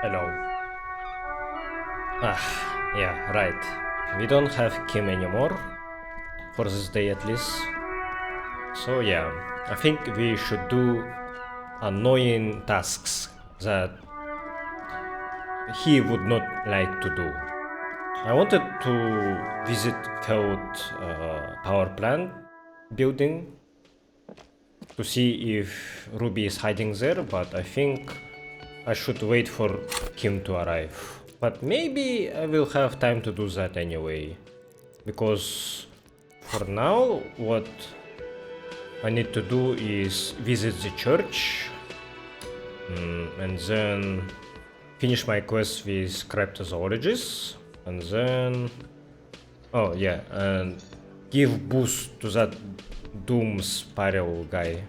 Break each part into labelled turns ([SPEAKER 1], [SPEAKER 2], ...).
[SPEAKER 1] Hello. Yeah, right. We don't have Kim anymore, for this day at least. So yeah, I think we should do annoying tasks that he would not like to do. I wanted to visit failed power plant building to see if Ruby is hiding there, but I think I should wait for Kim to arrive. But maybe I will have time to do that anyway. Because for now, what I need to do is visit the church and then finish my quest with Cryptozoologist and then oh yeah, and give boost to that doom spiral guy.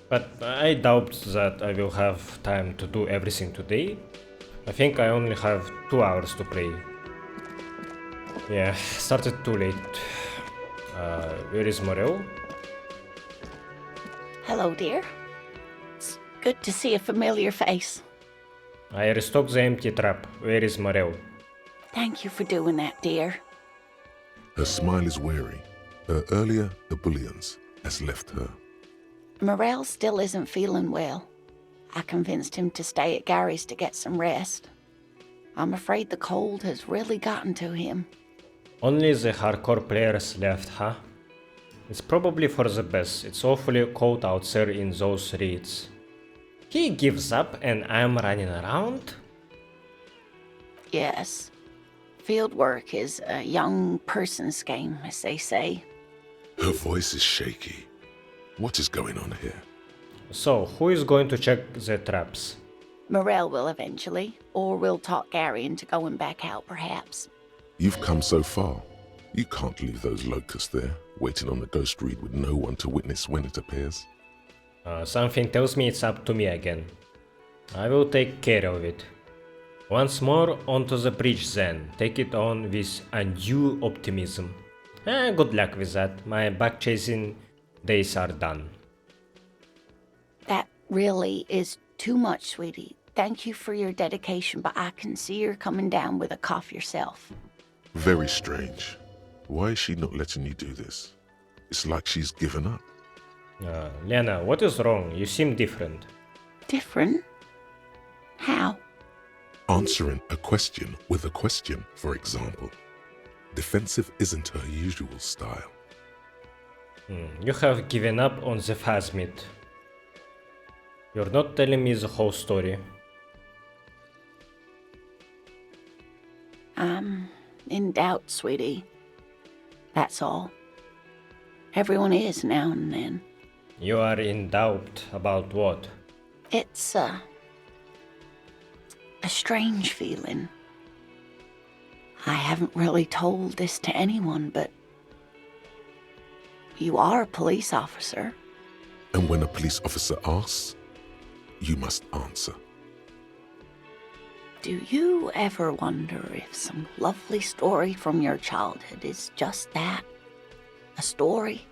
[SPEAKER 1] But I doubt that I will have time to do everything today. I think I only have 2 hours to play. Yeah, started too late. Where is Morel?
[SPEAKER 2] Hello, dear. It's good to see a familiar face.
[SPEAKER 1] I restocked the empty trap. Where is Morel?
[SPEAKER 2] Thank you for doing that, dear.
[SPEAKER 3] Her smile is weary. Her earlier ebullience has left her.
[SPEAKER 2] Morel still isn't feeling well. I convinced him to stay at Gary's to get some rest. I'm afraid the cold has really gotten to him.
[SPEAKER 1] Only the hardcore players left, huh? It's probably for the best. It's awfully cold out there in those reeds. He gives up and I'm running around?
[SPEAKER 2] Yes. Field work is a young person's game, as they say.
[SPEAKER 3] Her voice is shaky. What is going on here?
[SPEAKER 1] So, who is going to check the traps?
[SPEAKER 2] Morel will eventually, or we'll talk Gary into going back out, perhaps.
[SPEAKER 3] You've come so far. You can't leave those locusts there, waiting on the ghost reed with no one to witness when it appears.
[SPEAKER 1] Something tells me it's up to me again. I will take care of it. Once more onto the bridge then. Take it on with undue optimism. Good luck with that. My back chasing days are done.
[SPEAKER 2] That really is too much, sweetie. Thank you for your dedication, but I can see you're coming down with a cough yourself.
[SPEAKER 3] Very strange. Why is she not letting you do this? It's like she's given up.
[SPEAKER 1] Lena, what is wrong? You seem different.
[SPEAKER 2] Different? How?
[SPEAKER 3] Answering a question with a question, for example. Defensive isn't her usual style.
[SPEAKER 1] You have given up on the phasmid. You're not telling me the whole story.
[SPEAKER 2] I'm in doubt, sweetie. That's all. Everyone is now and then.
[SPEAKER 1] You are in doubt about what?
[SPEAKER 2] It's a strange feeling. I haven't really told this to anyone, but you are a police officer.
[SPEAKER 3] And when a police officer asks, you must answer.
[SPEAKER 2] Do you ever wonder if some lovely story from your childhood is just that? A story?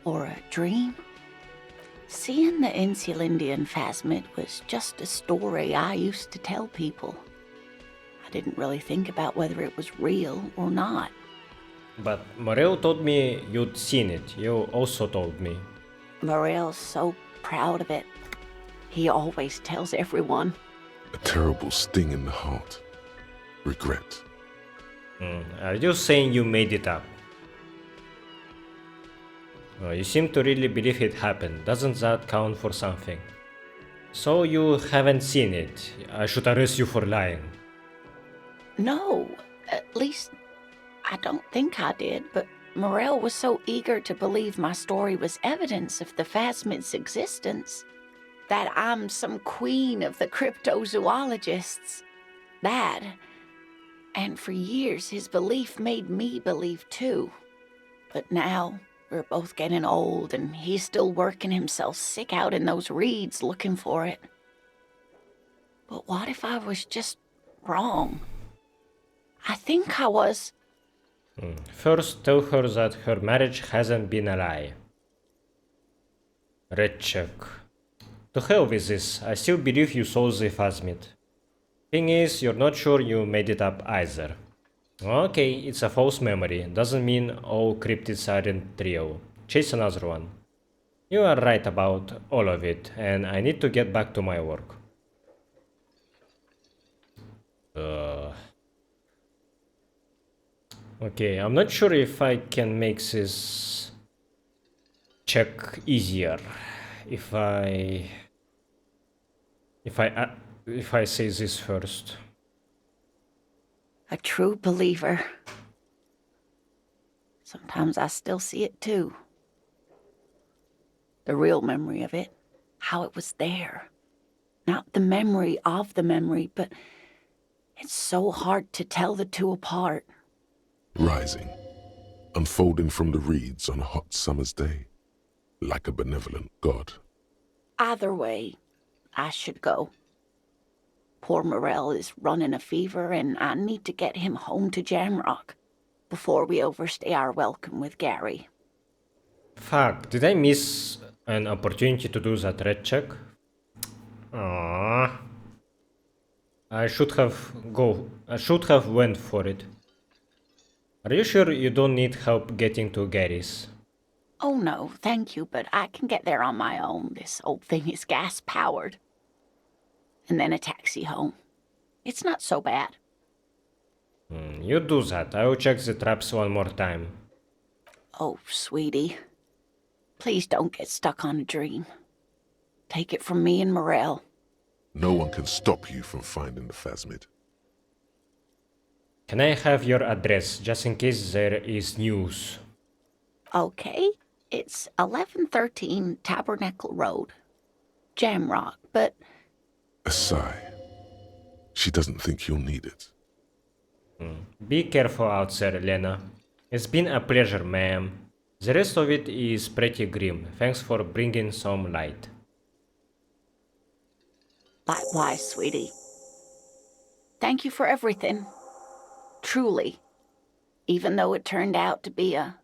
[SPEAKER 2] Or a dream? Seeing the Insulindian phasmid was just a story I used to tell people. I didn't really think about whether it was real or not.
[SPEAKER 1] But Morel told me you'd seen it. You also told me.
[SPEAKER 2] Morel's so proud of it. He always tells everyone.
[SPEAKER 3] A terrible sting in the heart. Regret.
[SPEAKER 1] Are you saying you made it up? You seem to really believe it happened. Doesn't that count for something? So you haven't seen it. I should arrest you for lying.
[SPEAKER 2] No, at least I don't think I did, but Morel was so eager to believe my story was evidence of the phasmid's existence that I'm some queen of the cryptozoologists. That, and for years his belief made me believe too. But now we're both getting old and he's still working himself sick out in those reeds looking for it. But what if I was just wrong? I think I was.
[SPEAKER 1] First, tell her that her marriage hasn't been a lie. Red check. To hell with this, I still believe you saw the phasmid. Thing is, you're not sure you made it up either. Okay, it's a false memory. Doesn't mean all cryptids aren't real. Chase another one. You are right about all of it, and I need to get back to my work. Okay, I'm not sure if I can make this check easier if I say this first.
[SPEAKER 2] A true believer. Sometimes I still see it too. The real memory of it, how it was there. Not the memory of the memory, but it's so hard to tell the two apart.
[SPEAKER 3] Rising, unfolding from the reeds on a hot summer's day, like a benevolent god.
[SPEAKER 2] Either way, I should go. Poor Morel is running a fever, and I need to get him home to Jamrock before we overstay our welcome with Gary.
[SPEAKER 1] Fuck, did I miss an opportunity to do that red check? Aww. I should have went for it. Are you sure you don't need help getting to Gary's?
[SPEAKER 2] Oh no, thank you, but I can get there on my own. This old thing is gas-powered. And then a taxi home. It's not so bad.
[SPEAKER 1] You do that. I will check the traps one more time.
[SPEAKER 2] Oh, sweetie. Please don't get stuck on a dream. Take it from me and Morel.
[SPEAKER 3] No one can stop you from finding the phasmid.
[SPEAKER 1] Can I have your address, just in case there is news?
[SPEAKER 2] Okay, it's 1113 Tabernacle Road. Jamrock, but...
[SPEAKER 3] A sigh. She doesn't think you'll need it.
[SPEAKER 1] Be careful out there, Lena. It's been a pleasure, ma'am. The rest of it is pretty grim. Thanks for bringing some light.
[SPEAKER 2] Likewise, sweetie. Thank you for everything. Truly. Even though it turned out to be a...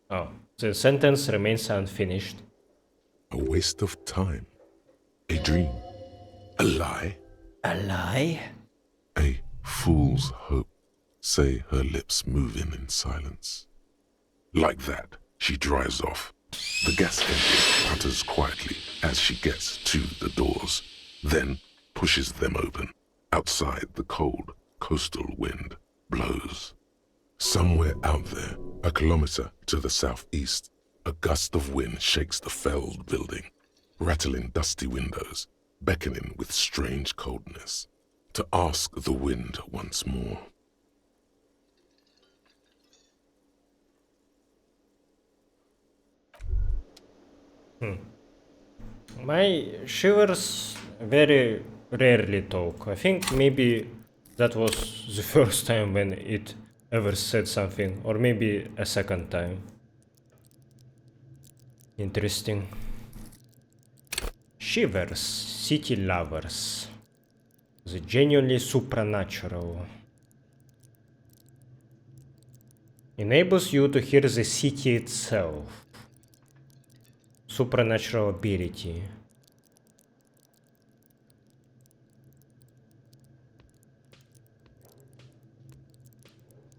[SPEAKER 1] Oh, the sentence remains unfinished.
[SPEAKER 3] A waste of time. A dream. A lie.
[SPEAKER 1] A lie?
[SPEAKER 3] A fool's hope. Say her lips moving in silence. Like that, she drives off. The gas engine putters quietly as she gets to the doors, then pushes them open. Outside, the cold, coastal wind blows. Somewhere out there, a kilometer to the southeast, a gust of wind shakes the felled building, rattling dusty windows, beckoning with strange coldness, to ask the wind once more.
[SPEAKER 1] My shivers very rarely talk. I think maybe that was the first time when it ever said something, or maybe a second time. Interesting. Shivers, city lovers. The genuinely supernatural. Enables you to hear the city itself. Supernatural ability.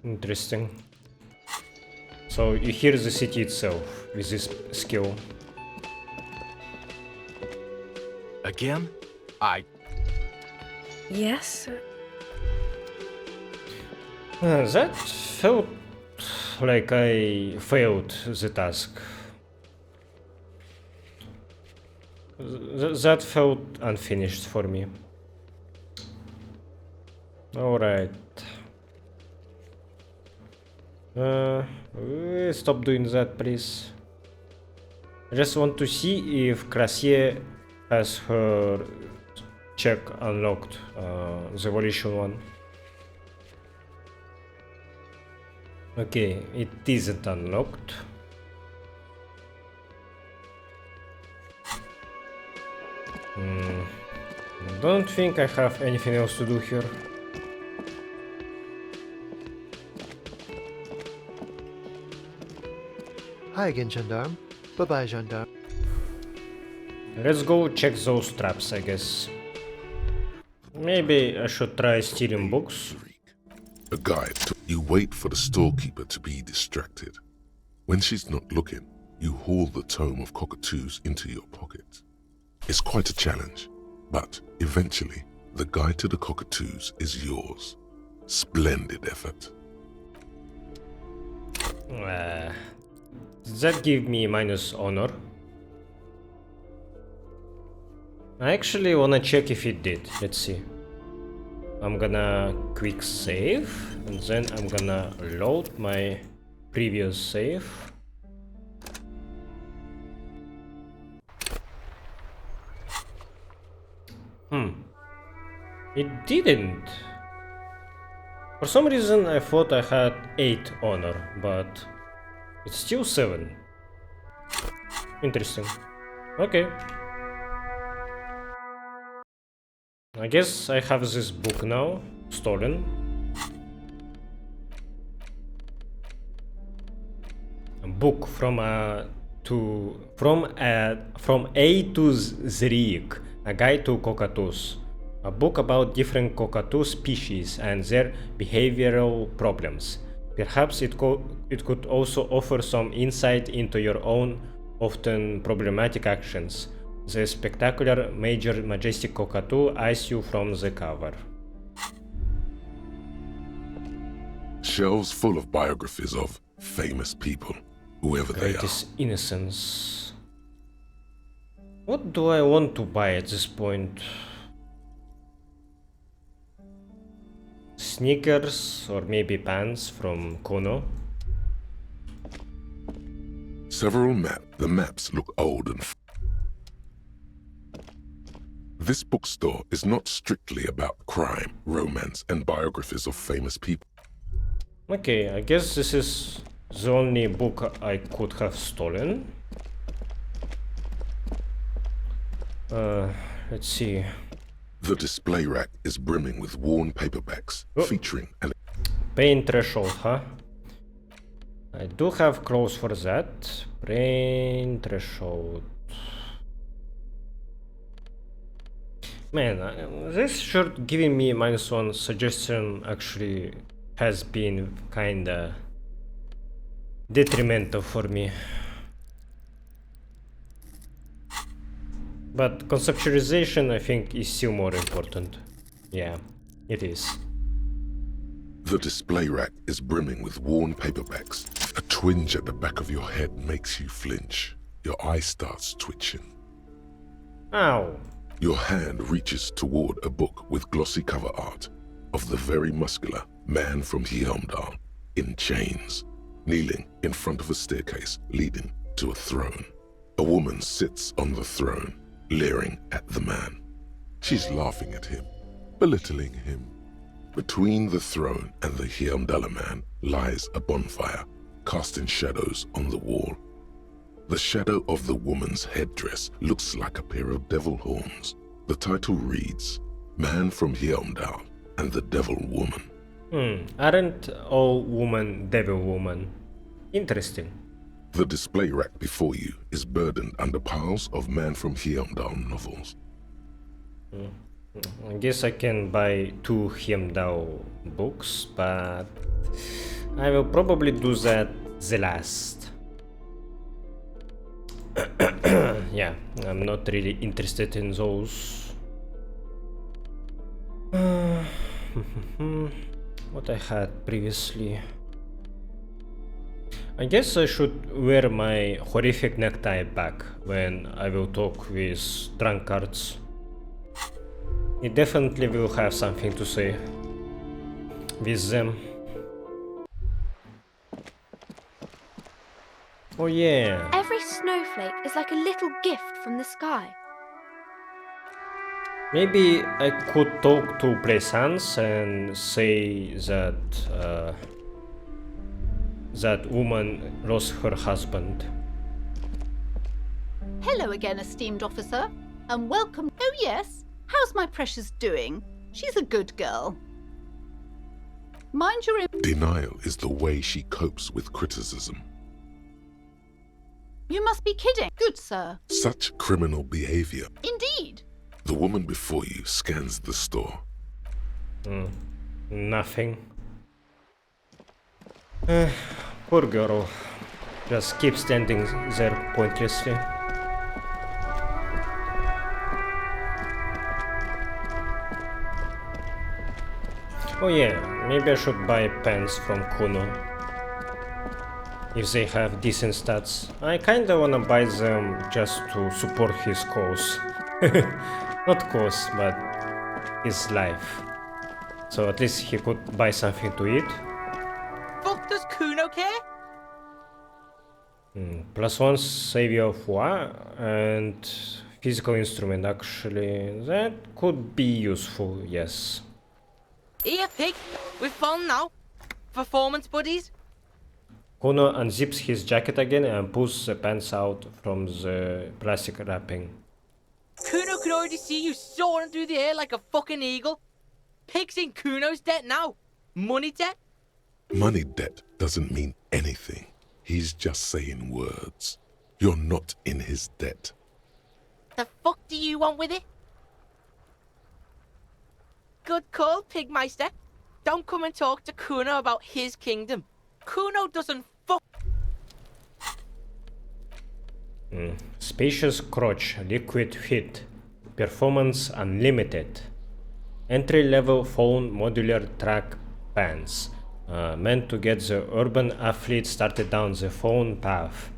[SPEAKER 1] Interesting. So you hear the city itself with this skill.
[SPEAKER 4] Again?
[SPEAKER 5] Yes?
[SPEAKER 1] That felt like I failed the task. That felt unfinished for me. Alright. Stop doing that, please. I just want to see if Crassier has her check unlocked, the evolution one. Okay, it isn't unlocked. Don't think I have anything else to do here.
[SPEAKER 5] Hi again, gendarme. Bye-bye, gendarme.
[SPEAKER 1] Let's go check those traps, I guess. Maybe I should try stealing books.
[SPEAKER 3] A guide. You wait for the storekeeper to be distracted. When she's not looking, you haul the tome of cockatoos into your pocket. It's quite a challenge, but eventually, the guide to the cockatoos is yours. Splendid effort.
[SPEAKER 1] Does that give me minus honor? I actually wanna check if it did. Let's see. I'm gonna quick save, and then I'm gonna load my previous save. It didn't. For some reason I thought I had 8 honor, but it's still 7. Interesting. Okay. I guess I have this book now, stolen. A book from A to Z, a guide to cockatoos. A book about different cockatoo species and their behavioral problems. Perhaps it could also offer some insight into your own often problematic actions. The spectacular major majestic cockatoo eyes you from the cover.
[SPEAKER 3] Shelves full of biographies of famous people, whoever they are.
[SPEAKER 1] Greatest innocence. What do I want to buy at this point? Sneakers or maybe pants from Kono?
[SPEAKER 3] Several the maps look old and This bookstore is not strictly about crime, romance, and biographies of famous people.
[SPEAKER 1] Okay, I guess this is the only book I could have stolen. Let's see.
[SPEAKER 3] The display rack is brimming with worn paperbacks, featuring an
[SPEAKER 1] Pain threshold, huh? I do have clothes for that. Brain threshold. Man, this shirt giving me -1 suggestion actually has been kinda detrimental for me. But conceptualization, I think, is still more important. Yeah, it is.
[SPEAKER 3] The display rack is brimming with worn paperbacks. A twinge at the back of your head makes you flinch. Your eye starts twitching.
[SPEAKER 1] Ow.
[SPEAKER 3] Your hand reaches toward a book with glossy cover art of the very muscular man from Hjelmdal in chains, kneeling in front of a staircase leading to a throne. A woman sits on the throne, leering at the man. She's laughing at him, belittling him. Between the throne and the Hjelmdala man lies a bonfire, casting shadows on the wall. The shadow of the woman's headdress looks like a pair of devil horns. The title reads, Man from Hjelmdal and the Devil Woman.
[SPEAKER 1] Aren't all women devil woman? Interesting.
[SPEAKER 3] The display rack before you is burdened under piles of Man from Hjelmdal novels.
[SPEAKER 1] I guess I can buy 2 Hjelmdal books, but I will probably do that the last. Yeah, I'm not really interested in those. What I had previously. I guess I should wear my horrific necktie back when I will talk with drunkards. It definitely will have something to say with them. Oh yeah.
[SPEAKER 6] Every snowflake is like a little gift from the sky.
[SPEAKER 1] Maybe I could talk to Plaisance and say that that woman lost her husband.
[SPEAKER 7] Hello again, esteemed officer, and welcome. Oh yes, how's my precious doing? She's a good girl. Mind your
[SPEAKER 3] Denial is the way she copes with criticism.
[SPEAKER 7] You must be kidding. Good sir.
[SPEAKER 3] Such criminal behavior.
[SPEAKER 7] Indeed.
[SPEAKER 3] The woman before you scans the store.
[SPEAKER 1] Nothing. Poor girl. Just keep standing there pointlessly. Oh yeah, maybe I should buy pens from Kuno. If they have decent stats. I kinda wanna buy them just to support his cause. Not cause, but his life. So at least he could buy something to eat.
[SPEAKER 8] Fuck does Kuno care?
[SPEAKER 1] +1 savior of war and physical instrument, actually. That could be useful, yes.
[SPEAKER 8] Here, pig. We're fun now. Performance buddies.
[SPEAKER 1] Kuno unzips his jacket again and pulls the pants out from the plastic wrapping.
[SPEAKER 8] Kuno could already see you soaring through the air like a fucking eagle. Pig's in Kuno's debt now. Money debt?
[SPEAKER 3] Money debt doesn't mean anything. He's just saying words. You're not in his debt.
[SPEAKER 8] The fuck do you want with it? Good call, Pigmeister. Don't come and talk to Kuno about his kingdom. Kuno doesn't fuck.
[SPEAKER 1] Spacious crotch, liquid fit, performance unlimited. Entry-level phone modular track pants, meant to get the urban athlete started down the phone path.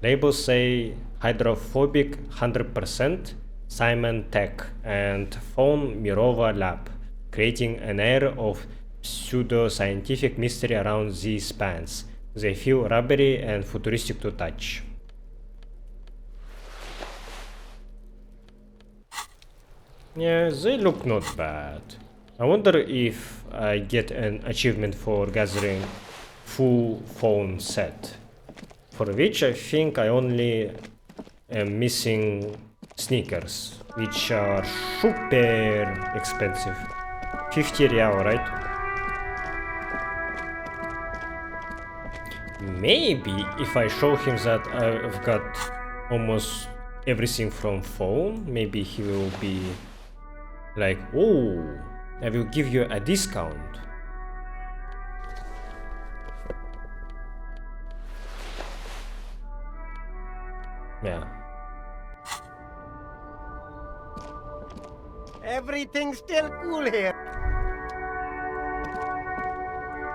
[SPEAKER 1] Labels say hydrophobic 100%, Simon Tech, and phone Mirova Lab, creating an air of pseudo-scientific mystery around these pants. They feel rubbery and futuristic to touch. Yeah, they look not bad. I wonder if I get an achievement for gathering full phone set, for which I think I only am missing sneakers, which are super expensive. 50 real, right? Maybe if I show him that I've got almost everything from phone, maybe he will be like, oh, I will give you a discount. Yeah.
[SPEAKER 9] Everything's still cool here.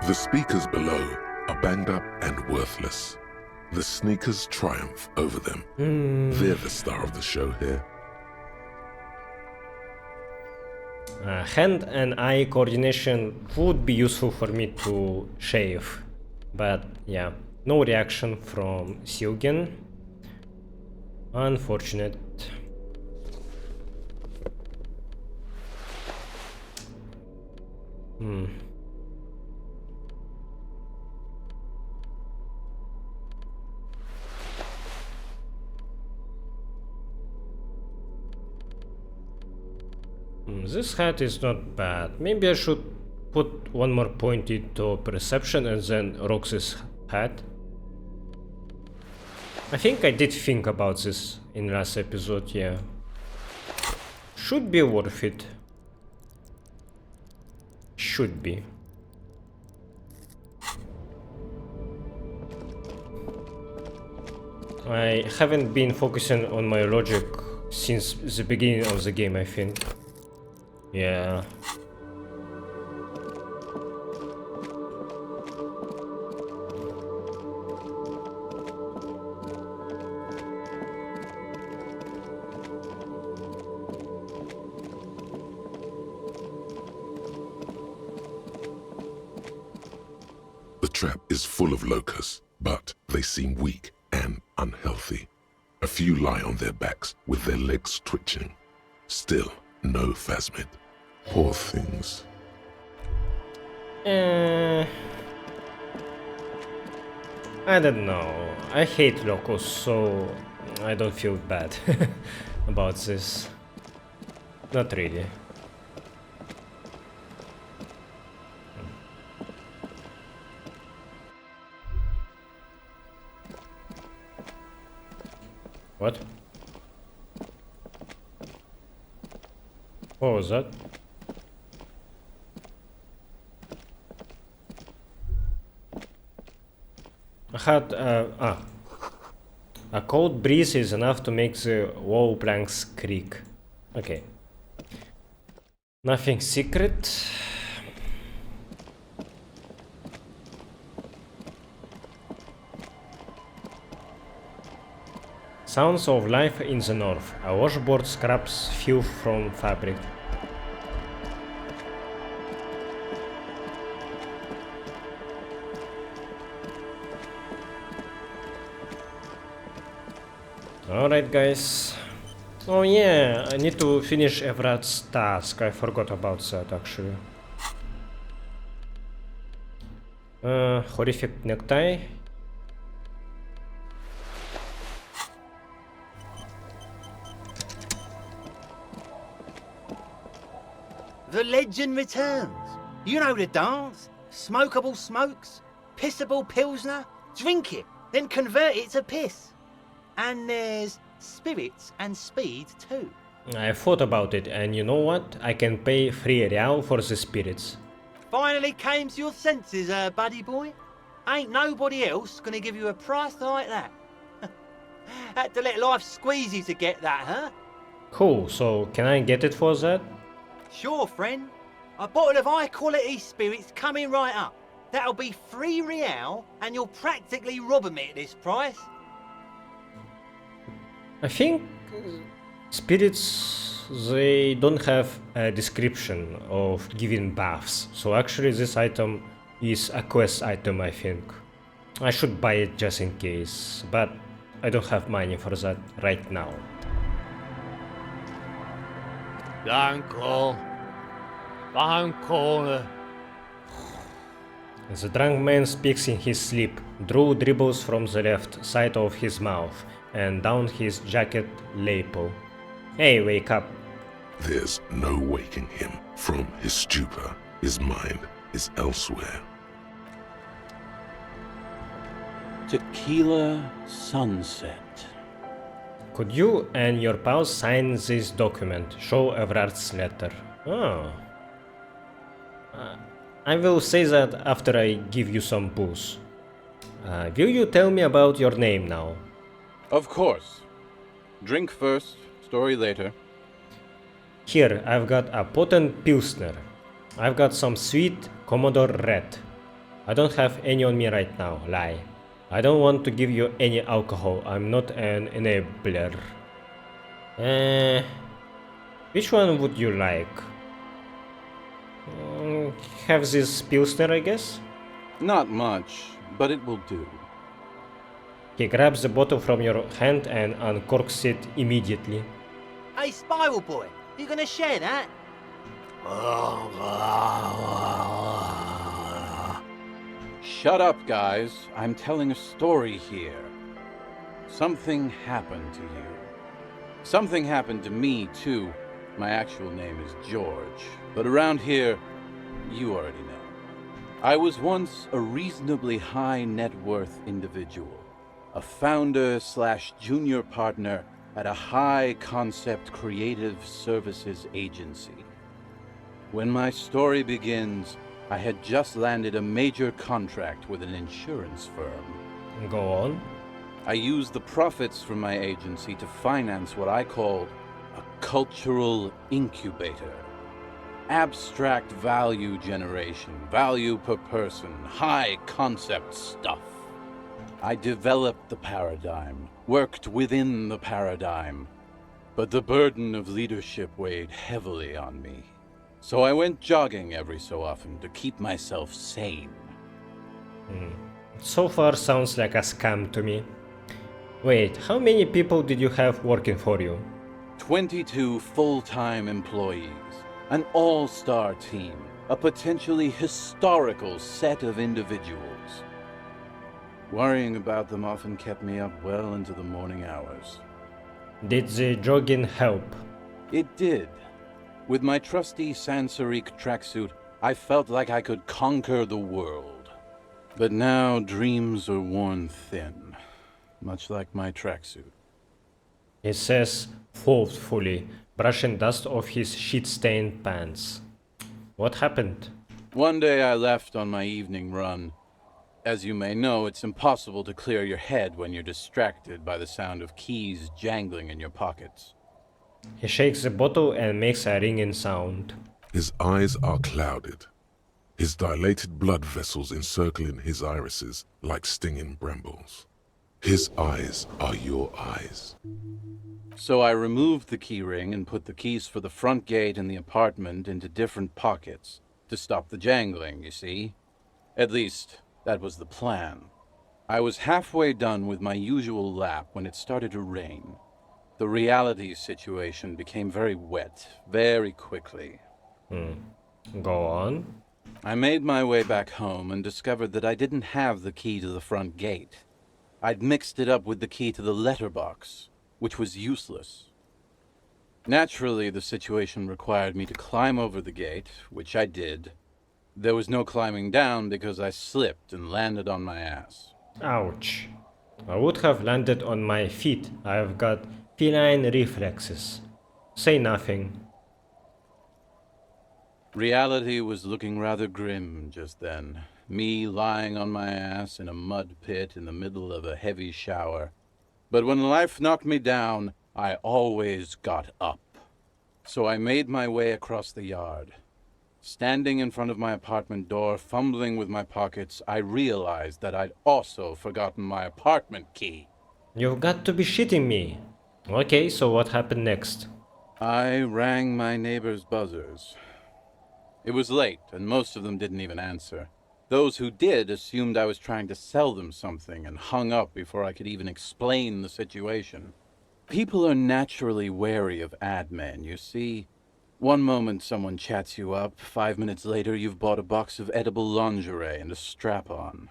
[SPEAKER 3] The speakers below are banged up and worthless. The sneakers triumph over them. They're the star of the show here.
[SPEAKER 1] Hand and eye coordination would be useful for me to shave, but yeah, no reaction from Silgen. Unfortunate. This hat is not bad. Maybe I should put one more point into perception and then rock this hat. I think I did think about this in last episode, yeah. Should be worth it. Should be. I haven't been focusing on my logic since the beginning of the game, I think. Yeah.
[SPEAKER 3] The trap is full of locusts, but they seem weak and unhealthy. A few lie on their backs with their legs twitching. Still, no phasmid. Poor things.
[SPEAKER 1] I don't know. I hate locals, so I don't feel bad about this. Not really. What? What was that? I had a cold breeze is enough to make the wall planks creak. Okay. Nothing secret. Sounds of life in the north. A washboard scrubs filth from fabric. Alright guys. Oh yeah, I need to finish Evrat's task. I forgot about that actually. Horrific necktie.
[SPEAKER 9] The legend returns. You know the dance. Smokable smokes, pissable pilsner. Drink it, then convert it to piss. And there's spirits and speed too.
[SPEAKER 1] I thought about it, and you know what? I can pay 3 real for the spirits.
[SPEAKER 9] Finally came to your senses, buddy boy. Ain't nobody else gonna give you a price like that. Had to let life squeeze you to get that, huh?
[SPEAKER 1] Cool, so can I get it for that?
[SPEAKER 9] Sure, friend. A bottle of high-quality spirits coming right up. That'll be 3 real, and you're practically robbing me at this price.
[SPEAKER 1] I think spirits, they don't have a description of giving baths, so actually this item is a quest item, I think. I should buy it just in case, but I don't have money for that right now.
[SPEAKER 10] Danko. Danko.
[SPEAKER 1] The drunk man speaks in his sleep. Drew dribbles from the left side of his mouth and down his jacket lapel. Hey, wake up.
[SPEAKER 3] There's no waking him from his stupor. His mind is elsewhere.
[SPEAKER 10] Tequila sunset.
[SPEAKER 1] Could you and your pals sign this document? Show Evrart's letter. Oh. I will say that after I give you some booze. Will you tell me about your name now?
[SPEAKER 11] Of course. Drink first, story later.
[SPEAKER 1] Here, I've got a potent Pilsner. I've got some sweet Commodore Red. I don't have any on me right now, lie. I don't want to give you any alcohol, I'm not an enabler. Which one would you like? Have this Pilsner, I guess?
[SPEAKER 11] Not much, but it will do.
[SPEAKER 1] He grabs the bottle from your hand and uncorks it immediately.
[SPEAKER 9] Hey, Spiral Boy, you gonna share that?
[SPEAKER 11] Shut up, guys. I'm telling a story here. Something happened to you. Something happened to me, too. My actual name is George, but around here, you already know. I was once a reasonably high net worth individual, a founder/junior partner at a high concept creative services agency. When my story begins, I had just landed a major contract with an insurance firm.
[SPEAKER 1] Go on.
[SPEAKER 11] I used the profits from my agency to finance what I called a cultural incubator. Abstract value generation, value per person, high concept stuff. I developed the paradigm, worked within the paradigm, but the burden of leadership weighed heavily on me. So I went jogging every so often to keep myself sane.
[SPEAKER 1] So far sounds like a scam to me. Wait, how many people did you have working for you?
[SPEAKER 11] 22 full-time employees, an all-star team, a potentially historical set of individuals. Worrying about them often kept me up well into the morning hours.
[SPEAKER 1] Did the jogging help?
[SPEAKER 11] It did. With my trusty Sansaric tracksuit, I felt like I could conquer the world. But now dreams are worn thin, much like my tracksuit.
[SPEAKER 1] He says thoughtfully, brushing dust off his shit-stained pants. What happened?
[SPEAKER 11] One day I left on my evening run. As you may know, it's impossible to clear your head when you're distracted by the sound of keys jangling in your pockets.
[SPEAKER 1] He shakes the bottle and makes a ringing sound.
[SPEAKER 3] His eyes are clouded, his dilated blood vessels encircling his irises like stinging brambles. His eyes are your eyes.
[SPEAKER 11] So I removed the key ring and put the keys for the front gate and the apartment into different pockets to stop the jangling, you see? At least, that was the plan. I was halfway done with my usual lap when it started to rain. The reality situation became very wet, very quickly.
[SPEAKER 1] Go on.
[SPEAKER 11] I made my way back home and discovered that I didn't have the key to the front gate. I'd mixed it up with the key to the letterbox, which was useless. Naturally, the situation required me to climb over the gate, which I did. There was no climbing down because I slipped and landed on my ass.
[SPEAKER 1] Ouch. I would have landed on my feet. I've got feline reflexes. Say nothing.
[SPEAKER 11] Reality was looking rather grim just then. Me lying on my ass in a mud pit in the middle of a heavy shower. But when life knocked me down, I always got up. So I made my way across the yard. Standing in front of my apartment door, fumbling with my pockets, I realized that I'd also forgotten my apartment key.
[SPEAKER 1] You've got to be shitting me. Okay, so what happened next?
[SPEAKER 11] I rang my neighbors' buzzers. It was late, and most of them didn't even answer. Those who did assumed I was trying to sell them something and hung up before I could even explain the situation. People are naturally wary of ad men, you see. One moment someone chats you up, 5 minutes later you've bought a box of edible lingerie and a strap-on.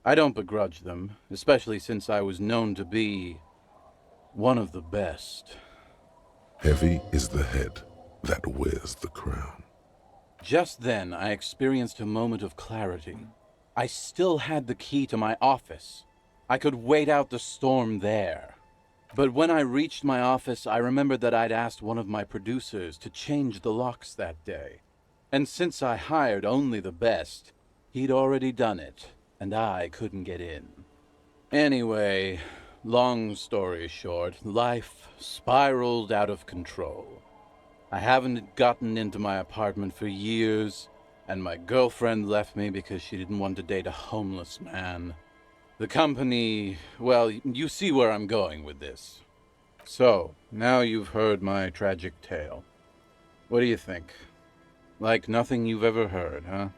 [SPEAKER 11] I don't begrudge them, especially since I was known to be one of the best.
[SPEAKER 3] Heavy is the head that wears the crown.
[SPEAKER 11] Just then, I experienced a moment of clarity. I still had the key to my office. I could wait out the storm there. But when I reached my office, I remembered that I'd asked one of my producers to change the locks that day. And since I hired only the best, he'd already done it, and I couldn't get in. Anyway, long story short, life spiraled out of control. I haven't gotten into my apartment for years, and my girlfriend left me because she didn't want to date a homeless man. The company, well, you see where I'm going with this. So, now you've heard my tragic tale. What do you think? Like nothing you've ever heard, huh?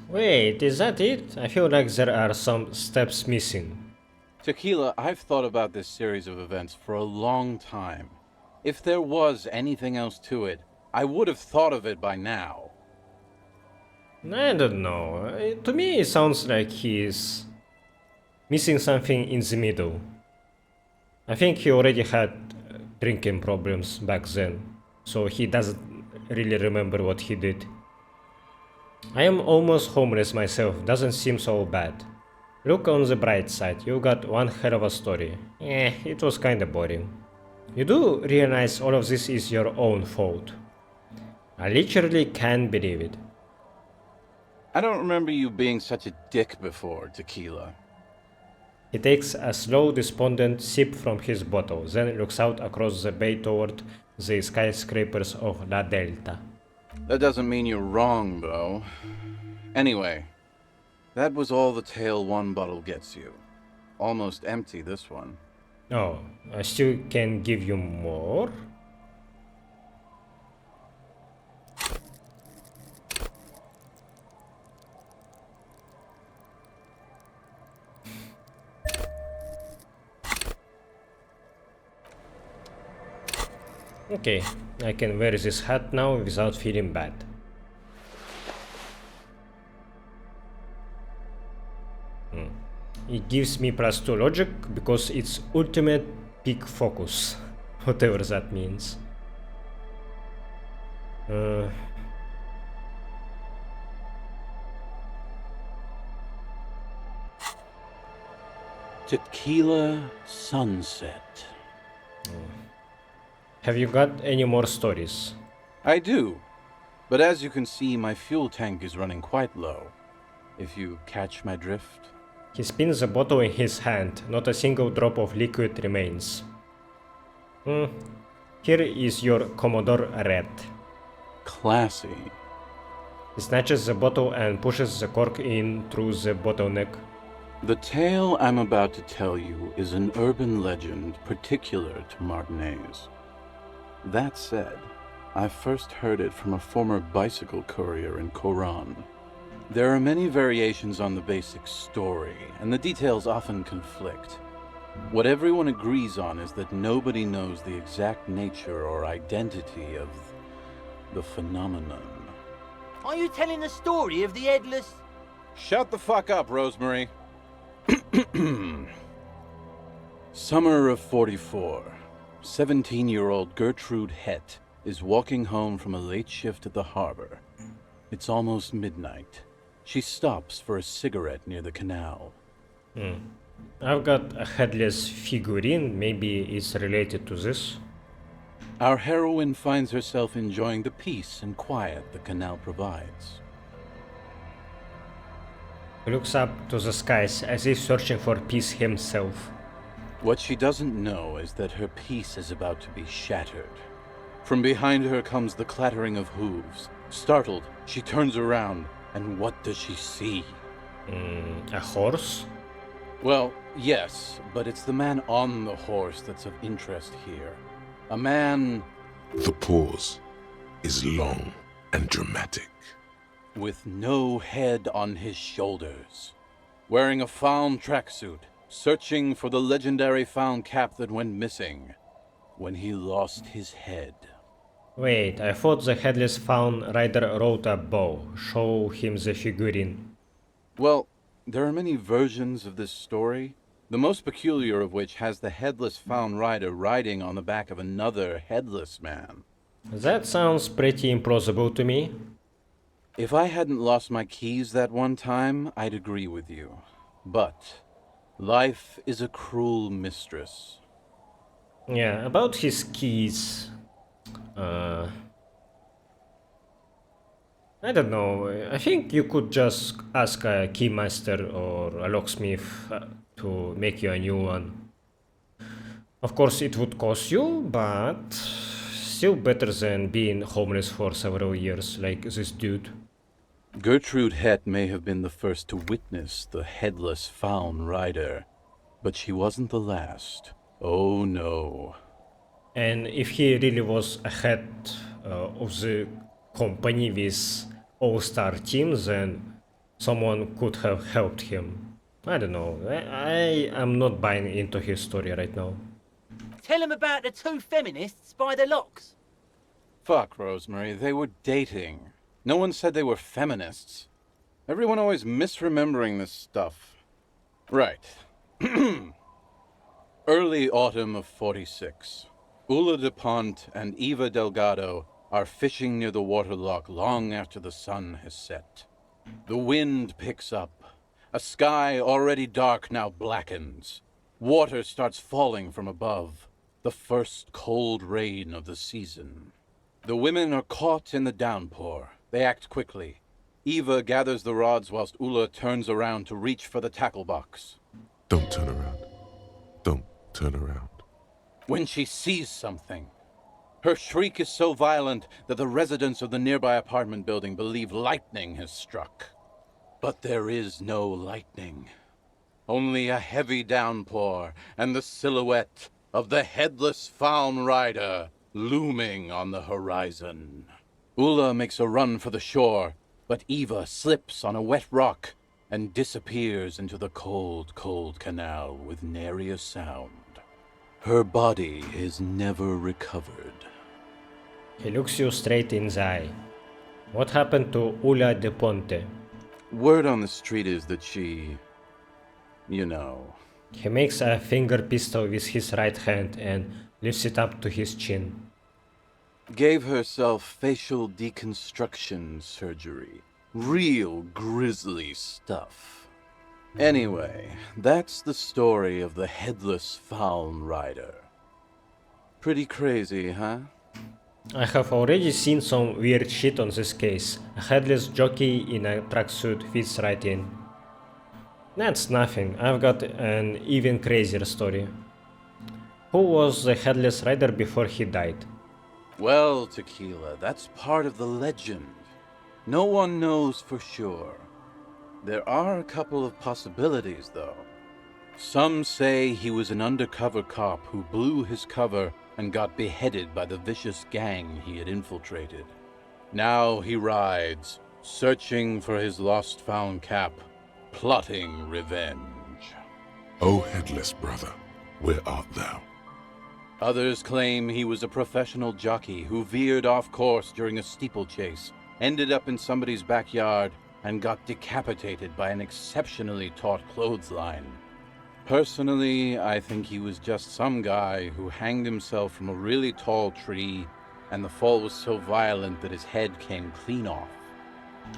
[SPEAKER 1] Wait, is that it? I feel like there are some steps missing.
[SPEAKER 11] Tequila, I've thought about this series of events for a long time. If there was anything else to it, I would have thought of it by now.
[SPEAKER 1] I don't know. To me, it sounds like he's missing something in the middle. I think he already had drinking problems back then, so he doesn't really remember what he did. I am almost homeless myself, doesn't seem so bad. Look on the bright side, you got one hell of a story. It was kinda boring. You do realize all of this is your own fault. I literally can't believe it.
[SPEAKER 11] I don't remember you being such a dick before, Tequila.
[SPEAKER 1] He takes a slow, despondent sip from his bottle, then looks out across the bay toward the skyscrapers of La Delta.
[SPEAKER 11] That doesn't mean you're wrong, though. Anyway, that was all the tale one bottle gets you. Almost empty, this one.
[SPEAKER 1] Oh, I still can give you more? Okay, I can wear this hat now without feeling bad. It gives me +2 logic because it's ultimate peak focus, whatever that means.
[SPEAKER 10] Tequila sunset.
[SPEAKER 1] Have you got any more stories?
[SPEAKER 11] I do, but as you can see, my fuel tank is running quite low. If you catch my drift.
[SPEAKER 1] He spins the bottle in his hand. Not a single drop of liquid remains. Here is your Commodore Red.
[SPEAKER 11] Classy.
[SPEAKER 1] He snatches the bottle and pushes the cork in through the bottleneck.
[SPEAKER 11] The tale I'm about to tell you is an urban legend particular to Martinez. That said, I first heard it from a former bicycle courier in Koran. There are many variations on the basic story, and the details often conflict. What everyone agrees on is that nobody knows the exact nature or identity of the phenomenon.
[SPEAKER 9] Are you telling the story of the headless?
[SPEAKER 11] Shut the fuck up, Rosemary. Summer of 44. 17-year-old Gertrude Hett is walking home from a late shift at the harbor. It's almost midnight. She stops for a cigarette near the canal.
[SPEAKER 1] I've got a headless figurine. Maybe it's related to this.
[SPEAKER 11] Our heroine finds herself enjoying the peace and quiet the canal provides.
[SPEAKER 1] He looks up to the skies as if searching for peace himself.
[SPEAKER 11] What she doesn't know is that her peace is about to be shattered. From behind her comes the clattering of hooves. Startled, she turns around, and what does she see?
[SPEAKER 1] A horse?
[SPEAKER 11] Well, yes, but it's the man on the horse that's of interest here. A man
[SPEAKER 3] The pause is long and dramatic.
[SPEAKER 11] with no head on his shoulders, wearing a fawn tracksuit, searching for the legendary fawn cap that went missing when he lost his head.
[SPEAKER 1] Wait, I thought the headless fawn rider wrote a bow. Show him the figurine.
[SPEAKER 11] Well, there are many versions of this story, the most peculiar of which has the headless fawn rider riding on the back of another headless man.
[SPEAKER 1] That sounds pretty implausible to me.
[SPEAKER 11] If I hadn't lost my keys that one time, I'd agree with you. But life is a cruel mistress.
[SPEAKER 1] Yeah, about his keys. I don't know. I think you could just ask a keymaster or a locksmith to make you a new one. Of course, it would cost you, but still better than being homeless for several years like this dude.
[SPEAKER 11] Gertrude Hett may have been the first to witness the headless fawn rider, but she wasn't the last. Oh no.
[SPEAKER 1] And if he really was a head of the company with all-star team, then someone could have helped him. I don't know. I am not buying into his story right now.
[SPEAKER 9] Tell him about the two feminists by the locks.
[SPEAKER 11] Fuck, Rosemary, they were dating. No one said they were feminists. Everyone always misremembering this stuff. Right. Early autumn of 46. Ula DuPont and Eva Delgado are fishing near the waterlock long after the sun has set. The wind picks up. A sky already dark now blackens. Water starts falling from above. The first cold rain of the season. The women are caught in the downpour. They act quickly. Eva gathers the rods whilst Ula turns around to reach for the tackle box.
[SPEAKER 3] Don't turn around. Don't turn around.
[SPEAKER 11] When she sees something, her shriek is so violent that the residents of the nearby apartment building believe lightning has struck. But there is no lightning. Only a heavy downpour and the silhouette of the headless fawn rider looming on the horizon. Ula makes a run for the shore, but Eva slips on a wet rock and disappears into the cold, cold canal with nary a sound. Her body is never recovered.
[SPEAKER 1] He looks you straight in the eye. What happened to Ula de Ponte?
[SPEAKER 11] Word on the street is that she... you know...
[SPEAKER 1] He makes a finger pistol with his right hand and lifts it up to his chin.
[SPEAKER 11] gave herself facial deconstruction surgery. Real grisly stuff. Anyway, that's the story of the headless fawn rider. Pretty crazy, huh?
[SPEAKER 1] I have already seen some weird shit on this case. A headless jockey in a tracksuit fits right in. That's nothing. I've got an even crazier story. Who was the headless rider before he died?
[SPEAKER 11] Well, Tequila, that's part of the legend. No one knows for sure. There are a couple of possibilities, though. Some say he was an undercover cop who blew his cover and got beheaded by the vicious gang he had infiltrated. Now he rides, searching for his lost-found cap, plotting revenge.
[SPEAKER 3] O headless brother, where art thou?
[SPEAKER 11] Others claim he was a professional jockey who veered off course during a steeplechase, ended up in somebody's backyard, and got decapitated by an exceptionally taut clothesline. Personally, I think he was just some guy who hanged himself from a really tall tree, and the fall was so violent that his head came clean off.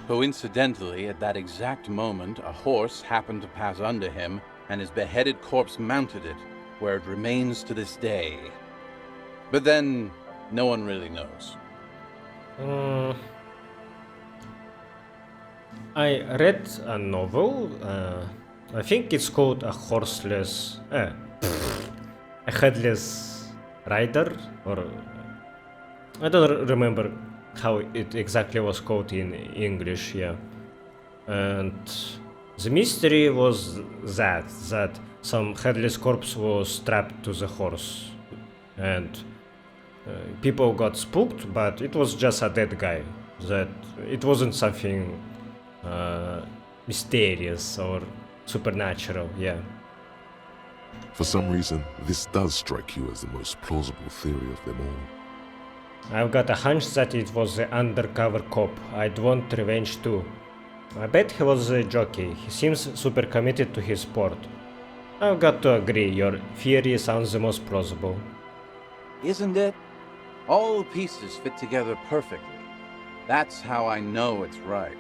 [SPEAKER 11] Coincidentally, at that exact moment, a horse happened to pass under him, and his beheaded corpse mounted it, where it remains to this day. But then, no one really knows.
[SPEAKER 1] I read a novel. I think it's called a headless rider, or I don't remember how it exactly was called in English. Yeah, and the mystery was that some headless corpse was strapped to the horse, and people got spooked, but it was just a dead guy. That it wasn't something mysterious or supernatural. Yeah.
[SPEAKER 3] For some reason, this does strike you as the most plausible theory of them all.
[SPEAKER 1] I've got a hunch that it was the undercover cop. I'd want revenge too. I bet he was a jockey. He seems super committed to his sport. I've got to agree, your theory sounds the most plausible.
[SPEAKER 11] Isn't it? All the pieces fit together perfectly. That's how I know it's right.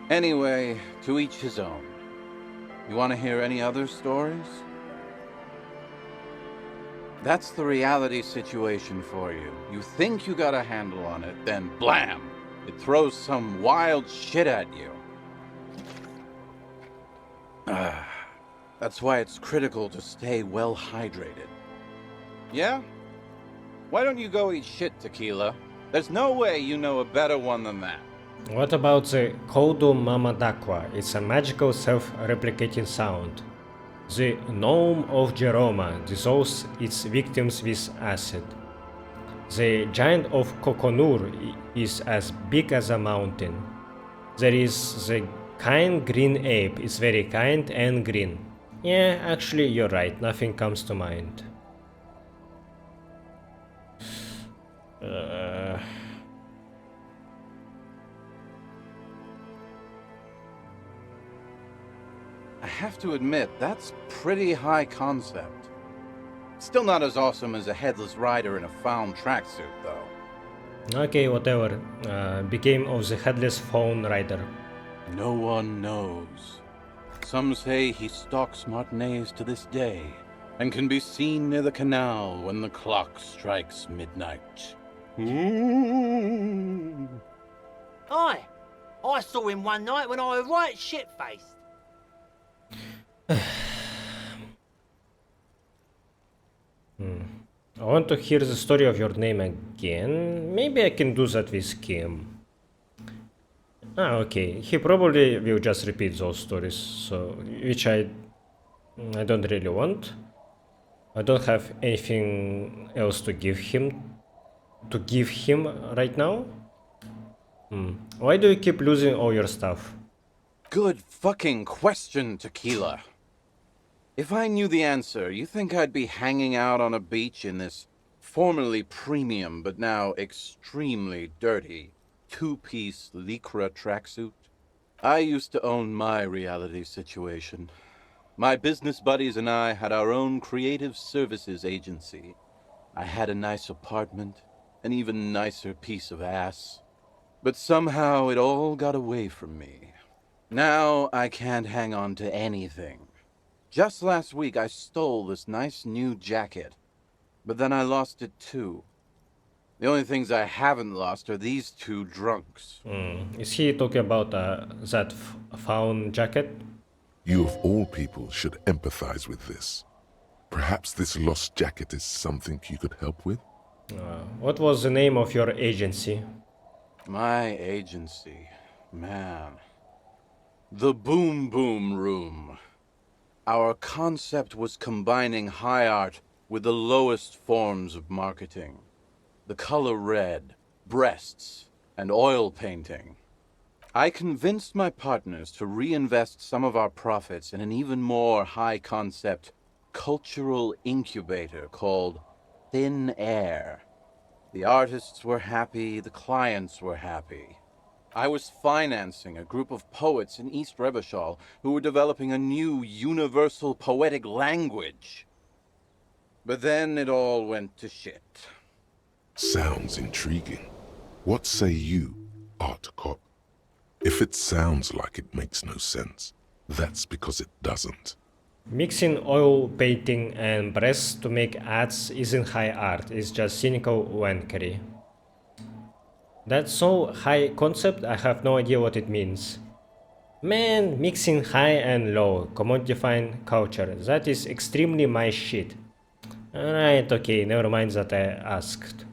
[SPEAKER 11] Anyway, to each his own. You want to hear any other stories? That's the reality situation for you. You think you got a handle on it, then blam! It throws some wild shit at you. That's why it's critical to stay well hydrated. Yeah? Why don't you go eat shit, Tequila? There's no way you know a better one than that.
[SPEAKER 1] What about the Kodo Mamadakwa? It's a magical self-replicating sound. The gnome of Jeroma dissolves its victims with acid. The giant of Kokonur is as big as a mountain. There is the kind green ape. It's very kind and green. Yeah, actually you're right. Nothing comes to mind.
[SPEAKER 11] I have to admit, that's pretty high concept. Still not as awesome as a headless rider in a found tracksuit, though.
[SPEAKER 1] Okay, whatever. Became of the headless phone rider.
[SPEAKER 11] No one knows. Some say he stalks Martinez to this day, and can be seen near the canal when the clock strikes midnight.
[SPEAKER 9] I saw him one night when I was right shit-faced.
[SPEAKER 1] I want to hear the story of your name again. Maybe I can do that with Kim. Okay. He probably will just repeat those stories, so which I don't really want. I don't have anything else to give him right now. Why do you keep losing all your stuff?
[SPEAKER 11] Good fucking question, Tequila. If I knew the answer, you think I'd be hanging out on a beach in this formerly premium but now extremely dirty two-piece lycra tracksuit? I used to own my reality situation. My business buddies and I had our own creative services agency. I had a nice apartment, an even nicer piece of ass. But somehow it all got away from me. Now I can't hang on to anything. Just last week I stole this nice new jacket. but then I lost it too. The only things I haven't lost are these two drunks.
[SPEAKER 1] Is he talking about that found jacket?
[SPEAKER 3] You of all people should empathize with this. Perhaps this lost jacket is something you could help with?
[SPEAKER 1] What was the name of your agency?
[SPEAKER 11] My agency, man. The Boom Boom Room. Our concept was combining high art with the lowest forms of marketing. The color red, breasts, and oil painting. I convinced my partners to reinvest some of our profits in an even more high-concept cultural incubator called Thin Air. The artists were happy, the clients were happy. I was financing a group of poets in East Revachol who were developing a new universal poetic language. But then it all went to shit.
[SPEAKER 3] Sounds intriguing. What say you, Art Cop? If it sounds like it makes no sense, that's because it doesn't.
[SPEAKER 1] Mixing oil painting and breasts to make ads isn't high art, it's just cynical wankery. That's so high concept, I have no idea what it means. Man, mixing high and low, commodifying culture, that is extremely my shit. Alright, okay, never mind that I asked.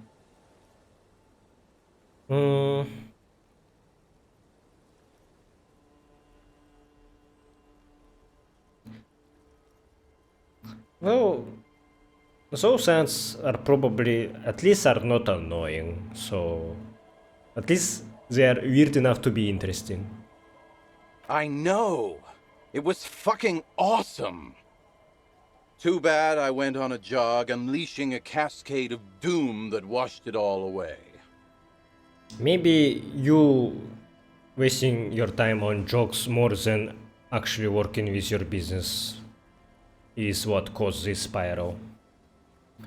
[SPEAKER 1] Well, those ads are probably, at least are not annoying, so at least they are weird enough to be interesting.
[SPEAKER 11] I know! It was fucking awesome! Too bad I went on a jog, unleashing a cascade of doom that washed it all away.
[SPEAKER 1] Maybe you wasting your time on jokes more than actually working with your business is what caused this spiral.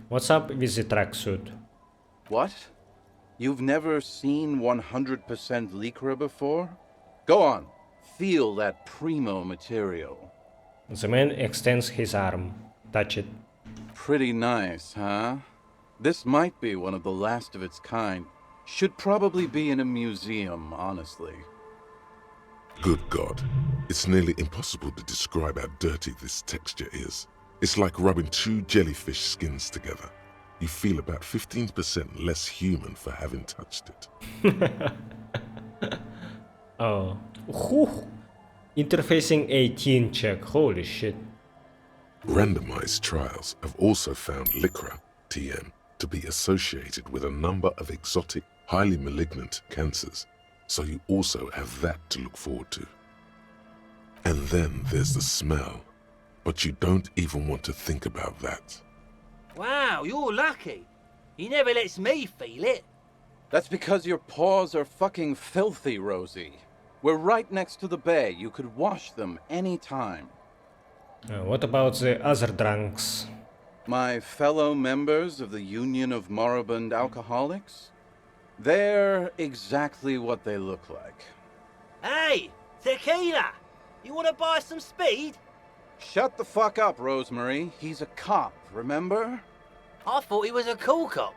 [SPEAKER 1] What's up with the tracksuit?
[SPEAKER 11] What? You've never seen 100% Lycra before? Go on, feel that primo material.
[SPEAKER 1] The man extends his arm. Touch it.
[SPEAKER 11] Pretty nice, huh? This might be one of the last of its kind. Should probably be in a museum, honestly.
[SPEAKER 3] Good God. It's nearly impossible to describe how dirty this texture is. It's like rubbing two jellyfish skins together. You feel about 15% less human for having touched it.
[SPEAKER 1] Oh. Whew. Interfacing 18 check. Holy shit.
[SPEAKER 3] Randomized trials have also found Lycra, TM, to be associated with a number of exotic, highly malignant cancers, so you also have that to look forward to. And then there's the smell, but you don't even want to think about that.
[SPEAKER 9] Wow, you're lucky. He never lets me feel it.
[SPEAKER 11] That's because your paws are fucking filthy, Rosie. We're right next to the bay. You could wash them any time.
[SPEAKER 1] What about the other drunks?
[SPEAKER 11] My fellow members of the Union of Moribund Alcoholics? They're exactly what they look like.
[SPEAKER 9] Hey, tequila! You want to buy some speed?
[SPEAKER 11] Shut the fuck up, Rosemary. He's a cop, remember?
[SPEAKER 9] I thought he was a cool cop.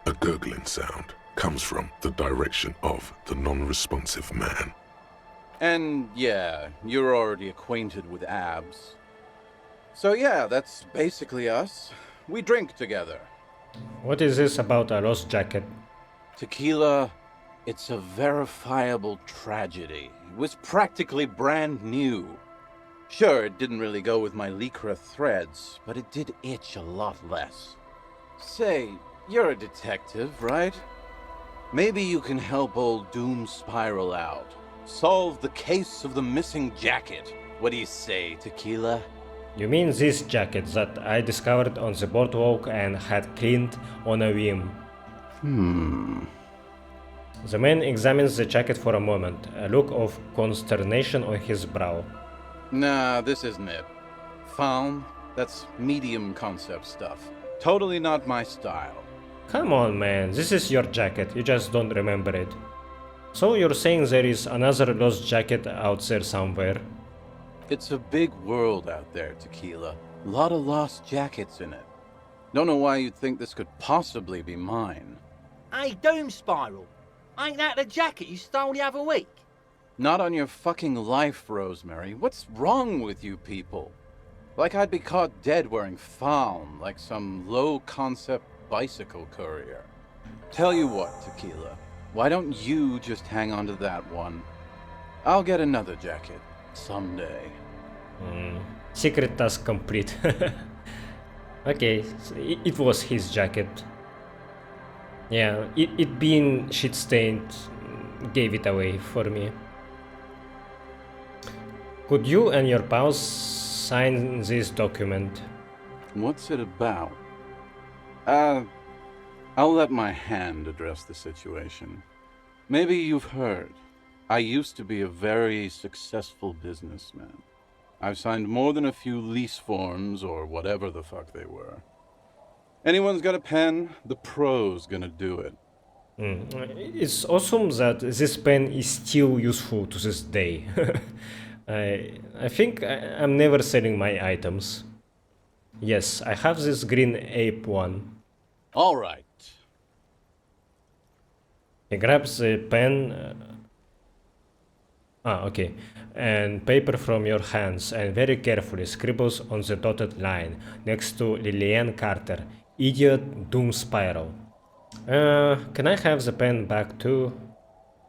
[SPEAKER 3] A gurgling sound comes from the direction of the non-responsive man.
[SPEAKER 11] And yeah, you're already acquainted with abs. So yeah, that's basically us. We drink together.
[SPEAKER 1] What is this about a lost jacket?
[SPEAKER 11] Tequila, it's a verifiable tragedy. It was practically brand new. Sure, it didn't really go with my Lycra threads, but it did itch a lot less. Say, you're a detective, right? Maybe you can help old Doom Spiral out. Solve the case of the missing jacket. What do you say, Tequila?
[SPEAKER 1] You mean this jacket that I discovered on the boardwalk and had cleaned on a whim? The man examines the jacket for a moment, a look of consternation on his brow.
[SPEAKER 11] Nah, this isn't it. Found? That's medium concept stuff. Totally not my style.
[SPEAKER 1] Come on, man, this is your jacket, you just don't remember it. So you're saying there is another lost jacket out there somewhere?
[SPEAKER 11] It's a big world out there, Tequila. Lot of lost jackets in it. Don't know why you'd think this could possibly be mine.
[SPEAKER 9] Hey, Doom Spiral, ain't that the jacket you stole the other week?
[SPEAKER 11] Not on your fucking life, Rosemary. What's wrong with you people? Like I'd be caught dead wearing fawn, like some low-concept bicycle courier. Tell you what, Tequila, why don't you just hang on to that one? I'll get another jacket, someday.
[SPEAKER 1] Secret task complete. Okay, so it was his jacket. Yeah, it being shit-stained gave it away for me. Could you and your pals sign this document?
[SPEAKER 11] What's it about? I'll let my hand address the situation. Maybe you've heard. I used to be a very successful businessman. I've signed more than a few lease forms or whatever the fuck they were. Anyone's got a pen, the pro's gonna do it.
[SPEAKER 1] It's awesome that this pen is still useful to this day. I think I'm never selling my items. Yes, I have this green ape one.
[SPEAKER 10] All right.
[SPEAKER 1] He grabs a pen. Okay. And paper from your hands and very carefully scribbles on the dotted line next to Lillian Carter, idiot Doom Spiral. Can I have the pen back too?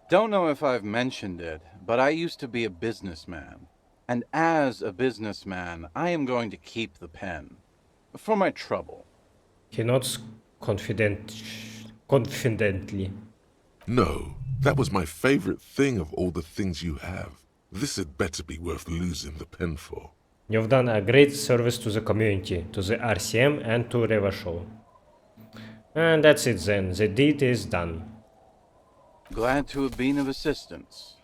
[SPEAKER 11] Don't know if I've mentioned it, but I used to be a businessman. And as a businessman, I am going to keep the pen. For my trouble.
[SPEAKER 1] He nods confidently.
[SPEAKER 3] No, that was my favorite thing of all the things you have. This had better be worth losing the pen for.
[SPEAKER 1] You've done a great service to the community, to the RCM and to Reva Show. And that's it then, the deed is done.
[SPEAKER 11] Glad to have been of assistance.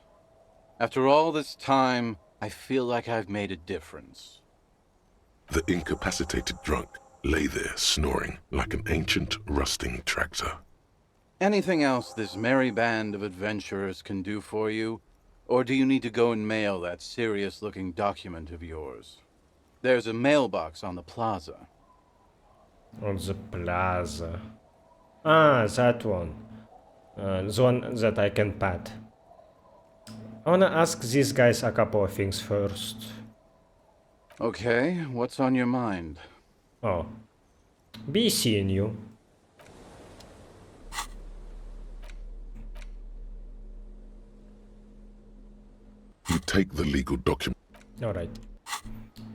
[SPEAKER 11] After all this time, I feel like I've made a difference.
[SPEAKER 3] The incapacitated drunk lay there snoring like an ancient, rusting tractor.
[SPEAKER 11] Anything else this merry band of adventurers can do for you? Or do you need to go and mail that serious-looking document of yours? There's a mailbox on the plaza.
[SPEAKER 1] On the plaza. Ah, that one. The one that I can pat. I wanna ask these guys a couple of things first.
[SPEAKER 11] Okay, what's on your mind?
[SPEAKER 1] Oh. Be seeing you.
[SPEAKER 3] You take the legal document.
[SPEAKER 1] Alright.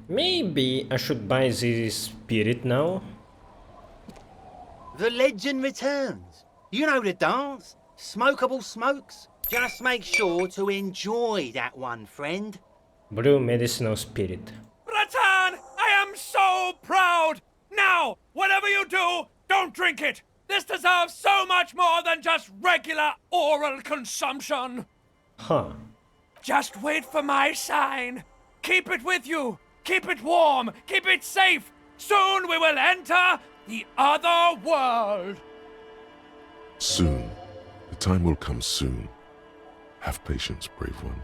[SPEAKER 1] Maybe I should buy this spirit now.
[SPEAKER 9] The legend returns. You know the dance. Smokable smokes. Just make sure to enjoy that one, friend.
[SPEAKER 1] Blue medicinal spirit.
[SPEAKER 12] Ratan, I am so proud! Now, whatever you do, don't drink it! This deserves so much more than just regular oral consumption!
[SPEAKER 1] Huh.
[SPEAKER 12] Just wait for my sign. Keep it with you. Keep it warm. Keep it safe. Soon we will enter the other world.
[SPEAKER 3] Soon. The time will come soon. Have patience, brave one.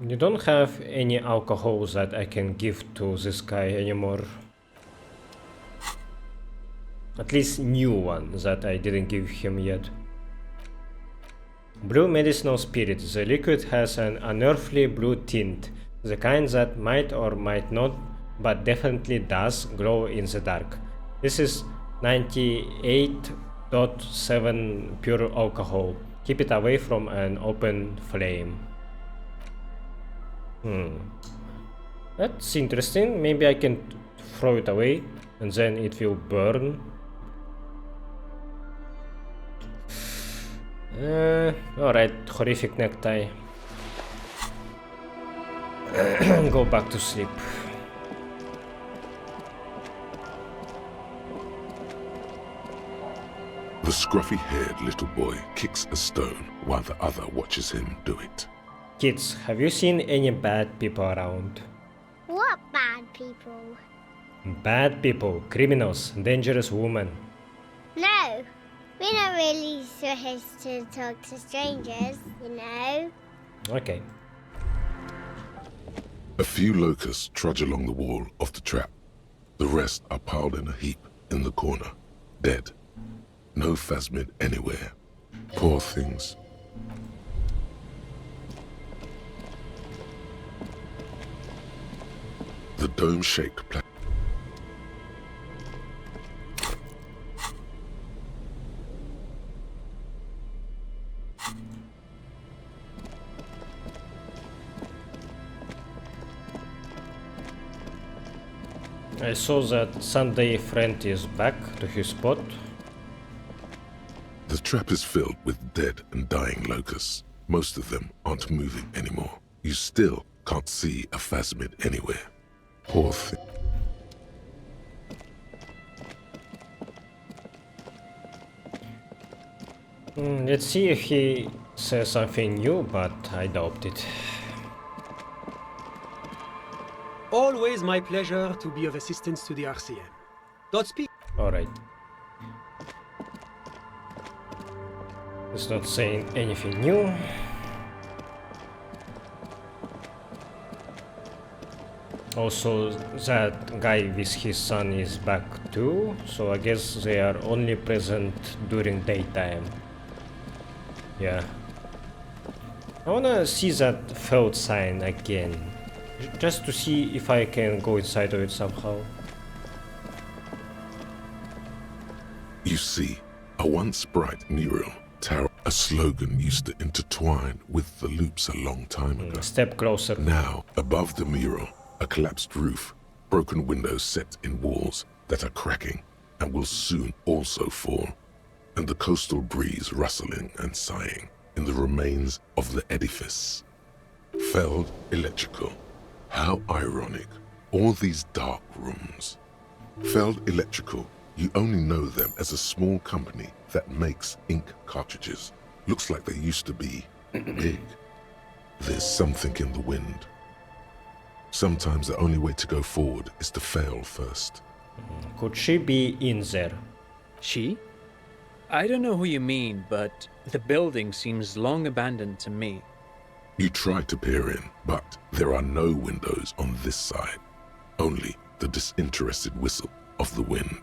[SPEAKER 1] You don't have any alcohol that I can give to this guy anymore. At least new one that I didn't give him yet. Blue medicinal spirit. The liquid has an unearthly blue tint. The kind that might or might not, but definitely does, glow in the dark. This is 98.7 pure alcohol. Keep it away from an open flame. That's interesting. Maybe I can throw it away and then it will burn. Alright, horrific necktie. Go back to sleep.
[SPEAKER 3] The scruffy-haired little boy kicks a stone while the other watches him do it.
[SPEAKER 1] Kids, have you seen any bad people around?
[SPEAKER 13] What bad people?
[SPEAKER 1] Bad people, criminals, dangerous women.
[SPEAKER 13] No, we're not really supposed to talk to strangers, you know.
[SPEAKER 1] Okay.
[SPEAKER 3] A few locusts trudge along the wall of the trap. The rest are piled in a heap in the corner, dead. No phasmid anywhere. Poor things. The dome-shaped platform.
[SPEAKER 1] I saw that Sunday friend is back to his spot.
[SPEAKER 3] The trap is filled with dead and dying locusts. Most of them aren't moving anymore. You still can't see a phasmid anywhere. Poor thing.
[SPEAKER 1] Let's see if he says something new, but I doubt it.
[SPEAKER 14] Always my pleasure to be of assistance to the RCM. Godspeed.
[SPEAKER 1] Alright. It's not saying anything new. Also, that guy with his son is back too, so I guess they are only present during daytime. Yeah. I wanna see that failed sign again, just to see if I can go inside of it somehow.
[SPEAKER 3] You see, a once bright mural tower. A slogan used to intertwine with the loops a long time ago.
[SPEAKER 1] Step closer.
[SPEAKER 3] Now, above the mural, a collapsed roof, broken windows set in walls that are cracking and will soon also fall, and the coastal breeze rustling and sighing in the remains of the edifice. Felled electrical. How ironic. All these dark rooms. Felled Electrical, you only know them as a small company that makes ink cartridges. Looks like they used to be big. There's something in the wind. Sometimes the only way to go forward is to fail first.
[SPEAKER 1] Could she be in there?
[SPEAKER 15] She? I don't know who you mean, but the building seems long abandoned to me.
[SPEAKER 3] You try to peer in, but there are no windows on this side. Only the disinterested whistle of the wind.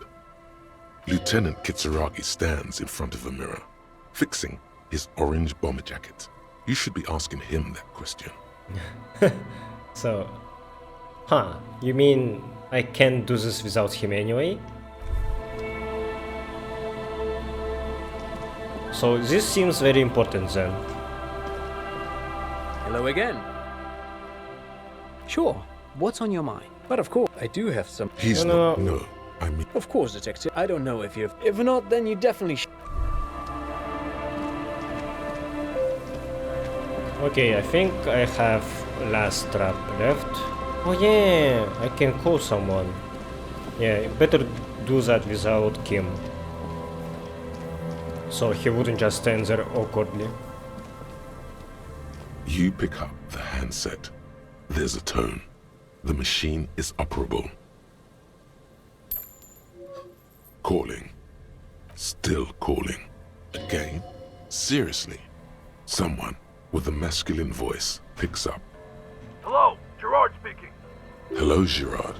[SPEAKER 3] Lieutenant Kitsuragi stands in front of a mirror, fixing his orange bomber jacket. You should be asking him that question.
[SPEAKER 1] So, you mean I can't do this without him anyway? So this seems very important then.
[SPEAKER 15] Hello again. Sure, what's on your mind? But of course, I do have some...
[SPEAKER 3] He's not... No, I mean...
[SPEAKER 15] Of course, detective. I don't know if you've... If not, then you definitely
[SPEAKER 1] Okay, I think I have last trap left. Oh yeah, I can call someone. Yeah, better do that without Kim. So he wouldn't just stand there awkwardly.
[SPEAKER 3] You pick up the handset. There's a tone. The machine is operable. Calling. Still calling. Again? Seriously? Someone with a masculine voice picks up.
[SPEAKER 12] Hello, Gerard speaking.
[SPEAKER 3] Hello, Gerard.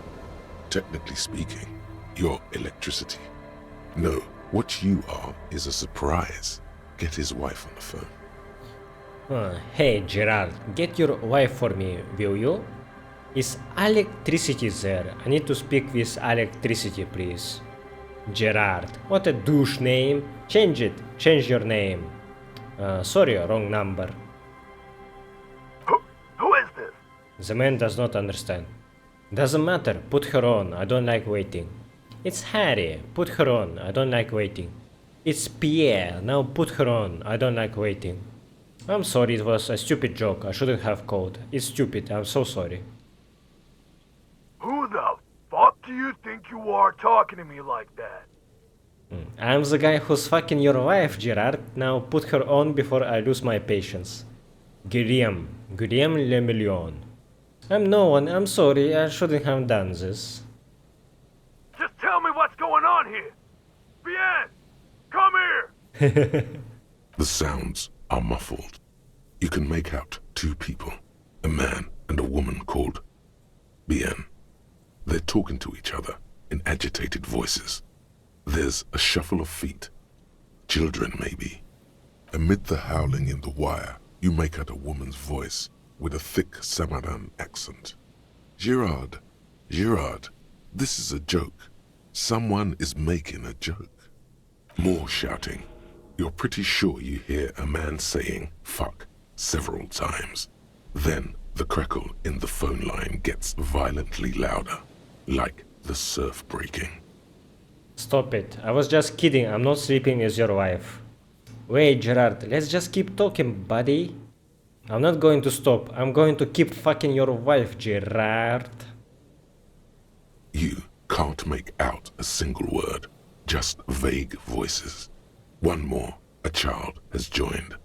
[SPEAKER 3] Technically speaking, you're electricity. No, what you are is a surprise. Get his wife on the phone.
[SPEAKER 1] Hey Gerard, get your wife for me, will you? Is electricity there? I need to speak with electricity, please. Gerard, what a douche name. Change it. Change your name. Sorry, wrong number.
[SPEAKER 12] Who is this?
[SPEAKER 1] The man does not understand. Doesn't matter, put her on, I don't like waiting. It's Harry, put her on, I don't like waiting. It's Pierre, now put her on, I don't like waiting. I'm sorry, it was a stupid joke, I shouldn't have called. It's stupid, I'm so sorry.
[SPEAKER 12] Who the fuck do you think you are talking to me like that?
[SPEAKER 1] I'm the guy who's fucking your wife, Gerard. Now put her on before I lose my patience. Guillaume Le Million. I'm no one, I'm sorry, I shouldn't have done this.
[SPEAKER 12] Just tell me what's going on here. Bien, come here.
[SPEAKER 3] The sounds are muffled. You can make out two people, a man and a woman called Bien. They're talking to each other in agitated voices. There's a shuffle of feet. Children, maybe. Amid the howling in the wire, you make out a woman's voice with a thick Samaran accent. Girard, Girard, this is a joke. Someone is making a joke. More shouting. You're pretty sure you hear a man saying fuck several times. Then the crackle in the phone line gets violently louder, like the surf breaking.
[SPEAKER 1] Stop it. I was just kidding. I'm not sleeping as your wife. Wait, Gerard, let's just keep talking, buddy. I'm not going to stop. I'm going to keep fucking your wife, Gerard.
[SPEAKER 3] You can't make out a single word, just vague voices. One more, a child has joined.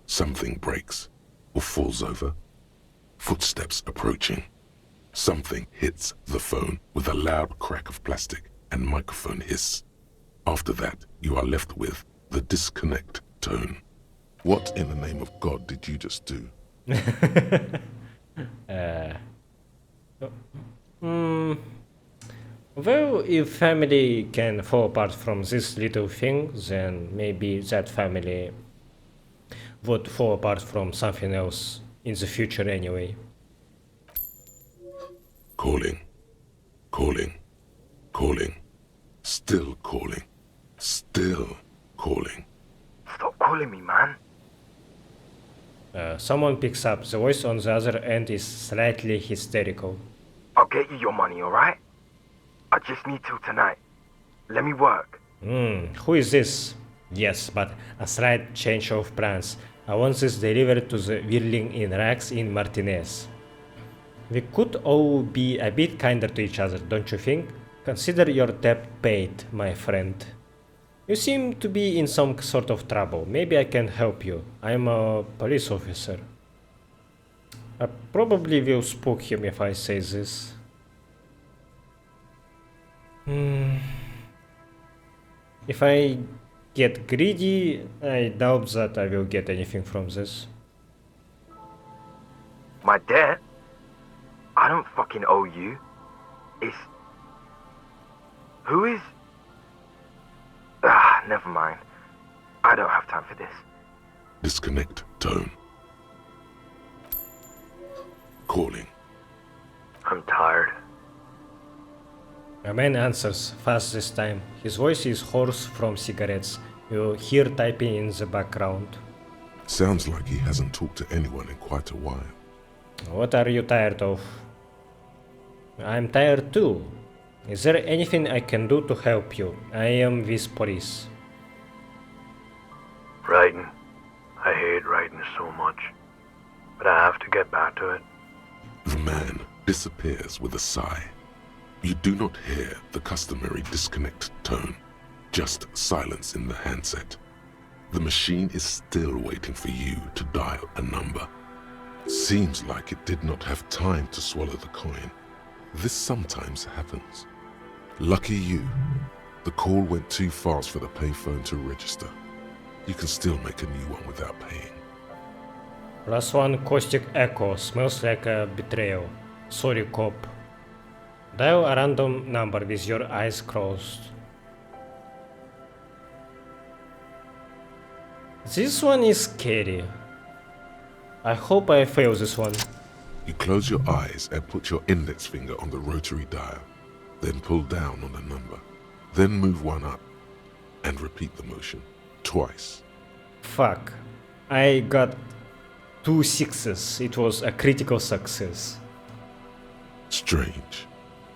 [SPEAKER 3] Something breaks or falls over. Footsteps approaching. Something hits the phone with a loud crack of plastic and microphone hiss. After that, you are left with the disconnect tone. What in the name of God did you just do?
[SPEAKER 1] Well, if family can fall apart from this little thing, then maybe that family would fall apart from something else in the future anyway.
[SPEAKER 3] Calling, calling, calling, still calling, still calling.
[SPEAKER 16] Stop calling me, man.
[SPEAKER 1] Someone picks up. The voice on the other end is slightly hysterical.
[SPEAKER 16] I'll get you your money, alright? I just need till tonight. Let me work.
[SPEAKER 1] Who is this? Yes, but a slight change of plans. I want this delivered to the Whirling in Rags in Martinez. We could all be a bit kinder to each other, don't you think? Consider your debt paid, my friend. You seem to be in some sort of trouble. Maybe I can help you. I'm a police officer. I probably will spook him if I say this. If I get greedy, I doubt that I will get anything from this.
[SPEAKER 16] My debt? I don't fucking owe you. It's... Who is... never mind. I don't have time for this.
[SPEAKER 3] Disconnect tone. Calling.
[SPEAKER 16] I'm tired.
[SPEAKER 1] A man answers, fast this time. His voice is hoarse from cigarettes. You hear typing in the background.
[SPEAKER 3] Sounds like he hasn't talked to anyone in quite a while.
[SPEAKER 1] What are you tired of? I'm tired too. Is there anything I can do to help you? I am with police.
[SPEAKER 16] Writing. I hate writing so much. But I have to get back to it.
[SPEAKER 3] The man disappears with a sigh. You do not hear the customary disconnect tone, just silence in the handset. The machine is still waiting for you to dial a number. Seems like it did not have time to swallow the coin. This sometimes happens. Lucky you, the call went too fast for the payphone to register. You can still make a new one without paying.
[SPEAKER 1] +1 caustic echo, smells like a betrayal. Sorry, cop. Dial a random number with your eyes closed. This one is scary. I hope I fail this one.
[SPEAKER 3] You close your eyes and put your index finger on the rotary dial, then pull down on the number, then move one up, and repeat the motion twice.
[SPEAKER 1] Fuck. I got 2 6s. It was a critical success.
[SPEAKER 3] Strange.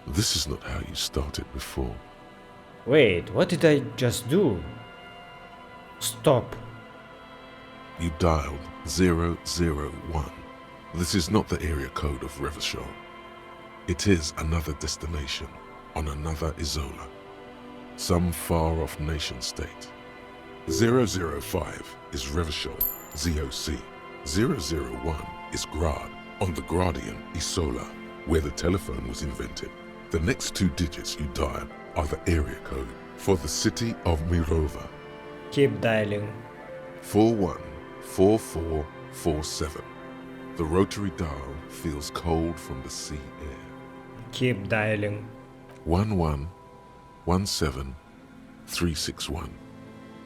[SPEAKER 3] This is not how you started before.
[SPEAKER 1] Wait, what did I just do? Stop.
[SPEAKER 3] You dialed 001. This is not the area code of Revachol. It is another destination on another Isola. Some far-off nation-state. 005 is Revachol, ZOC. 001 is Grad, on the Gradian Isola, where the telephone was invented. The next 2 digits you dial are the area code for the city of Mirova.
[SPEAKER 1] Keep dialing.
[SPEAKER 3] 414447. The rotary dial feels cold from the sea air.
[SPEAKER 1] Keep dialing.
[SPEAKER 3] 1117361.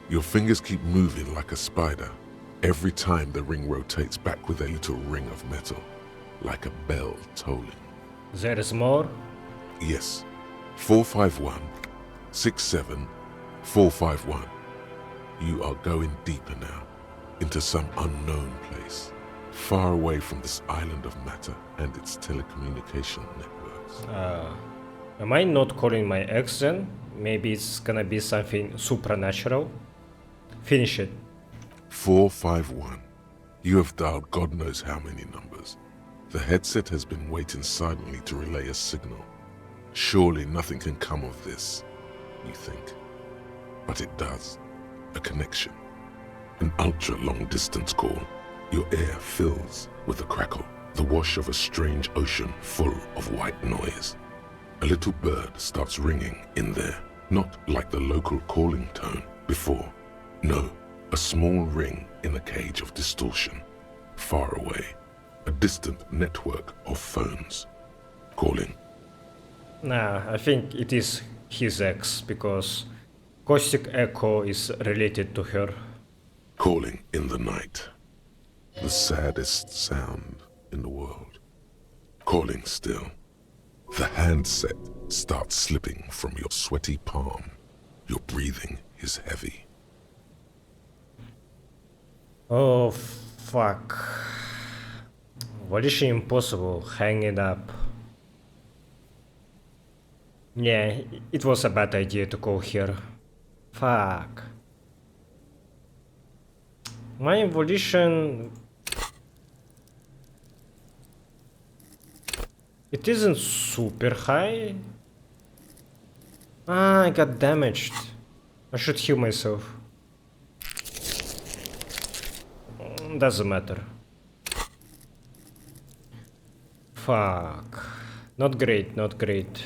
[SPEAKER 3] Your fingers keep moving like a spider every time the ring rotates back with a little ring of metal, like a bell tolling.
[SPEAKER 1] There is more?
[SPEAKER 3] Yes. 451-67451. You are going deeper now, into some unknown place, far away from this island of matter and its telecommunication networks.
[SPEAKER 1] Am I not calling my ex then? Maybe it's gonna be something supernatural? Finish it.
[SPEAKER 3] 451. You have dialed God knows how many numbers. The headset has been waiting silently to relay a signal. Surely nothing can come of this, you think. But it does. A connection. An ultra-long distance call. Your air fills with a crackle, the wash of a strange ocean full of white noise. A little bird starts ringing in there, not like the local calling tone before. No, a small ring in a cage of distortion, far away. A distant network of phones. Calling.
[SPEAKER 1] Nah, I think it is his ex, because Caustic Echo is related to her.
[SPEAKER 3] Calling in the night. The saddest sound in the world. Calling still. The handset starts slipping from your sweaty palm. Your breathing is heavy.
[SPEAKER 1] Oh, fuck. What is she impossible? Hang it up. Yeah, it was a bad idea to go here. Fuck. My evolution... It isn't super high. Ah, I got damaged. I should heal myself. Doesn't matter. Fuck. Not great, not great.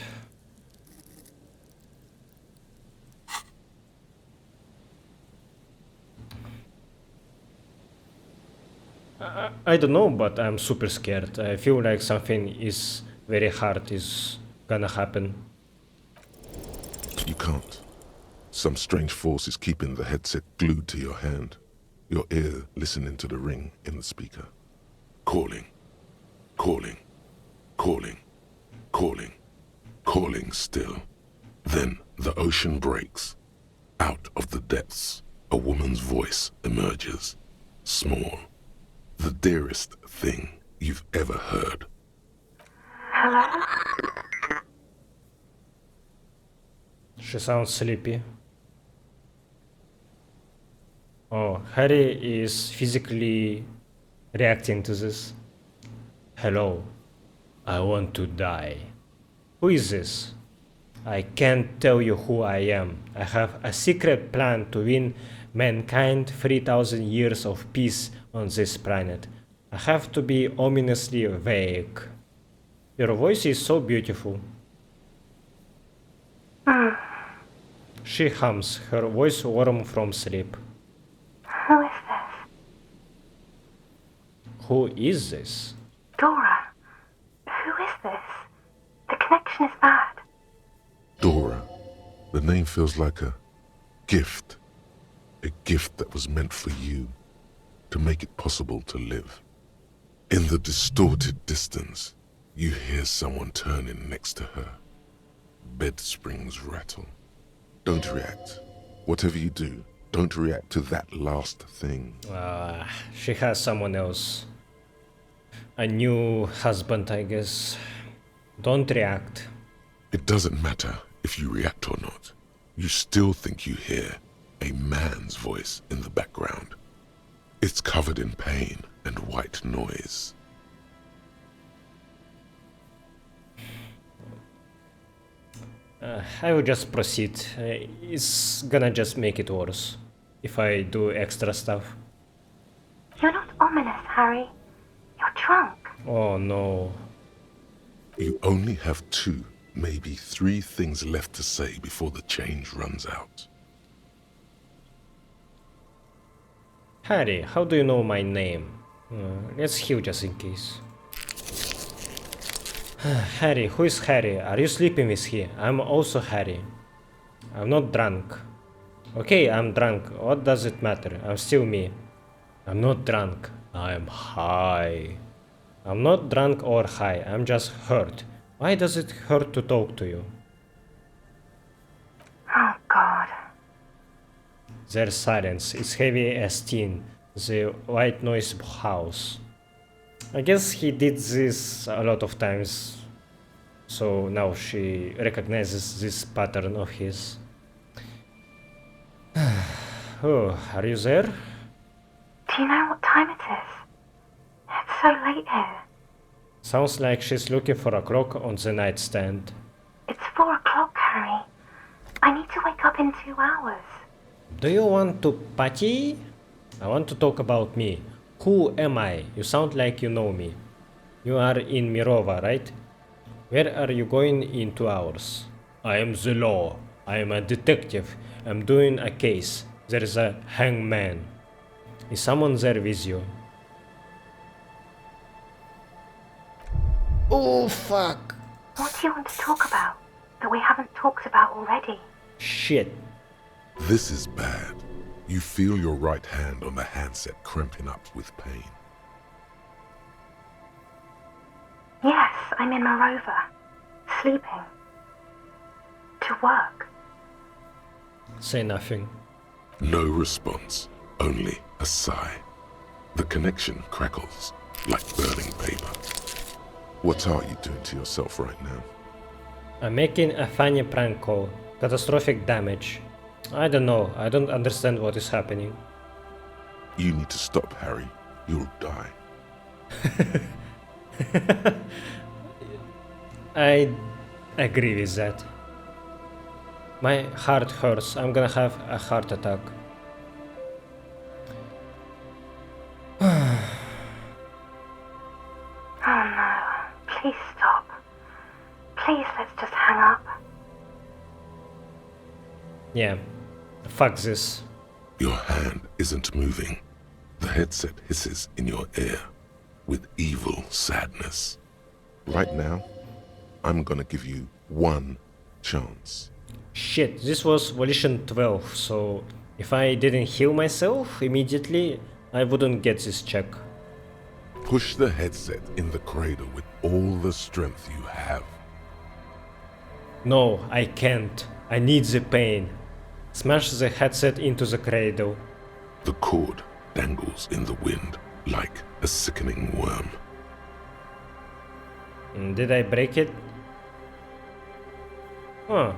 [SPEAKER 1] I don't know, but I'm super scared. I feel like something is very hard is gonna happen.
[SPEAKER 3] You can't. Some strange force is keeping the headset glued to your hand. Your ear listening to the ring in the speaker. Calling. Calling. Calling. Calling. Calling still. Then the ocean breaks. Out of the depths, a woman's voice emerges. Small. The dearest thing you've ever heard.
[SPEAKER 13] Hello?
[SPEAKER 1] She sounds sleepy. Oh, Harry is physically reacting to this. Hello. I want to die. Who is this? I can't tell you who I am. I have a secret plan to win mankind 3,000 years of peace on this planet. I have to be ominously vague. Your voice is so beautiful. She hums, her voice warm from sleep.
[SPEAKER 13] Who is this?
[SPEAKER 1] Who is this?
[SPEAKER 13] Dora. Who is this? The connection is bad.
[SPEAKER 3] Dora. The name feels like a gift. A gift that was meant for you, to make it possible to live. In the distorted distance, you hear someone turning next to her. Bed springs rattle. Don't react. Whatever you do, don't react to that last thing.
[SPEAKER 1] She has someone else. A new husband, I guess. Don't react.
[SPEAKER 3] It doesn't matter if you react or not. You still think you hear a man's voice in the background. It's covered in pain and white noise.
[SPEAKER 1] I will just proceed. It's gonna just make it worse if I do extra stuff.
[SPEAKER 13] You're not ominous, Harry. You're drunk.
[SPEAKER 1] Oh no.
[SPEAKER 3] You only have 2, maybe 3 things left to say before the change runs out.
[SPEAKER 1] Harry, how do you know my name? Let's heal just in case. Harry, who is Harry? Are you sleeping with he? I'm also Harry. I'm not drunk. Okay, I'm drunk. What does it matter? I'm still me. I'm not drunk. I'm high. I'm not drunk or high. I'm just hurt. Why does it hurt to talk to you?
[SPEAKER 13] Oh, God.
[SPEAKER 1] There's silence. It's heavy as tin. The white noise house. I guess he did this a lot of times. So now she recognizes this pattern of his. Oh, are you there?
[SPEAKER 13] Do you know what time it is? It's so late here.
[SPEAKER 1] Sounds like she's looking for a clock on the nightstand.
[SPEAKER 13] It's 4 o'clock, Harry. I need to wake up in 2 hours.
[SPEAKER 1] Do you want to party? I want to talk about me. Who am I? You sound like you know me. You are in Mirova, right? Where are you going in 2 hours? I am the law. I am a detective. I'm doing a case. There is a hangman. Is someone there with you? Oh, fuck.
[SPEAKER 13] What do you want to talk about that we haven't talked about already?
[SPEAKER 1] Shit.
[SPEAKER 3] This is bad. You feel your right hand on the handset cramping up with pain.
[SPEAKER 13] Yes, I'm in Morova. Sleeping. To work.
[SPEAKER 1] Say nothing.
[SPEAKER 3] No response, only a sigh. The connection crackles like burning paper. What are you doing to yourself right now?
[SPEAKER 1] I'm making a funny prank call. Catastrophic damage. I don't know. I don't understand what is happening.
[SPEAKER 3] You need to stop, Harry. You'll die.
[SPEAKER 1] I agree with that. My heart hurts. I'm gonna have a heart attack.
[SPEAKER 13] Oh no. Please stop. Please, let's just hang up.
[SPEAKER 1] Yeah. Fuck this.
[SPEAKER 3] Your hand isn't moving. The headset hisses in your ear with evil sadness. Right now, I'm gonna give you one chance.
[SPEAKER 1] Shit, this was Volition 12, so if I didn't heal myself immediately, I wouldn't get this check.
[SPEAKER 3] Push the headset in the cradle with all the strength you have.
[SPEAKER 1] No, I can't. I need the pain. Smash the headset into the cradle.
[SPEAKER 3] The cord dangles in the wind like a sickening worm.
[SPEAKER 1] Did I break it? Huh.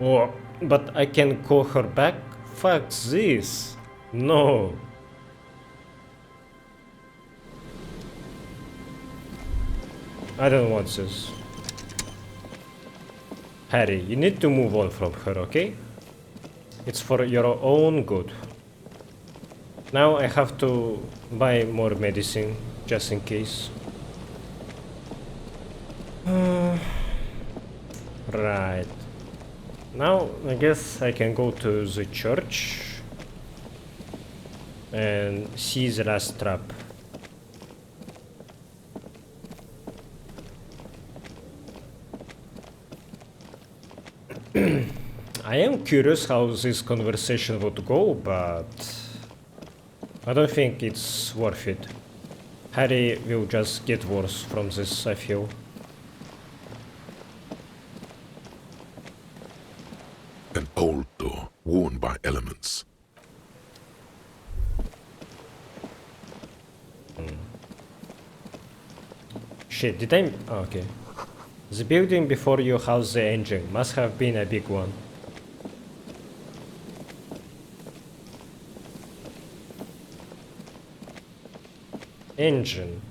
[SPEAKER 1] Oh, but I can call her back? Fuck this. No. I don't want this. Harry, you need to move on from her, okay? It's for your own good. Now I have to buy more medicine, just in case. Right. Now I guess I can go to the church and see the last trap. I am curious how this conversation would go, but I don't think it's worth it. Harry will just get worse from this, I feel.
[SPEAKER 3] An old door worn by elements.
[SPEAKER 1] Shit, did I... Oh, okay. The building before you house the engine must have been a big one. Engine.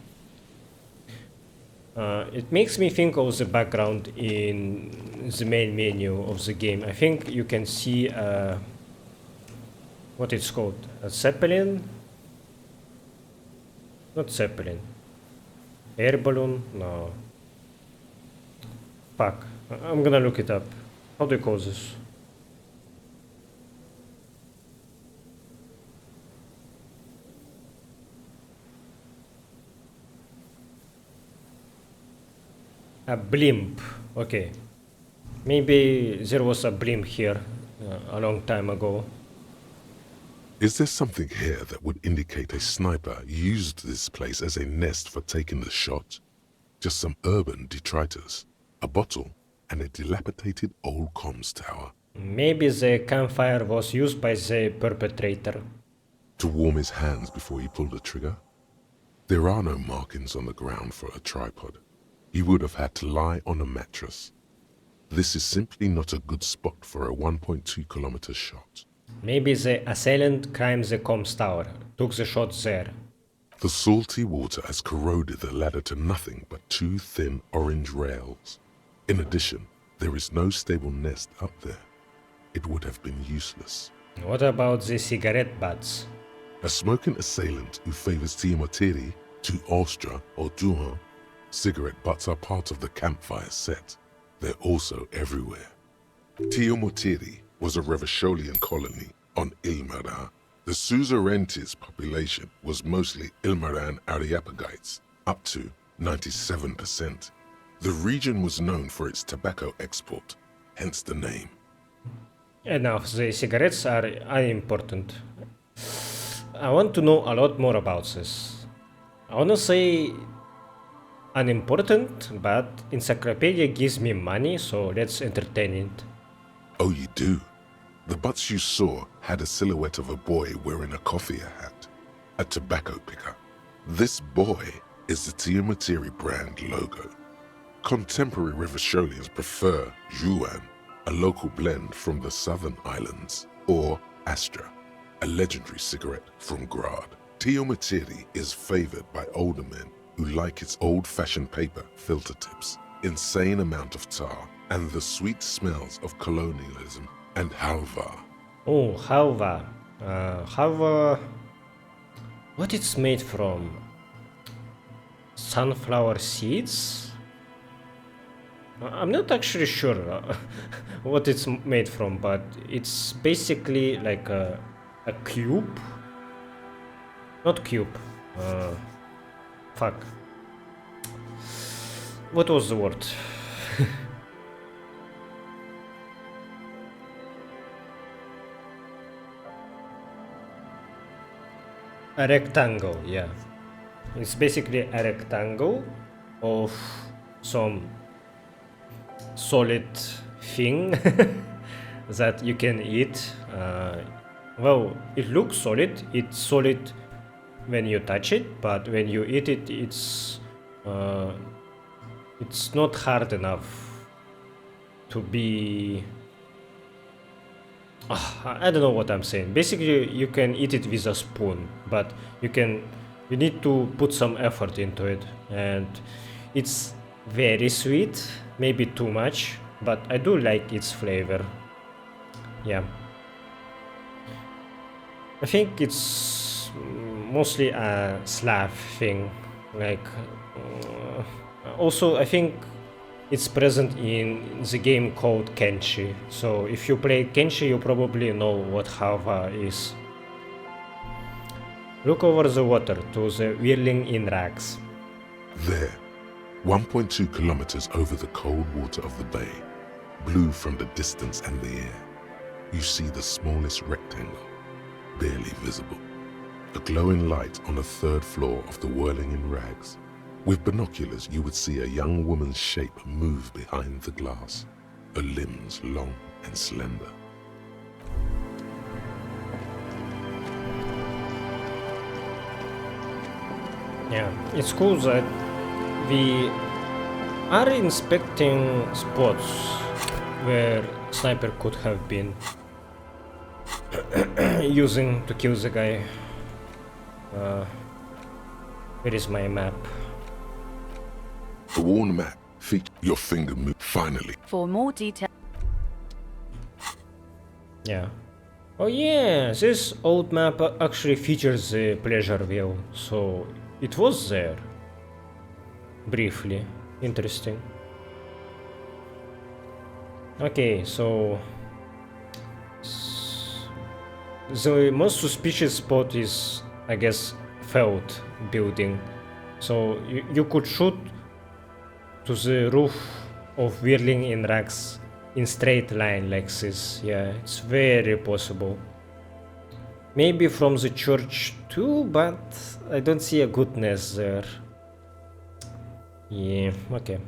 [SPEAKER 1] It makes me think of the background in the main menu of the game. I think you can see what it's called, a Zeppelin? Not Zeppelin. Air balloon? No. Fuck. I'm gonna look it up. How do you call this? A blimp. Okay. Maybe there was a blimp here a long time ago.
[SPEAKER 3] Is there something here that would indicate a sniper used this place as a nest for taking the shot? Just some urban detritus, a bottle, and a dilapidated old comms tower.
[SPEAKER 1] Maybe the campfire was used by the perpetrator.
[SPEAKER 3] To warm his hands before he pulled the trigger? There are no markings on the ground for a tripod. He would have had to lie on a mattress. This is simply not a good spot for a 1.2 kilometer shot.
[SPEAKER 1] Maybe the assailant climbed the comms tower, took the shot there.
[SPEAKER 3] The salty water has corroded the ladder to nothing but two thin orange rails. In addition, there is no stable nest up there. It would have been useless.
[SPEAKER 1] What about the cigarette butts?
[SPEAKER 3] A smoking assailant who favors Tiamatiri, to Austria or Duhan, cigarette butts are part of the campfire set. They're also everywhere. Tiamatiri was a Revacholian colony on Ilmara. The Suzerainties population was mostly Ilmaran Areopagites, up to 97%. The region was known for its tobacco export, hence the name.
[SPEAKER 1] Enough, the cigarettes are unimportant. I want to know a lot more about this. I want to say unimportant, but Encyclopedia gives me money, so let's entertain it.
[SPEAKER 3] Oh, you do? The butts you saw had a silhouette of a boy wearing a coffee hat, a tobacco picker. This boy is the Tiamatiri brand logo. Contemporary Revacholians prefer Juan, a local blend from the southern islands, or Astra, a legendary cigarette from Grad. Tiamatiri is favored by older men who like its old-fashioned paper filter tips, insane amount of tar, and the sweet smells of colonialism and halva.
[SPEAKER 1] Oh, halva. Halva... What it's made from? Sunflower seeds? I'm not actually sure what it's made from, but it's basically like a cube. Not cube. Fuck. What was the word? A rectangle, yeah. It's basically a rectangle of some solid thing that you can eat. Well, it looks solid. It's solid when you touch it, but when you eat it, it's not hard enough to be... I don't know what I'm saying. Basically, you can eat it with a spoon, but you need to put some effort into it, and it's very sweet, maybe too much, but I do like its flavor. Yeah. I think it's mostly a Slav thing, like also I think it's present in the game called Kenshi, so if you play Kenshi you probably know what halva is. Look over the water to the whirling in rags.
[SPEAKER 3] There, 1.2 kilometers over the cold water of the bay, blue from the distance and the air, you see the smallest rectangle, barely visible. A glowing light on the third floor of the whirling in rags. With binoculars, you would see a young woman's shape move behind the glass, her limbs long and slender.
[SPEAKER 1] Yeah, it's cool that we are inspecting spots where sniper could have been using to kill the guy. Where is my map?
[SPEAKER 3] The worn map features your finger move finally.
[SPEAKER 17] For more detail.
[SPEAKER 1] Yeah. Oh yeah, this old map actually features the pleasure wheel, so it was there. Briefly. Interesting. Okay, so the most suspicious spot is, I guess, Feld building. So you could shoot to the roof of whirling in racks in straight line like this. Yeah, it's very possible. Maybe from the church too, but I don't see a goodness there. Yeah, okay.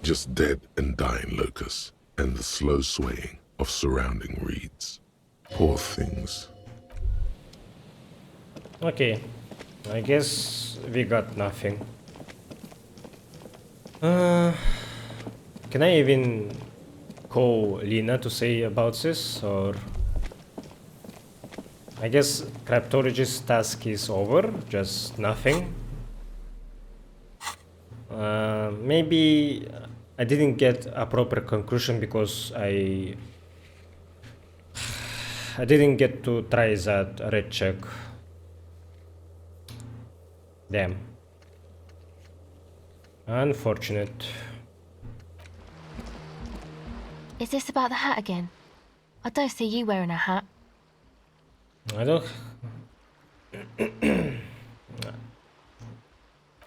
[SPEAKER 3] Just dead and dying locusts, and the slow swaying of surrounding reeds. Poor things.
[SPEAKER 1] Okay, I guess we got nothing. Can I even call Lena to say about this, or... I guess Cryptologist task is over, just nothing. Maybe I didn't get a proper conclusion because I didn't get to try that red check. Damn. Unfortunate.
[SPEAKER 17] Is this about the hat again? I don't see you wearing a hat.
[SPEAKER 1] I don't...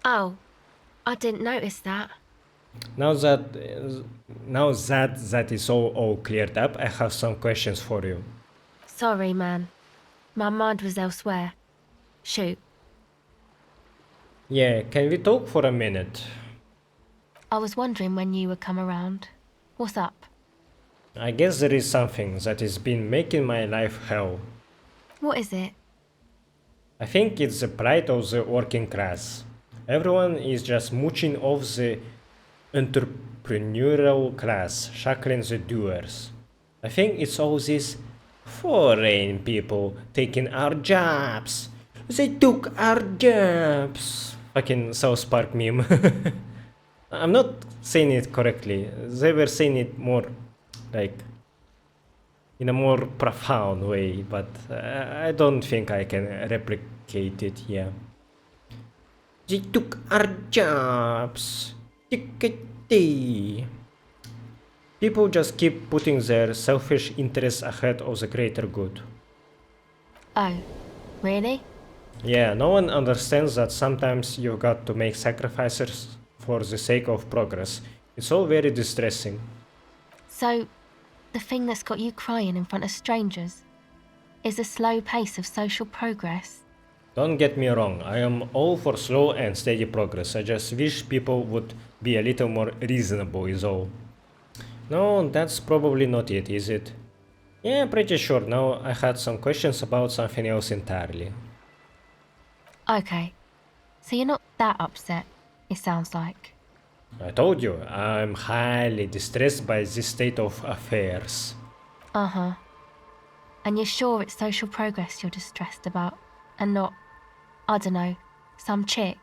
[SPEAKER 17] Oh, I didn't notice that.
[SPEAKER 1] Now that that is all cleared up, I have some questions for you.
[SPEAKER 17] Sorry, man. My mind was elsewhere. Shoot.
[SPEAKER 1] Yeah, can we talk for a minute?
[SPEAKER 17] I was wondering when you would come around. What's up?
[SPEAKER 1] I guess there is something that has been making my life hell.
[SPEAKER 17] What is it?
[SPEAKER 1] I think it's the plight of the working class. Everyone is just mooching off the entrepreneurial class, shackling the doers. I think it's all these foreign people taking our jobs. They took our jobs. Fucking South Park meme. I'm not saying it correctly. They were saying it more like in a more profound way, but I don't think I can replicate it here. They took our jobs. People just keep putting their selfish interests ahead of the greater good.
[SPEAKER 17] Oh, really?
[SPEAKER 1] Yeah, no one understands that sometimes you've got to make sacrifices for the sake of progress. It's all very distressing.
[SPEAKER 17] So, the thing that's got you crying in front of strangers is the slow pace of social progress.
[SPEAKER 1] Don't get me wrong, I am all for slow and steady progress. I just wish people would be a little more reasonable is all. No, that's probably not it, is it? Yeah, pretty sure. Now I had some questions about something else entirely.
[SPEAKER 17] Okay, so you're not that upset, it sounds like.
[SPEAKER 1] I told you, I'm highly distressed by this state of affairs.
[SPEAKER 17] Uh-huh. And you're sure it's social progress you're distressed about, and not, I don't know, some chick?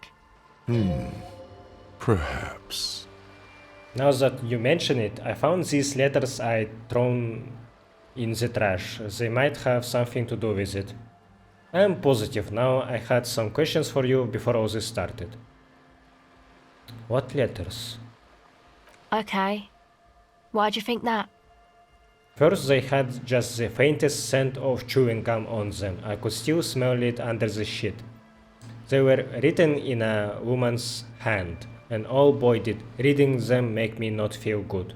[SPEAKER 3] Perhaps.
[SPEAKER 1] Now that you mention it, I found these letters I'd thrown in the trash. They might have something to do with it. I'm positive now. I had some questions for you before all this started. What letters?
[SPEAKER 17] Okay. Why'd you think that?
[SPEAKER 1] First, they had just the faintest scent of chewing gum on them. I could still smell it under the sheet. They were written in a woman's hand, and oh boy did reading them make me not feel good.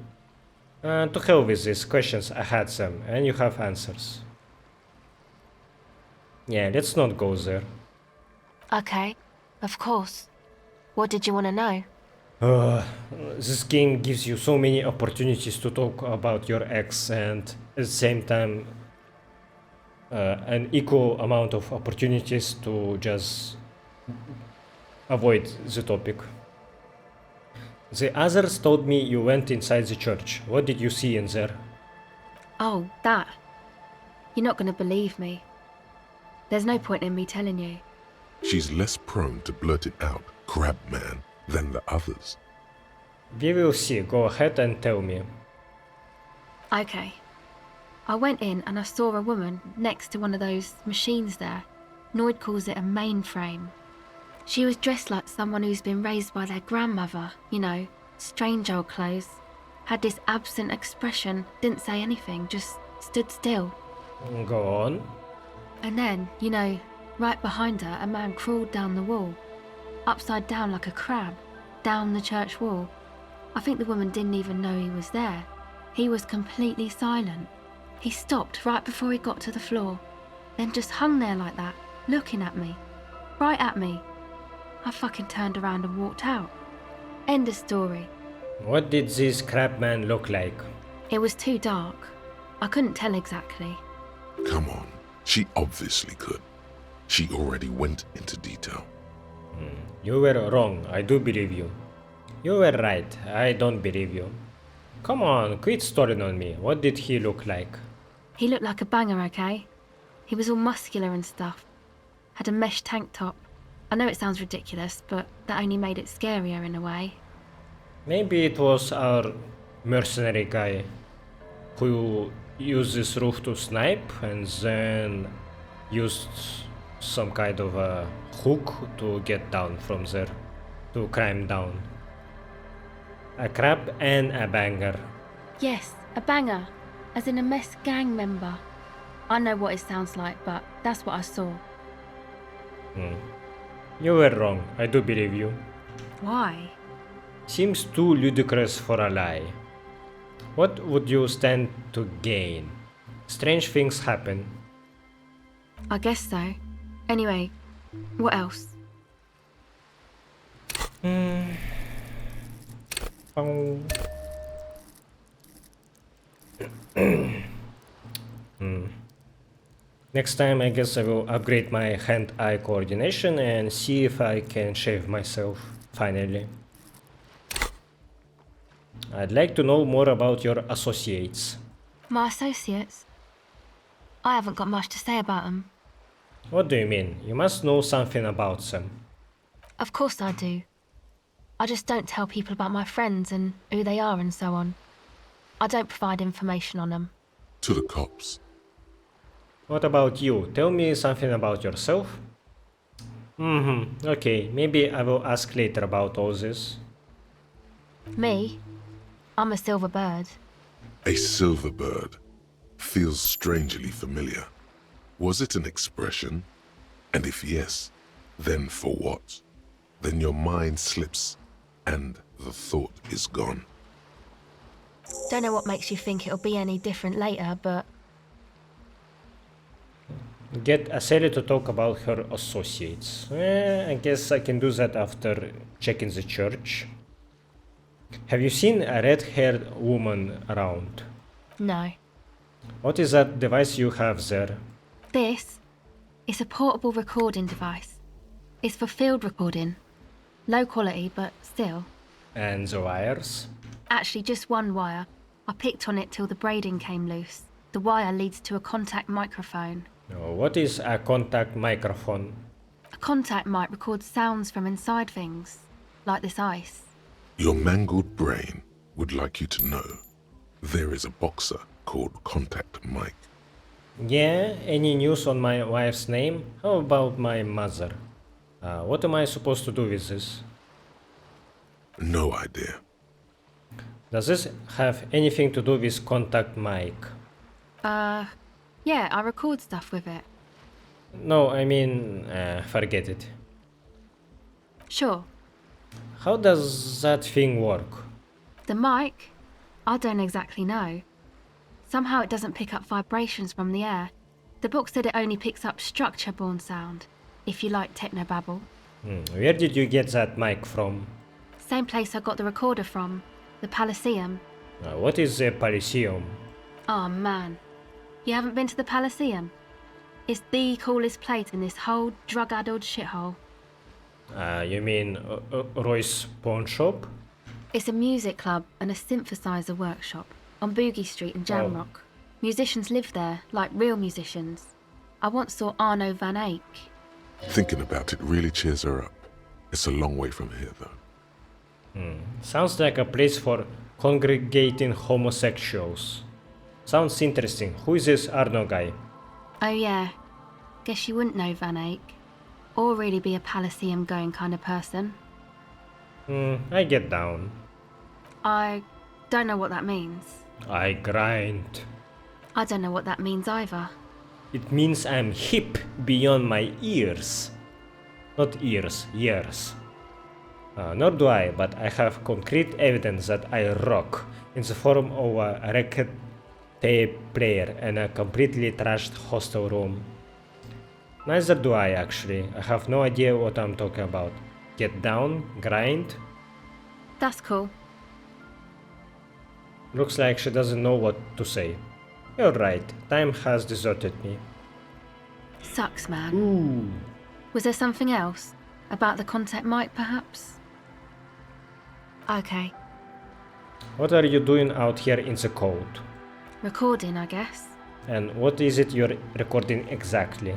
[SPEAKER 1] To hell with these questions, I had them, and you have answers. Yeah, let's not go there.
[SPEAKER 17] Okay, of course. What did you want to know?
[SPEAKER 1] This game gives you so many opportunities to talk about your ex, and at the same time an equal amount of opportunities to just avoid the topic. The others told me you went inside the church. What did you see in there?
[SPEAKER 17] Oh, that. You're not going to believe me. There's no point in me telling you.
[SPEAKER 3] She's less prone to blurt it out, Crabman, than the others.
[SPEAKER 1] We will see. Go ahead and tell me.
[SPEAKER 17] Okay. I went in and I saw a woman next to one of those machines there. Noid calls it a mainframe. She was dressed like someone who's been raised by their grandmother, you know, strange old clothes. Had this absent expression, didn't say anything, just stood still.
[SPEAKER 1] Go on.
[SPEAKER 17] And then, you know, right behind her, a man crawled down the wall, upside down like a crab, down the church wall. I think the woman didn't even know he was there. He was completely silent. He stopped right before he got to the floor, then just hung there like that, looking at me. Right at me. I fucking turned around and walked out. End of story.
[SPEAKER 1] What did this crab man look like?
[SPEAKER 17] It was too dark. I couldn't tell exactly.
[SPEAKER 3] Come on, she obviously could. She already went into detail.
[SPEAKER 1] You were wrong, I do believe you. You were right, I don't believe you. Come on, quit stalling on me. What did he look like?
[SPEAKER 17] He looked like a banger, okay? He was all muscular and stuff. Had a mesh tank top. I know it sounds ridiculous, but that only made it scarier in a way.
[SPEAKER 1] Maybe it was our mercenary guy who used this roof to snipe and then used some kind of a hook to get down from there, to climb down. A crab and a banger.
[SPEAKER 17] Yes, a banger, as in a mess gang member. I know what it sounds like, but that's what I saw.
[SPEAKER 1] You were wrong, I do believe you.
[SPEAKER 17] Why?
[SPEAKER 1] Seems too ludicrous for a lie. What would you stand to gain? Strange things happen.
[SPEAKER 17] I guess so. Anyway, what else?
[SPEAKER 1] Oh. Next time I guess I will upgrade my hand-eye coordination and see if I can shave myself, finally. I'd like to know more about your associates.
[SPEAKER 17] My associates? I haven't got much to say about them.
[SPEAKER 1] What do you mean? You must know something about them.
[SPEAKER 17] Of course I do. I just don't tell people about my friends and who they are and so on. I don't provide information on them.
[SPEAKER 3] To the cops.
[SPEAKER 1] What about you? Tell me something about yourself. Okay, maybe I will ask later about all this.
[SPEAKER 17] Me? I'm a silver bird.
[SPEAKER 3] A silver bird feels strangely familiar. Was it an expression? And if yes, then for what? Then your mind slips and the thought is gone.
[SPEAKER 17] Don't know what makes you think it'll be any different later, but...
[SPEAKER 1] Get Acele to talk about her associates. I guess I can do that after checking the church. Have you seen a red-haired woman around?
[SPEAKER 17] No.
[SPEAKER 1] What is that device you have there?
[SPEAKER 17] This is a portable recording device. It's for field recording. Low quality, but still.
[SPEAKER 1] And the wires?
[SPEAKER 17] Actually, just one wire. I picked on it till the braiding came loose. The wire leads to a contact microphone.
[SPEAKER 1] What is a contact microphone?
[SPEAKER 17] A contact mic records sounds from inside things, like this ice.
[SPEAKER 3] Your mangled brain would like you to know there is a boxer called Contact Mike.
[SPEAKER 1] Yeah, any news on my wife's name? How about my mother? What am I supposed to do with this?
[SPEAKER 3] No idea.
[SPEAKER 1] Does this have anything to do with Contact Mike?
[SPEAKER 17] Yeah, I record stuff with it.
[SPEAKER 1] No, I mean, forget it.
[SPEAKER 17] Sure.
[SPEAKER 1] How does that thing work?
[SPEAKER 17] The mic? I don't exactly know. Somehow it doesn't pick up vibrations from the air. The book said it only picks up structure-borne sound, if you like technobabble.
[SPEAKER 1] Where did you get that mic from?
[SPEAKER 17] Same place I got the recorder from, the Elysium.
[SPEAKER 1] What is the Elysium?
[SPEAKER 17] Oh man, you haven't been to the Elysium? It's the coolest place in this whole drug-addled shithole.
[SPEAKER 1] You mean Royce pawn shop?
[SPEAKER 17] It's a music club and a synthesizer workshop on Boogie Street in Jamrock. Musicians live there, like real musicians. I once saw Arno van Eyck.
[SPEAKER 3] Thinking about it really cheers her up. It's a long way from here, though.
[SPEAKER 1] Sounds like a place for congregating homosexuals. Sounds interesting. Who is this Arno guy?
[SPEAKER 17] Oh yeah, guess you wouldn't know Van Eyck. Or really be a Elysium going kind of person.
[SPEAKER 1] I get down.
[SPEAKER 17] I don't know what that means.
[SPEAKER 1] I grind.
[SPEAKER 17] I don't know what that means either.
[SPEAKER 1] it means I'm hip beyond my ears. Not ears, years. Nor do I, but I have concrete evidence that I rock in the form of a record tape player and a completely trashed hostel room. Neither do I, actually. I have no idea what I'm talking about. Get down, grind.
[SPEAKER 17] That's cool.
[SPEAKER 1] Looks like she doesn't know what to say. You're right, time has deserted me.
[SPEAKER 17] Sucks, man.
[SPEAKER 1] Ooh.
[SPEAKER 17] Was there something else? About the contact mic, perhaps? Okay.
[SPEAKER 1] What are you doing out here in the cold?
[SPEAKER 17] Recording, I guess.
[SPEAKER 1] And what is it you're recording exactly?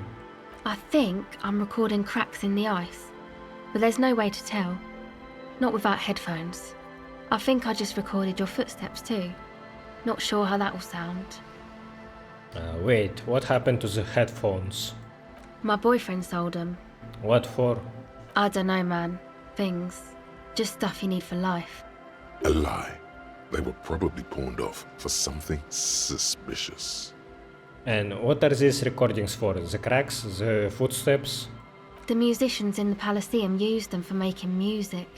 [SPEAKER 17] I think I'm recording cracks in the ice, but there's no way to tell. Not without headphones. I think I just recorded your footsteps too. Not sure how that will sound.
[SPEAKER 1] Wait, what happened to the headphones?
[SPEAKER 17] My boyfriend sold them.
[SPEAKER 1] What for?
[SPEAKER 17] I don't know, man. Things. Just stuff you need for life.
[SPEAKER 3] A lie. They were probably pawned off for something suspicious.
[SPEAKER 1] And what are these recordings for? The cracks? The footsteps?
[SPEAKER 17] The musicians in the Elysium used them for making music.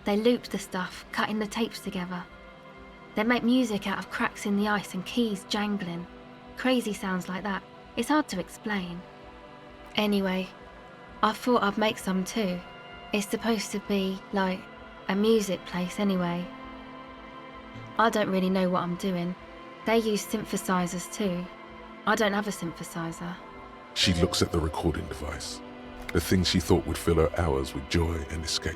[SPEAKER 17] They looped the stuff, cutting the tapes together. They make music out of cracks in the ice and keys jangling. Crazy sounds like that. It's hard to explain. Anyway, I thought I'd make some too. It's supposed to be, like, a music place anyway. I don't really know what I'm doing. They use synthesizers too. I don't have a synthesizer.
[SPEAKER 3] She looks at the recording device, the thing she thought would fill her hours with joy and escape.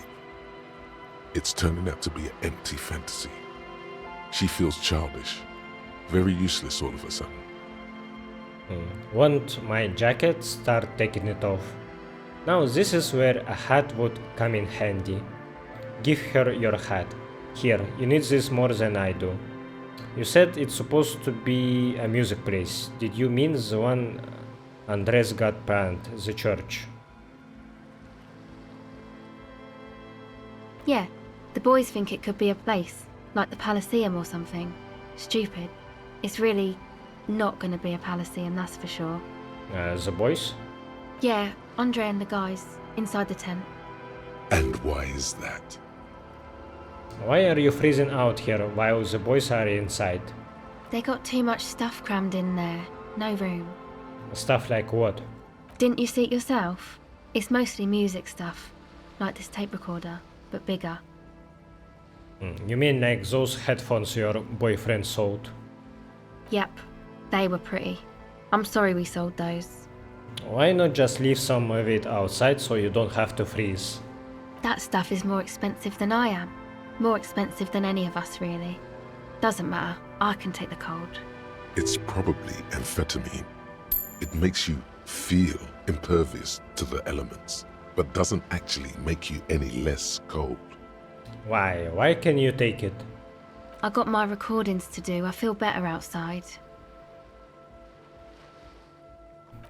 [SPEAKER 3] It's turning out to be an empty fantasy. She feels childish, very useless all of a sudden.
[SPEAKER 1] Want my jacket? Start taking it off. Now this is where a hat would come in handy. Give her your hat. Here, you need this more than I do. You said it's supposed to be a music place. Did you mean the one Andres got planned, the church?
[SPEAKER 17] Yeah, the boys think it could be a place, like the Elysium or something. Stupid. It's really not going to be a Elysium, that's for sure.
[SPEAKER 1] The boys?
[SPEAKER 17] Yeah, Andre and the guys, inside the tent.
[SPEAKER 3] And why is that?
[SPEAKER 1] Why are you freezing out here while the boys are inside?
[SPEAKER 17] They got too much stuff crammed in there. No room.
[SPEAKER 1] Stuff like what?
[SPEAKER 17] Didn't you see it yourself? It's mostly music stuff, like this tape recorder, but bigger.
[SPEAKER 1] You mean like those headphones your boyfriend sold?
[SPEAKER 17] Yep, they were pretty. I'm sorry we sold those.
[SPEAKER 1] Why not just leave some of it outside so you don't have to freeze?
[SPEAKER 17] That stuff is more expensive than I am. More expensive than any of us, really. Doesn't matter, I can take the cold.
[SPEAKER 3] It's probably amphetamine. It makes you feel impervious to the elements, but doesn't actually make you any less cold.
[SPEAKER 1] Why? Why can you take it?
[SPEAKER 17] I got my recordings to do, I feel better outside.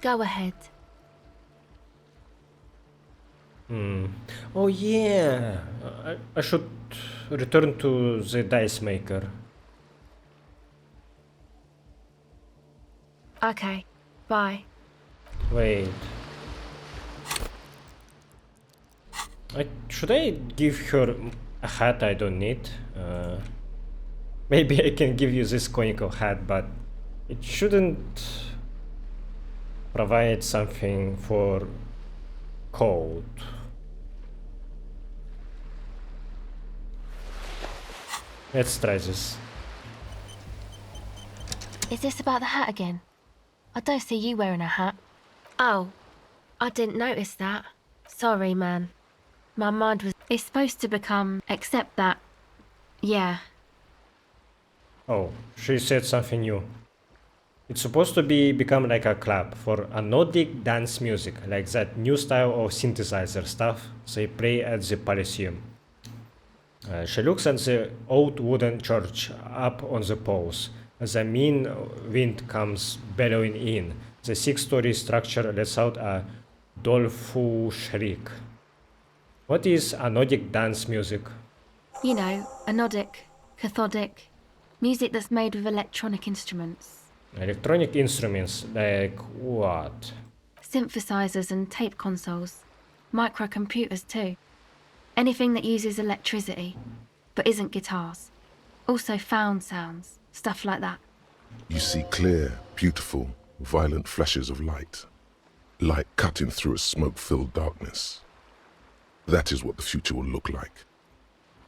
[SPEAKER 17] Go ahead.
[SPEAKER 1] Oh yeah, I should return to the dice maker.
[SPEAKER 17] Okay, bye.
[SPEAKER 1] Wait. Should I give her a hat I don't need? Maybe I can give you this conical hat, but it shouldn't provide something for cold. Let's try this.
[SPEAKER 17] Is this about the hat again? I don't see you wearing a hat. Oh, I didn't notice that. Sorry, man. My mind was... It's supposed to become... Except that... Yeah.
[SPEAKER 1] Oh, she said something new. It's supposed to become like a club for Nordic dance music, like that new style of synthesizer stuff they play at the Elysium. She looks at the old wooden church up on the poles. As a mean wind comes bellowing in, the 6-story structure lets out a doleful shriek. What is anodic dance music?
[SPEAKER 17] You know, anodic, cathodic, music that's made with electronic instruments.
[SPEAKER 1] Electronic instruments, like what?
[SPEAKER 17] Synthesizers and tape consoles. Microcomputers too. Anything that uses electricity, but isn't guitars. Also found sounds, stuff like that.
[SPEAKER 3] You see clear, beautiful, violent flashes of light. Light cutting through a smoke-filled darkness. That is what the future will look like,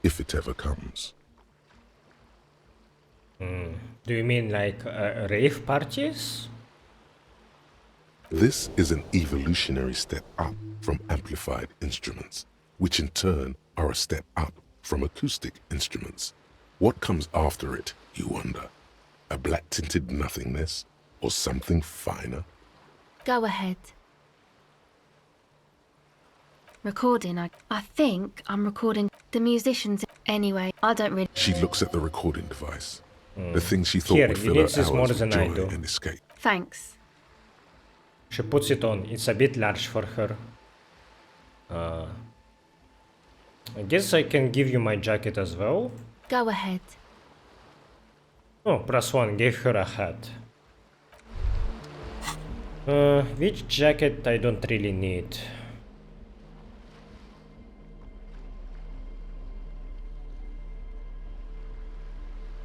[SPEAKER 3] if it ever comes.
[SPEAKER 1] Do you mean like rave parties?
[SPEAKER 3] This is an evolutionary step up from amplified instruments, which in turn are a step up from acoustic instruments. What comes after it, you wonder? A black-tinted nothingness or something finer?
[SPEAKER 17] Go ahead. Recording, I think I'm recording the musicians anyway. I don't really...
[SPEAKER 3] She looks at the recording device. The thing she thought
[SPEAKER 1] Here,
[SPEAKER 3] would
[SPEAKER 1] you
[SPEAKER 3] fill
[SPEAKER 1] need
[SPEAKER 3] her
[SPEAKER 1] this more
[SPEAKER 3] hours
[SPEAKER 1] than
[SPEAKER 3] with
[SPEAKER 1] I
[SPEAKER 3] joy
[SPEAKER 1] do.
[SPEAKER 3] and escape.
[SPEAKER 17] Thanks.
[SPEAKER 1] She puts it on. It's a bit large for her. I guess I can give you my jacket as well.
[SPEAKER 17] Go ahead.
[SPEAKER 1] Oh, +1 gave her a hat. Which jacket I don't really need.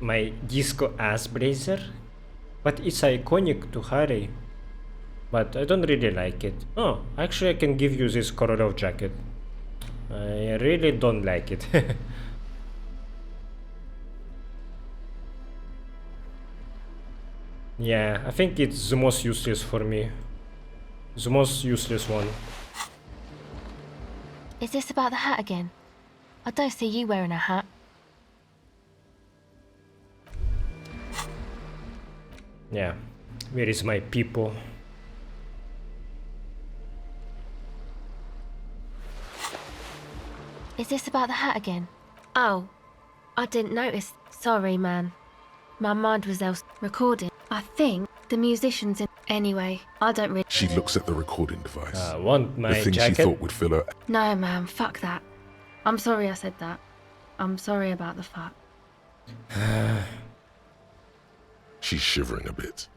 [SPEAKER 1] My disco ass blazer? But it's iconic to Harry. But I don't really like it. Oh, actually I can give you this Korolov jacket. I really don't like it. Yeah, I think it's the most useless for me. The most useless one.
[SPEAKER 17] Is this about the hat again? I don't see you wearing a hat.
[SPEAKER 1] Yeah, where is my people?
[SPEAKER 17] Is this about the hat again? Oh, I didn't notice. Sorry, man. My mind was else recording. I think the musicians in... Anyway, I don't really...
[SPEAKER 3] She looks at the recording device.
[SPEAKER 1] Want my
[SPEAKER 3] the thing
[SPEAKER 1] jacket?
[SPEAKER 3] she thought would fill her...
[SPEAKER 17] No, man, fuck that. I'm sorry I said that. I'm sorry about the fuck.
[SPEAKER 3] She's shivering a bit.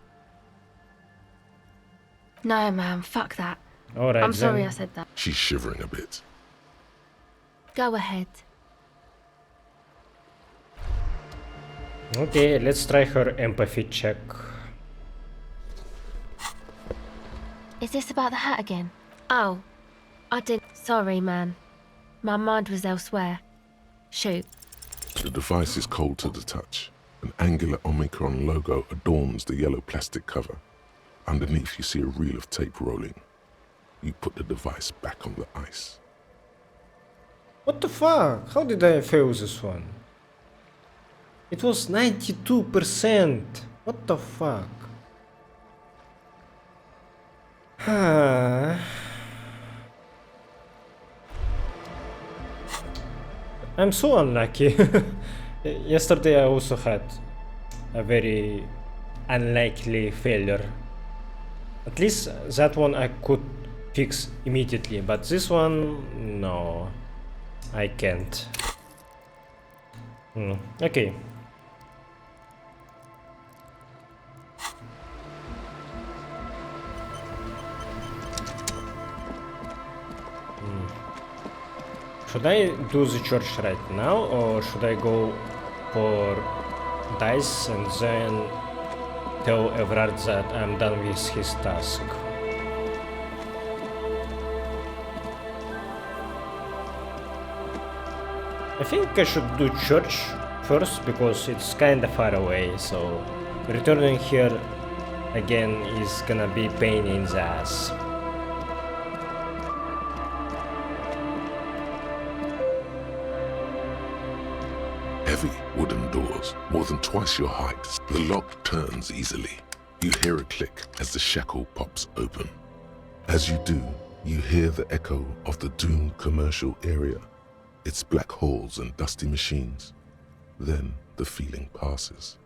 [SPEAKER 17] No, man, fuck that.
[SPEAKER 1] Alright,
[SPEAKER 17] I'm sorry
[SPEAKER 1] then.
[SPEAKER 17] I said that.
[SPEAKER 3] She's shivering a bit.
[SPEAKER 17] Go ahead.
[SPEAKER 1] Okay, let's try her empathy check.
[SPEAKER 17] Is this about the hat again? Oh, I did... Sorry, man. My mind was elsewhere. Shoot.
[SPEAKER 3] The device is cold to the touch. An angular Omicron logo adorns the yellow plastic cover. Underneath you see a reel of tape rolling. You put the device back on the ice.
[SPEAKER 1] What the fuck? How did I fail this one? It was 92%. What the fuck? I'm so unlucky. Yesterday I also had a very unlikely failure. At least that one I could fix immediately, but this one, no, I can't. Okay. Should I do the church right now, or should I go for dice and then tell Evrart that I'm done with his task? I think I should do church first because it's kinda far away, so returning here again is gonna be pain in the ass.
[SPEAKER 3] Heavy wooden doors, more than twice your height. The lock turns easily. You hear a click as the shackle pops open. As you do, you hear the echo of the doomed commercial area. Its black halls and dusty machines. Then the feeling passes.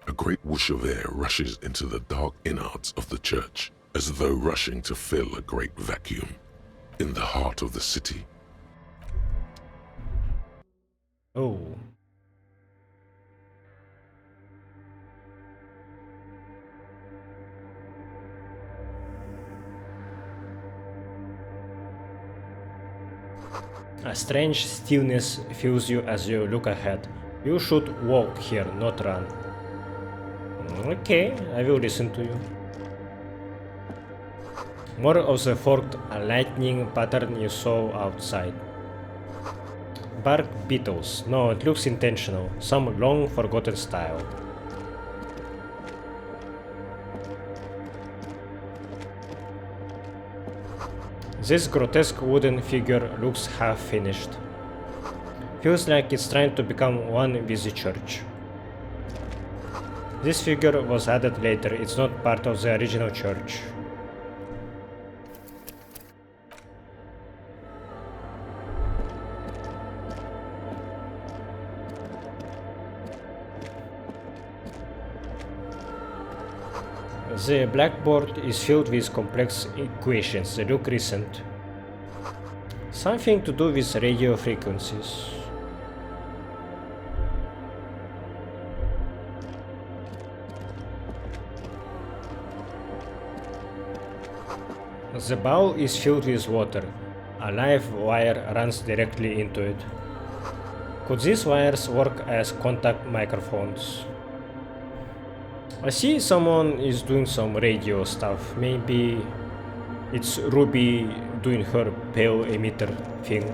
[SPEAKER 3] A great whoosh of air rushes into the dark innards of the church, as though rushing to fill a great vacuum. In the heart of the city.
[SPEAKER 1] Oh. A strange stillness fills you as you look ahead. You should walk here, not run. Okay, I will listen to you. More of the forked lightning pattern you saw outside. Bark beetles. No, it looks intentional. Some long forgotten style. This grotesque wooden figure looks half finished. Feels like it's trying to become one with the church. This figure was added later, it's not part of the original church. The blackboard is filled with complex equations, they look recent. Something to do with radio frequencies. The bowl is filled with water. A live wire runs directly into it. Could these wires work as contact microphones? I see someone is doing some radio stuff. Maybe it's Ruby doing her pale emitter thing.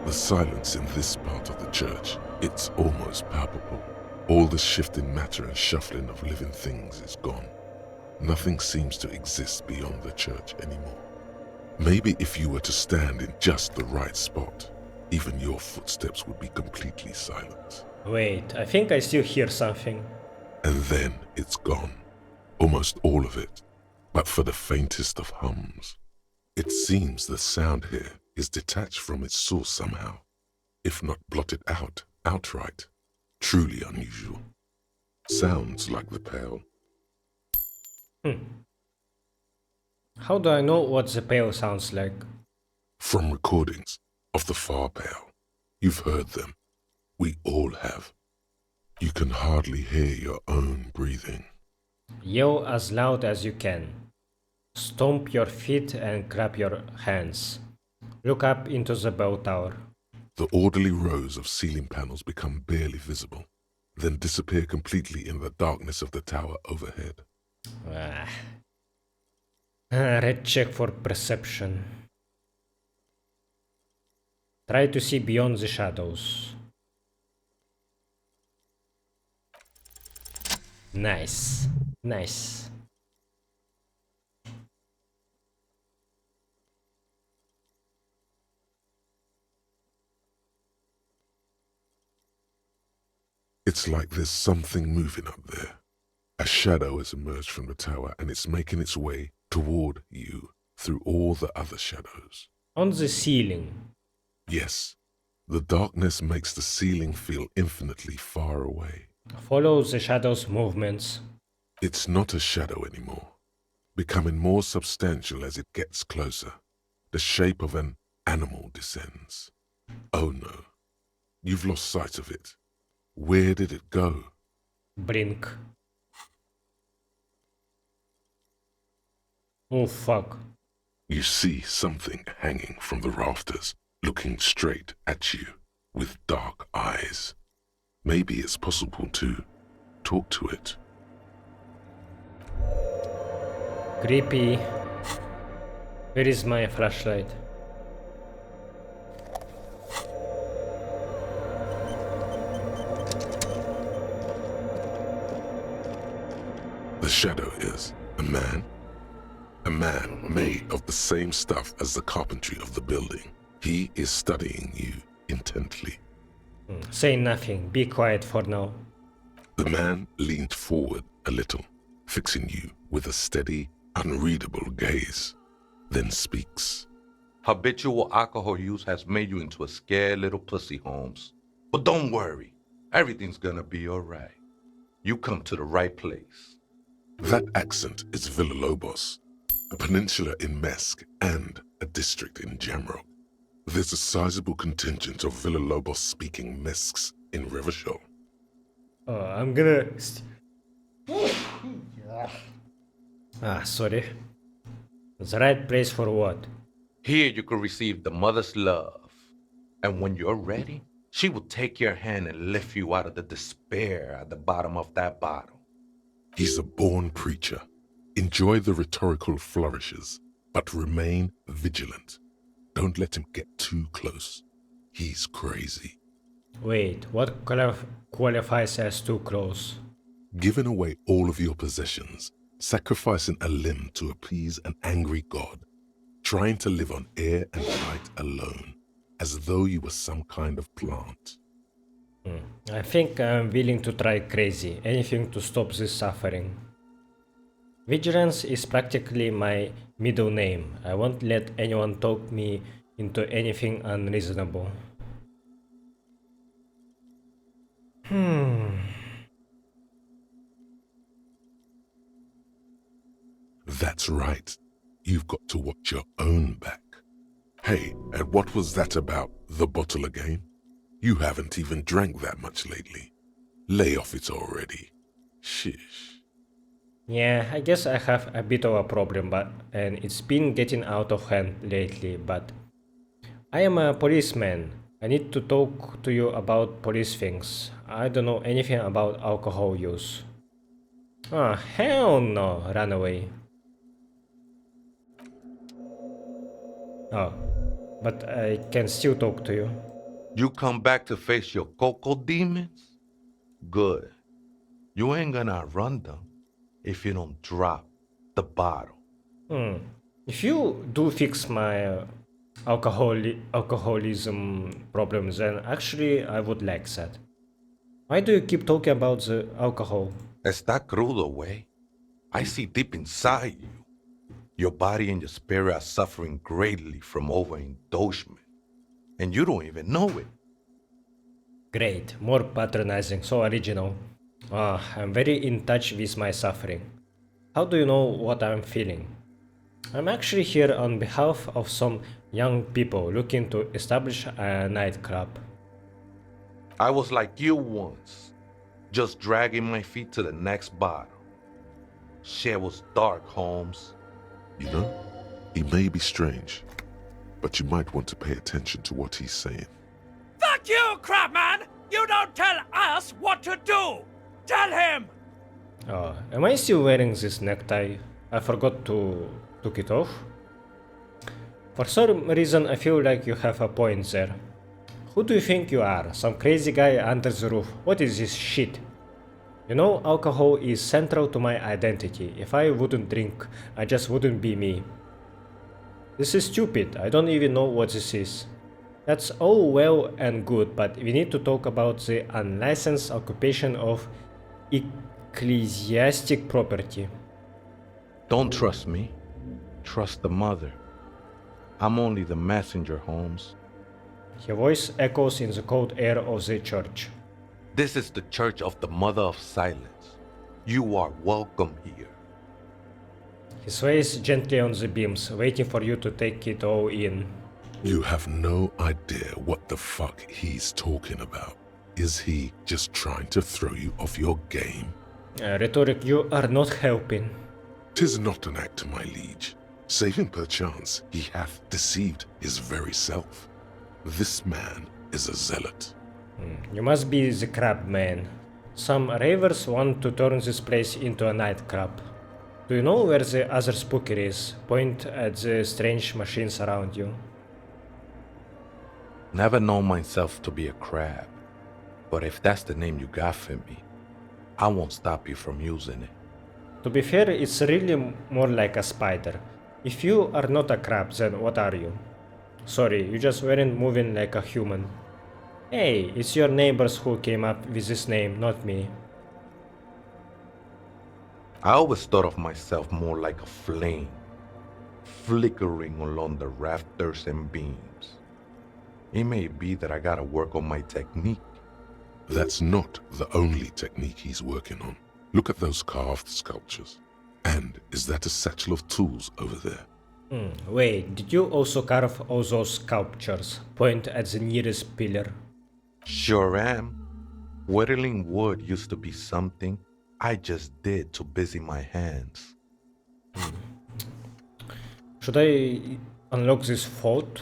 [SPEAKER 3] The silence in this part of the church, it's almost palpable. All the shifting matter and shuffling of living things is gone. Nothing seems to exist beyond the church anymore. Maybe if you were to stand in just the right spot, even your footsteps would be completely silent.
[SPEAKER 1] Wait, I think I still hear something.
[SPEAKER 3] And then it's gone. Almost all of it. But for the faintest of hums. It seems the sound here is detached from its source somehow, if not blotted out outright. Truly unusual. Sounds like the Pale.
[SPEAKER 1] How do I know what the Pale sounds like?
[SPEAKER 3] From recordings of the Far Pale. You've heard them. We all have. You can hardly hear your own breathing.
[SPEAKER 1] Yell as loud as you can. Stomp your feet and clap your hands. Look up into the bell tower.
[SPEAKER 3] The orderly rows of ceiling panels become barely visible, then disappear completely in the darkness of the tower overhead.
[SPEAKER 1] Red check for perception. Try to see beyond the shadows. Nice. Nice.
[SPEAKER 3] It's like there's something moving up there. A shadow has emerged from the tower and it's making its way toward you through all the other shadows.
[SPEAKER 1] On the ceiling.
[SPEAKER 3] Yes, the darkness makes the ceiling feel infinitely far away.
[SPEAKER 1] Follow the shadow's movements.
[SPEAKER 3] It's not a shadow anymore, becoming more substantial as it gets closer. The shape of an animal descends. Oh no, you've lost sight of it. Where did it go?
[SPEAKER 1] Brink. Oh fuck.
[SPEAKER 3] You see something hanging from the rafters, looking straight at you with dark eyes. Maybe it's possible to talk to it.
[SPEAKER 1] Creepy. Where is my flashlight?
[SPEAKER 3] The shadow is a man. A man made of the same stuff as the carpentry of the building. He is studying you intently.
[SPEAKER 1] Say nothing. Be quiet for now.
[SPEAKER 3] The man leaned forward a little, fixing you with a steady, unreadable gaze, then speaks.
[SPEAKER 18] Habitual alcohol use has made you into a scared little pussy, Holmes. But don't worry. Everything's gonna be all right. You come to the right place.
[SPEAKER 3] That accent is Villalobos, a peninsula in Mesk and a district in Jamrock. There's a sizable contingent of Villalobos-speaking Mesks in Revachol.
[SPEAKER 1] Oh, I'm gonna... sorry. The right place for what?
[SPEAKER 18] Here you can receive the mother's love. And when you're ready, she will take your hand and lift you out of the despair at the bottom of that bottle.
[SPEAKER 3] He's a born preacher. Enjoy the rhetorical flourishes, but remain vigilant. Don't let him get too close. He's crazy.
[SPEAKER 1] Wait, what qualifies as too close?
[SPEAKER 3] Giving away all of your possessions, sacrificing a limb to appease an angry god, trying to live on air and light alone, as though you were some kind of plant.
[SPEAKER 1] I think I'm willing to try crazy, anything to stop this suffering. Vigilance is practically my middle name. I won't let anyone talk me into anything unreasonable.
[SPEAKER 3] That's right. You've got to watch your own back. Hey, and what was that about the bottle again? You haven't even drank that much lately. Lay off it already. Shish.
[SPEAKER 1] Yeah, I guess I have a bit of a problem, and it's been getting out of hand lately, but I am a policeman. I need to talk to you about police things. I don't know anything about alcohol use. Ah, hell no, run away. Oh, but I can still talk to you.
[SPEAKER 18] You come back to face your cocoa demons? Good. You ain't gonna outrun them if you don't drop the bottle.
[SPEAKER 1] If you do fix my alcoholism problems, then actually I would like that. Why do you keep talking about the alcohol?
[SPEAKER 18] Está crudo, way. I see deep inside you. Your body and your spirit are suffering greatly from overindulgence, and you don't even know it.
[SPEAKER 1] Great, more patronizing, so original. I'm very in touch with my suffering. How do you know what I'm feeling? I'm actually here on behalf of some young people looking to establish a nightclub.
[SPEAKER 18] I was like you once, just dragging my feet to the next bottle. Shit was dark, Holmes.
[SPEAKER 3] You know, he may be strange, but you might want to pay attention to what he's saying.
[SPEAKER 12] Fuck you, Crabman! You don't tell us what to do! Tell him!
[SPEAKER 1] Am I still wearing this necktie? I forgot to took it off. For some reason I feel like you have a point there. Who do you think you are? Some crazy guy under the roof? What is this shit? You know, alcohol is central to my identity. If I wouldn't drink, I just wouldn't be me. This is stupid. I don't even know what this is. That's all well and good, but we need to talk about the unlicensed occupation of ecclesiastic property.
[SPEAKER 18] Don't trust me. Trust the mother. I'm only the messenger, Holmes.
[SPEAKER 1] Her voice echoes in the cold air of the church.
[SPEAKER 18] This is the Church of the Mother of Silence. You are welcome here.
[SPEAKER 1] He sways gently on the beams, waiting for you to take it all in.
[SPEAKER 3] You have no idea what the fuck he's talking about. Is he just trying to throw you off your game?
[SPEAKER 1] Rhetoric, you are not helping.
[SPEAKER 3] 'Tis not an act, my liege. Save him perchance, he hath deceived his very self. This man is a zealot.
[SPEAKER 1] You must be the crab man. Some ravers want to turn this place into a nightclub. Do you know where the other spooker is? Point at the strange machines around you.
[SPEAKER 18] Never known myself to be a crab, but if that's the name you got for me, I won't stop you from using it.
[SPEAKER 1] To be fair, it's really more like a spider. If you are not a crab, then what are you? Sorry, you just weren't moving like a human. Hey, it's your neighbors who came up with this name, not me.
[SPEAKER 18] I always thought of myself more like a flame, flickering along the rafters and beams. It may be that I gotta work on my technique.
[SPEAKER 3] That's not the only technique he's working on. Look at those carved sculptures. And is that a satchel of tools over there?
[SPEAKER 1] Wait, did you also carve all those sculptures? Point at the nearest pillar.
[SPEAKER 18] Sure am. Whittling wood used to be something I just did to busy my hands.
[SPEAKER 1] Should I unlock this vault?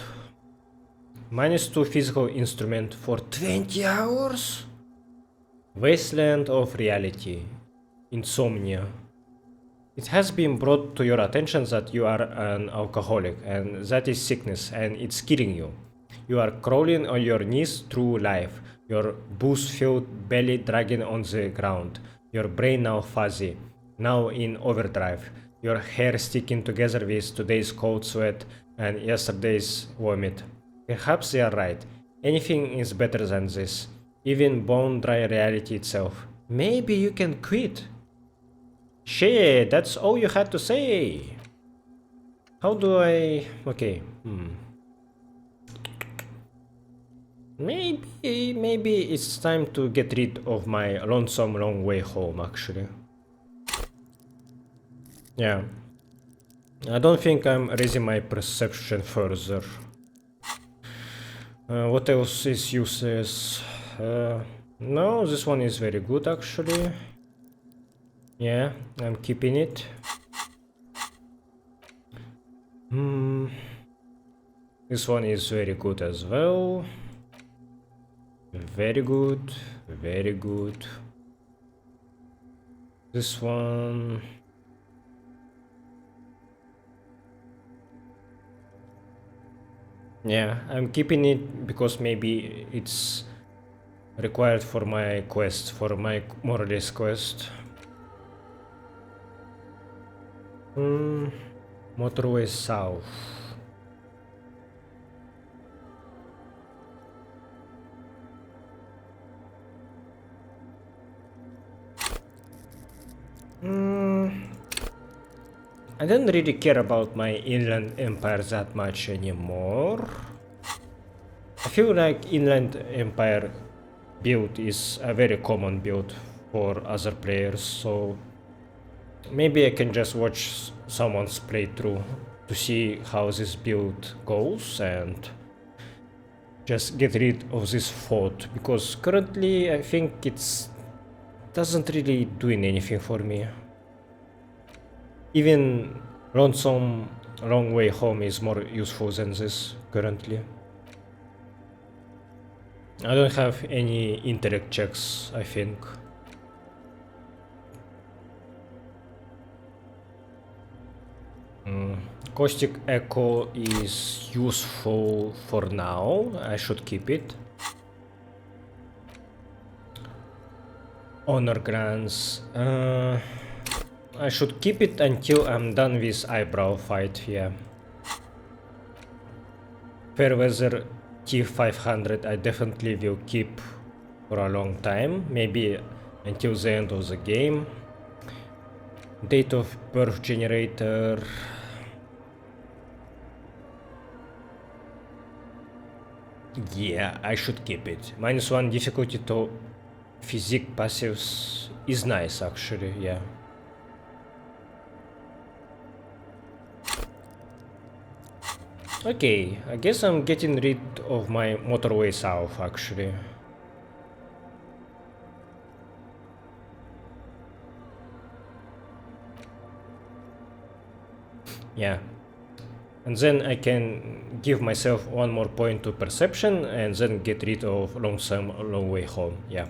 [SPEAKER 1] -2 physical instrument for 20 hours? Wasteland of reality. Insomnia. It has been brought to your attention that you are an alcoholic, and that is sickness, and it's killing you. You are crawling on your knees through life, your booze-filled belly dragging on the ground, your brain now fuzzy, now in overdrive, your hair sticking together with today's cold sweat and yesterday's vomit. Perhaps they are right. Anything is better than this, even bone-dry reality itself. Maybe you can quit. Shit, that's all you had to say. How do I... Okay, Maybe it's time to get rid of my lonesome long way home, actually. Yeah. I don't think I'm raising my perception further. What else is useless? No, this one is very good, actually. Yeah, I'm keeping it. This one is very good as well. Very good, very good. This one... Yeah, I'm keeping it because maybe it's required for my quest, for my Morales quest. Motorway south. I don't really care about my inland empire that much anymore. I feel like inland empire build is a very common build for other players, so maybe I can just watch someone's playthrough to see how this build goes and just get rid of this fort, because currently I think it's doesn't really doing anything for me. Even lonesome long way home is more useful than this currently. I don't have any intellect checks, I think. Caustic Echo is useful for now. I should keep it. Honor grants. I should keep it until I'm done with eyebrow fight, yeah. Fairweather T500 I definitely will keep for a long time, maybe until the end of the game. Date of birth generator. Yeah, I should keep it. -1 difficulty to physique passives is nice, actually, yeah. Okay, I guess I'm getting rid of my motorway south, actually. Yeah. And then I can give myself one more point to perception and then get rid of lonesome long way home, yeah.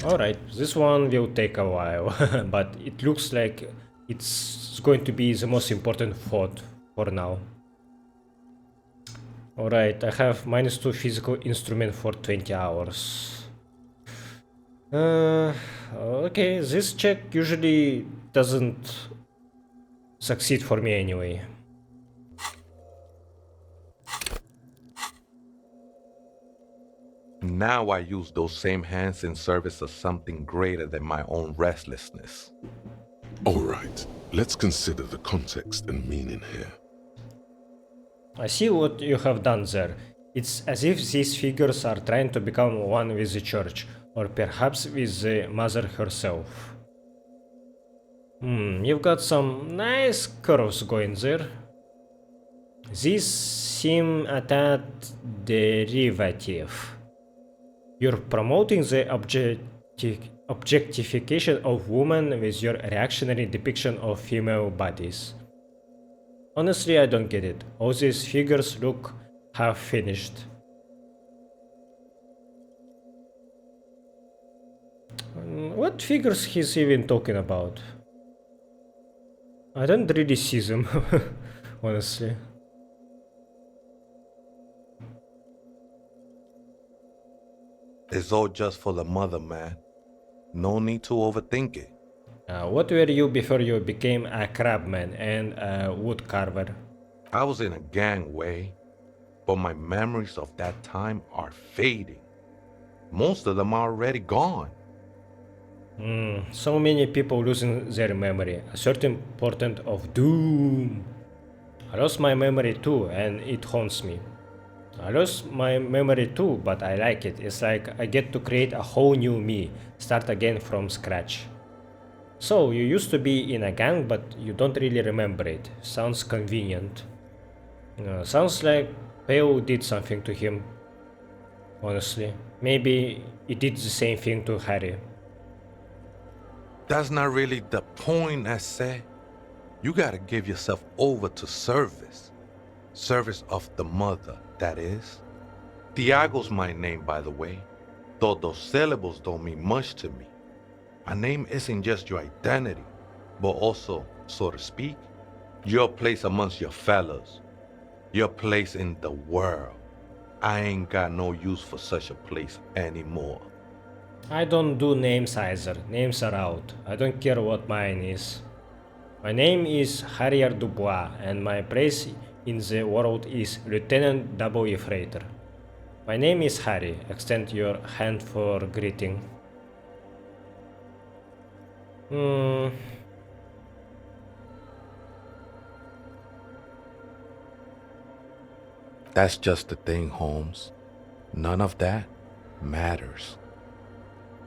[SPEAKER 1] Alright, this one will take a while, but it looks like it's going to be the most important fort for now. Alright, I have -2 physical instrument for 20 hours. Okay, this check usually doesn't succeed for me anyway.
[SPEAKER 18] Now I use those same hands in service of something greater than my own restlessness.
[SPEAKER 3] All right, let's consider the context and meaning here.
[SPEAKER 1] I see what you have done there. It's as if these figures are trying to become one with the church, or perhaps with the mother herself. You've got some nice curves going there. These seem a tad derivative. You're promoting the objectification of women with your reactionary depiction of female bodies. Honestly, I don't get it. All these figures look half finished. What figures he's even talking about? I don't really see them, honestly.
[SPEAKER 18] It's all just for the mother, man. No need to overthink it.
[SPEAKER 1] What were you before you became a crabman and a woodcarver?
[SPEAKER 18] I was in a gangway, but my memories of that time are fading. Most of them are already gone.
[SPEAKER 1] So many people losing their memory. A certain portent of doom. I lost my memory too, and it haunts me. I lost my memory too, but I like it. It's like I get to create a whole new me, start again from scratch. So, you used to be in a gang, but you don't really remember it. Sounds convenient. Sounds like Peo did something to him. Honestly, maybe it did the same thing to Harry.
[SPEAKER 18] That's not really the point, Acele. You gotta give yourself over to service. Service of the mother, that is. Tiago's my name, by the way, though those syllables don't mean much to me. A name isn't just your identity, but also, so to speak, your place amongst your fellows, your place in the world. I ain't got no use for such a place anymore.
[SPEAKER 1] I don't do names either. Names are out. I don't care what mine is. My name is Harrier Dubois, and my place in the world is Lieutenant Double Evrart. My name is Harry. Extend your hand for greeting.
[SPEAKER 18] That's just the thing, Holmes. None of that matters.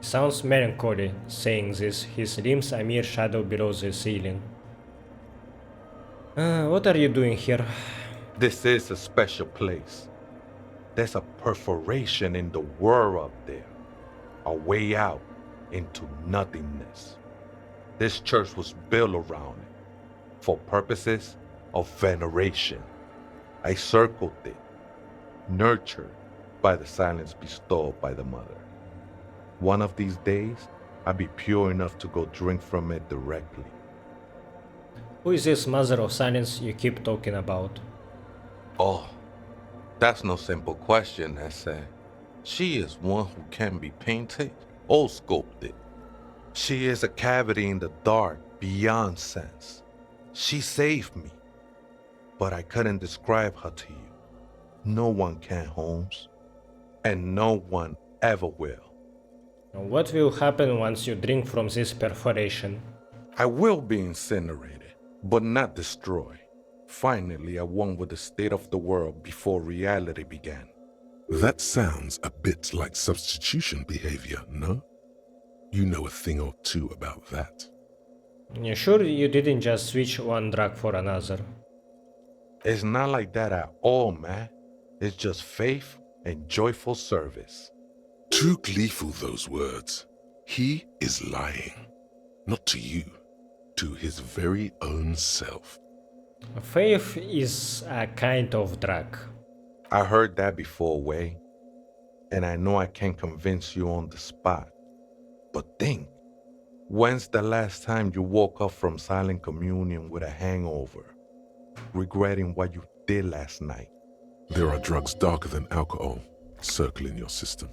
[SPEAKER 1] Sounds melancholy saying this. His limbs a mere shadow below the ceiling. What are you doing here?
[SPEAKER 18] This is a special place. There's a perforation in the world up there. A way out into nothingness. This church was built around it for purposes of veneration. I circled it, nurtured by the silence bestowed by the mother. One of these days, I'll be pure enough to go drink from it directly.
[SPEAKER 1] Who is this mother of silence you keep talking about?
[SPEAKER 18] Oh, that's no simple question, Acele. She is one who can be painted or sculpted. She is a cavity in the dark beyond sense. She saved me, but I couldn't describe her to you. No one can, Holmes, and no one ever will.
[SPEAKER 1] What will happen once you drink from this perforation?
[SPEAKER 18] I will be incinerated, but not destroyed. Finally, I won with the state of the world before reality began.
[SPEAKER 3] That sounds a bit like substitution behavior, no? You know a thing or two about that.
[SPEAKER 1] You sure you didn't just switch one drug for another?
[SPEAKER 18] It's not like that at all, man. It's just faith and joyful service.
[SPEAKER 3] Too gleeful, those words. He is lying. Not to you, to his very own self.
[SPEAKER 1] Faith is a kind of drug.
[SPEAKER 18] I heard that before, Way. And I know I can't convince you on the spot. But think, when's the last time you woke up from silent communion with a hangover, regretting what you did last night?
[SPEAKER 3] There are drugs darker than alcohol circling your system.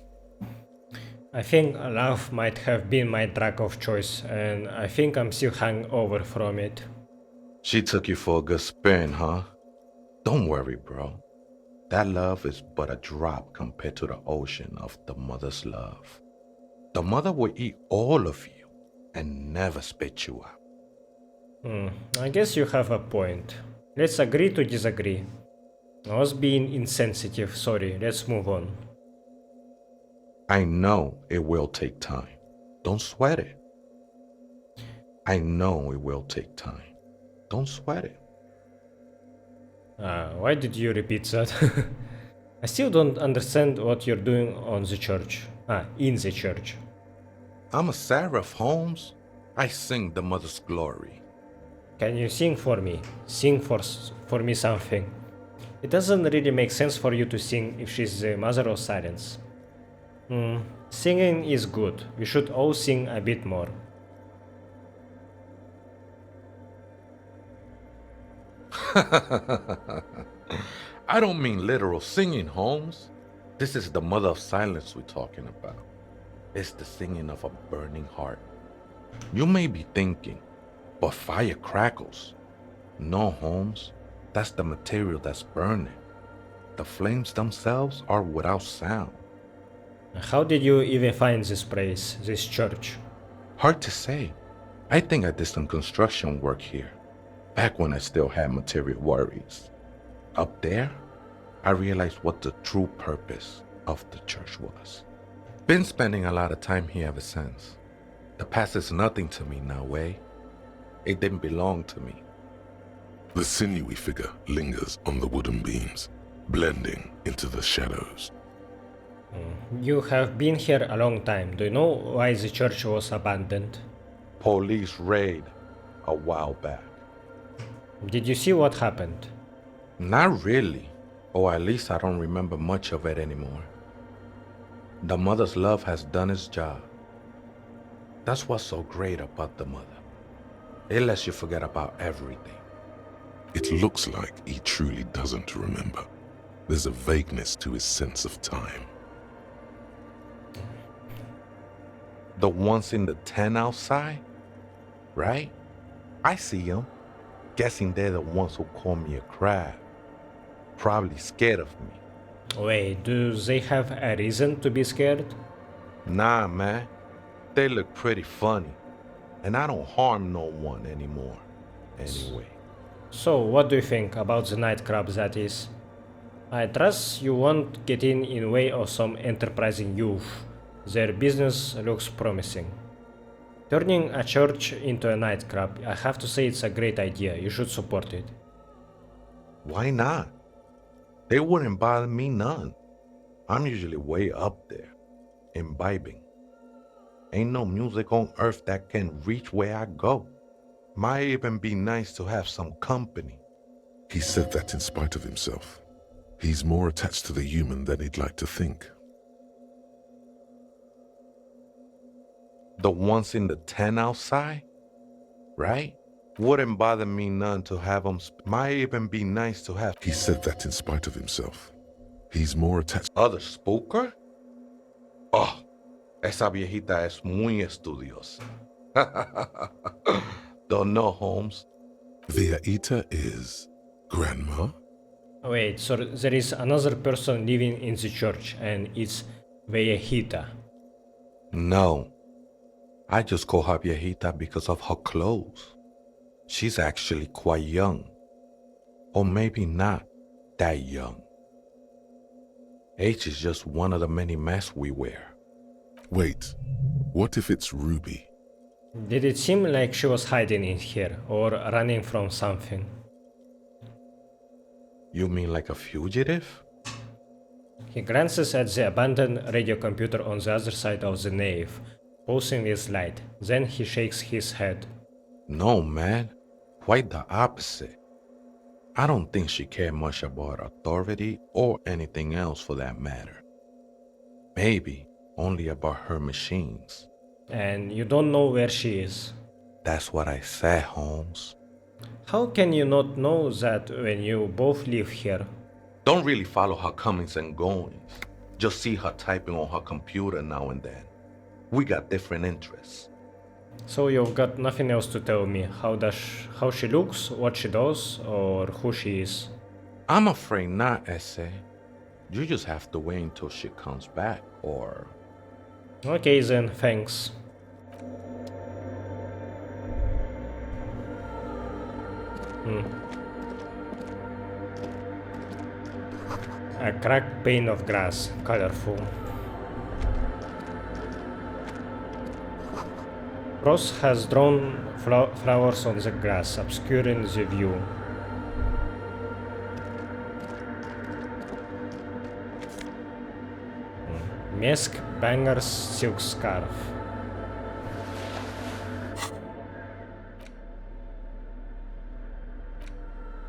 [SPEAKER 1] I think love might have been my drug of choice, and I think I'm still hungover from it.
[SPEAKER 18] She took you for a good spin, huh? Don't worry, bro. That love is but a drop compared to the ocean of the mother's love. The mother will eat all of you and never spit you out.
[SPEAKER 1] I guess you have a point. Let's agree to disagree. I was being insensitive, sorry, let's move on.
[SPEAKER 18] I know it will take time. Don't sweat it. I know it will take time. Don't sweat it.
[SPEAKER 1] Why did you repeat that? I still don't understand what you're doing on the church. In the church.
[SPEAKER 18] I'm a seraph, Holmes. I sing the mother's glory.
[SPEAKER 1] Can you sing for me? Sing for me something. It doesn't really make sense for you to sing if she's the mother of silence. Singing is good. We should all sing a bit more.
[SPEAKER 18] I don't mean literal singing, Holmes. This is the mother of silence we're talking about. It's the singing of a burning heart. You may be thinking, but fire crackles. No, Holmes. That's the material that's burning. The flames themselves are without sound.
[SPEAKER 1] How did you even find this place, this church?
[SPEAKER 18] Hard to say. I think I did some construction work here, back when I still had material worries. Up there, I realized what the true purpose of the church was. Been spending a lot of time here ever since. The past is nothing to me now, eh? It didn't belong to me.
[SPEAKER 3] The sinewy figure lingers on the wooden beams, blending into the shadows.
[SPEAKER 1] You have been here a long time. Do you know why the church was abandoned?
[SPEAKER 18] Police raid a while back.
[SPEAKER 1] Did you see what happened?
[SPEAKER 18] Not really, or at least I don't remember much of it anymore. The mother's love has done its job. That's what's so great about the mother. It lets you forget about everything.
[SPEAKER 3] It looks like he truly doesn't remember. There's a vagueness to his sense of time.
[SPEAKER 18] The ones in the tent outside, right? I see them. Guessing they're the ones who call me a crab. Probably scared of me.
[SPEAKER 1] Wait, do they have a reason to be scared?
[SPEAKER 18] Nah, man. They look pretty funny. And I don't harm no one anymore. Anyway.
[SPEAKER 1] So, what do you think about the nightclub that is? I trust you won't get in way of some enterprising youth. Their business looks promising. Turning a church into a nightclub, I have to say it's a great idea. You should support it.
[SPEAKER 18] Why not? They wouldn't bother me none. I'm usually way up there, imbibing. Ain't no music on earth that can reach where I go. Might even be nice to have some company.
[SPEAKER 3] He said that in spite of himself. He's more attached to the human than he'd like to think.
[SPEAKER 18] The ones in the tent outside, right? Wouldn't bother me none to have them. Might even be nice to have.
[SPEAKER 3] He said that in spite of himself. He's more attached.
[SPEAKER 18] Other spooker? Oh, esa viejita es muy estudiosa. Don't know, Holmes.
[SPEAKER 3] Viejita is grandma?
[SPEAKER 1] Wait, so there is another person living in the church and it's Viejita.
[SPEAKER 18] No. I just call her viejita because of her clothes. She's actually quite young. Or maybe not that young. Age is just one of the many masks we wear.
[SPEAKER 3] Wait, what if it's Ruby?
[SPEAKER 1] Did it seem like she was hiding in here or running from something?
[SPEAKER 18] You mean like a fugitive?
[SPEAKER 1] He glances at the abandoned radio computer on the other side of the nave, pulsing his light. Then he shakes his head.
[SPEAKER 18] No, man. Quite the opposite. I don't think she cared much about authority or anything else for that matter. Maybe only about her machines.
[SPEAKER 1] And you don't know where she is?
[SPEAKER 18] That's what I said, Holmes.
[SPEAKER 1] How can you not know that when you both live here?
[SPEAKER 18] Don't really follow her comings and goings. Just see her typing on her computer now and then. We got different interests.
[SPEAKER 1] So you've got nothing else to tell me? How she looks, what she does, or who she is?
[SPEAKER 18] I'm afraid not, Acele. You just have to wait until she comes back, or...
[SPEAKER 1] Okay then, thanks. A cracked pane of grass, colorful. Frost has drawn flowers on the grass, obscuring the view. Mask banger's silk scarf.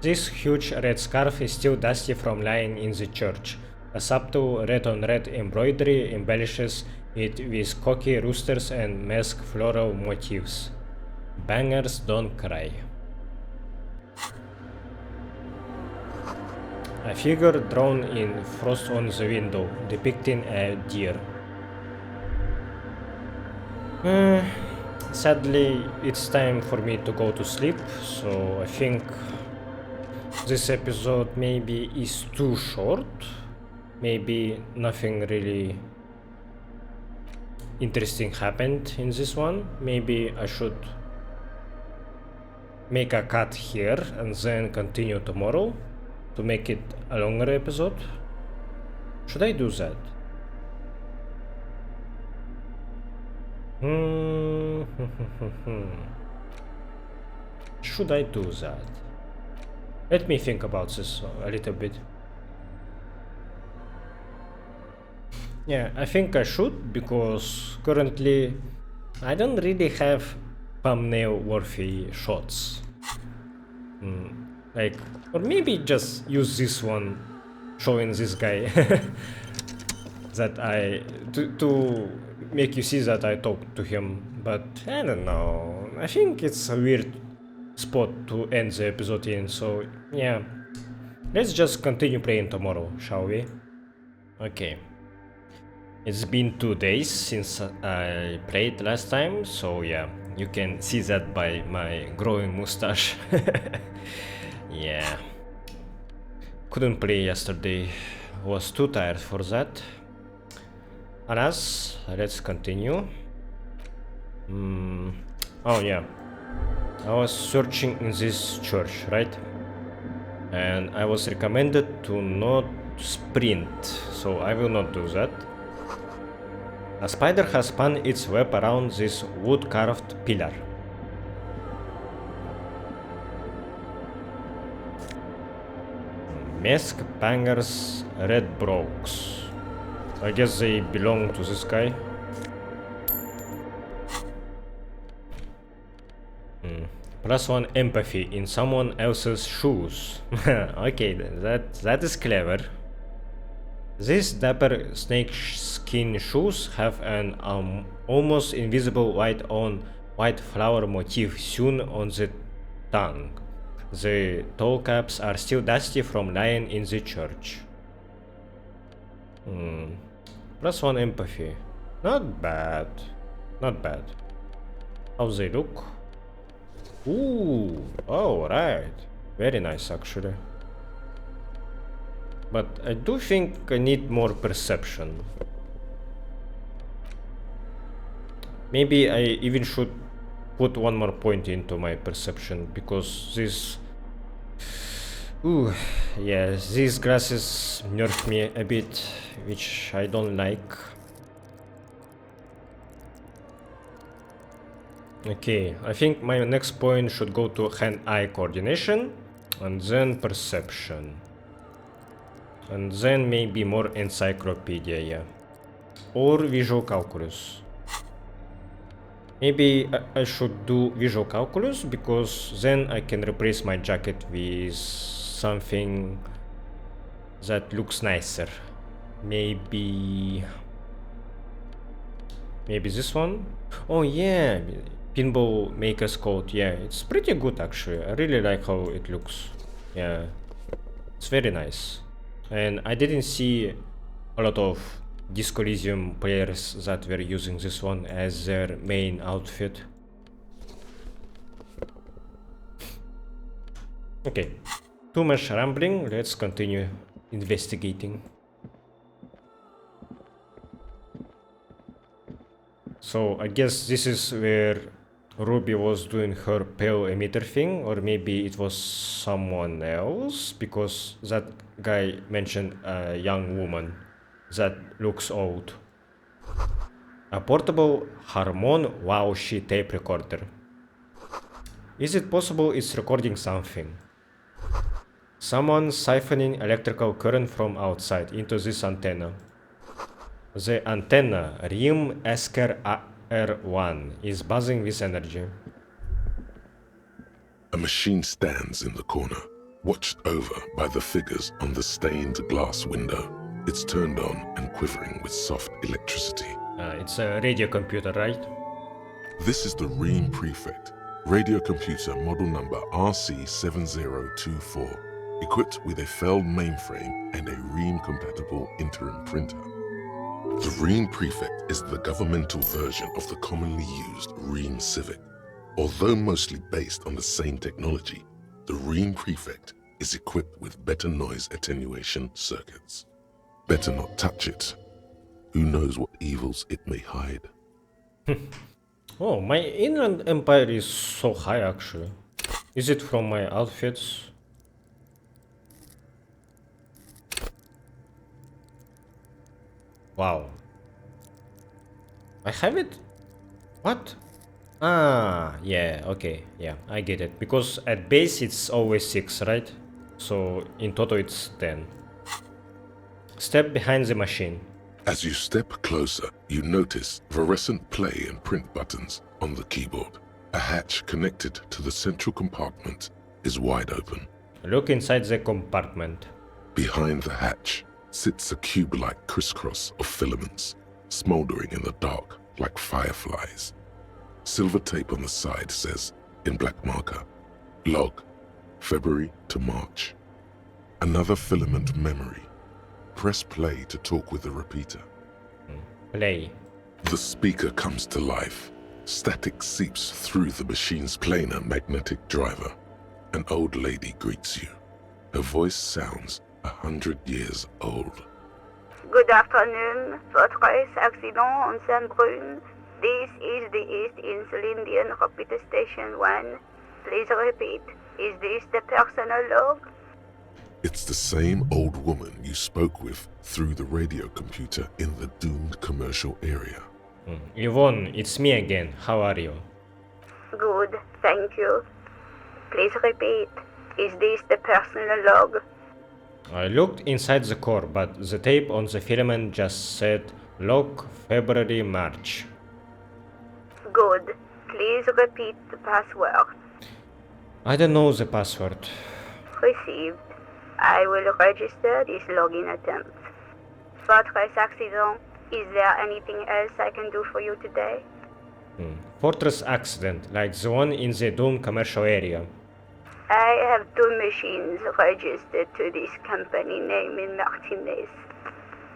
[SPEAKER 1] This huge red scarf is still dusty from lying in the church. A subtle red-on-red embroidery embellishes it with cocky roosters and mask floral motifs. Bangers don't cry. A figure drawn in frost on the window, depicting a deer. Sadly, it's time for me to go to sleep, so I think this episode maybe is too short. Maybe nothing really interesting happened in this one. Maybe I should make a cut here and then continue tomorrow to make it a longer episode. Should I do that? Should I do that? Let me think about this a little bit. Yeah, I think I should, because currently I don't really have thumbnail worthy shots. Like, or maybe just use this one showing this guy that to make you see that I talked to him, but I don't know. I think it's a weird spot to end the episode in, so yeah. Let's just continue playing tomorrow, shall we? Okay. It's been 2 days since I played last time, so yeah, you can see that by my growing mustache. Yeah. Couldn't play yesterday, was too tired for that. Alas, let's continue. Oh yeah, I was searching in this church, right? And I was recommended to not sprint, so I will not do that. A spider has spun its web around this wood-carved pillar. Mask bangers, red brogues. I guess they belong to this guy. +1 empathy in someone else's shoes. Okay, that is clever. These dapper snakeskin shoes have an almost invisible white flower motif sewn on the tongue. The toe caps are still dusty from lying in the church. +1 empathy. Not bad. Not bad. How they look? Ooh, oh right. Very nice actually. But I do think I need more perception. Maybe I even should put 1 more point into my perception, because this... Ooh, yeah, these glasses nerf me a bit, which I don't like. Okay, I think my next point should go to hand-eye coordination, and then perception. And then maybe more encyclopedia, yeah. Or visual calculus. Maybe I should do visual calculus, because then I can replace my jacket with something that looks nicer. Maybe this one? Oh yeah, pinball maker's coat. Yeah, it's pretty good actually. I really like how it looks. Yeah, it's very nice. And I didn't see a lot of Disco Elysium players that were using this one as their main outfit. Okay, too much rambling, let's continue investigating. So I guess this is where Ruby was doing her pale emitter thing, or maybe it was someone else, because that guy mentioned a young woman that looks old. A portable Harmon Wowshi tape recorder. Is it possible it's recording something? Someone siphoning electrical current from outside into this antenna. The antenna, RIM Esker R1, is buzzing with energy.
[SPEAKER 3] A machine stands in the corner, Watched over by the figures on the stained glass window. It's turned on and quivering with soft electricity.
[SPEAKER 1] It's a radio computer, right?
[SPEAKER 3] This is the Ream Prefect, radio computer model number RC7024, equipped with a Feld mainframe and a Ream-compatible interim printer. The Ream Prefect is the governmental version of the commonly used Ream Civic. Although mostly based on the same technology, the Ream Prefect is equipped with better noise attenuation circuits. Better not touch it. Who knows what evils it may hide?
[SPEAKER 1] Oh, my Inland Empire is so high actually. Is it from my outfits? Wow. I have it? What? Ah, yeah, okay, yeah, I get it. Because at base it's always 6, right? So in total it's 10. Step behind the machine.
[SPEAKER 3] As you step closer, you notice fluorescent play and print buttons on the keyboard. A hatch connected to the central compartment is wide open.
[SPEAKER 1] Look inside the compartment.
[SPEAKER 3] Behind the hatch sits a cube-like crisscross of filaments, smoldering in the dark like fireflies. Silver tape on the side says, in black marker, log, February to March. Another filament memory. Press play to talk with the repeater.
[SPEAKER 1] Play.
[SPEAKER 3] The speaker comes to life. Static seeps through the machine's planar magnetic driver. An old lady greets you. Her voice sounds 100 years old.
[SPEAKER 19] Good afternoon, Votre accident on Saint-Brun. This is the East Insulindian Repeater Station 1. Please repeat. Is this the personal log?
[SPEAKER 3] It's the same old woman you spoke with through the radio computer in the doomed commercial area.
[SPEAKER 1] Yvonne, it's me again. How are you?
[SPEAKER 19] Good, thank you. Please repeat. Is this the personal log?
[SPEAKER 1] I looked inside the core, but the tape on the filament just said log February March.
[SPEAKER 19] Good. Please repeat the password.
[SPEAKER 1] I don't know the password.
[SPEAKER 19] Received. I will register this login attempt. Fortress accident. Is there anything else I can do for you today?
[SPEAKER 1] Fortress accident, like the one in the doomed commercial area.
[SPEAKER 19] I have 2 machines registered to this company name in Martinez.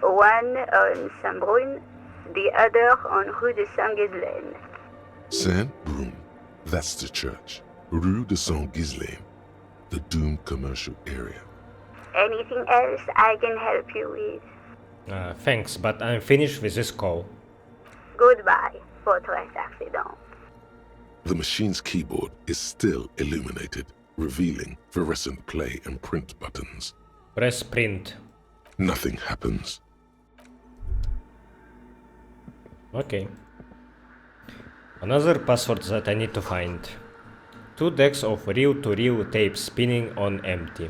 [SPEAKER 19] One on Saint-Brun, the other on Rue de Saint-Ghislaine.
[SPEAKER 3] Saint-Brun, that's the church. Rue de Saint-Ghislaine, the doomed commercial area.
[SPEAKER 19] Anything else I can help you with?
[SPEAKER 1] Thanks, but I'm finished with this call.
[SPEAKER 19] Goodbye, Fortress accident.
[SPEAKER 3] The machine's keyboard is still illuminated, revealing fluorescent play and print buttons.
[SPEAKER 1] Press print.
[SPEAKER 3] Nothing happens.
[SPEAKER 1] Okay. Another password that I need to find. 2 decks of reel-to-reel tape spinning on empty.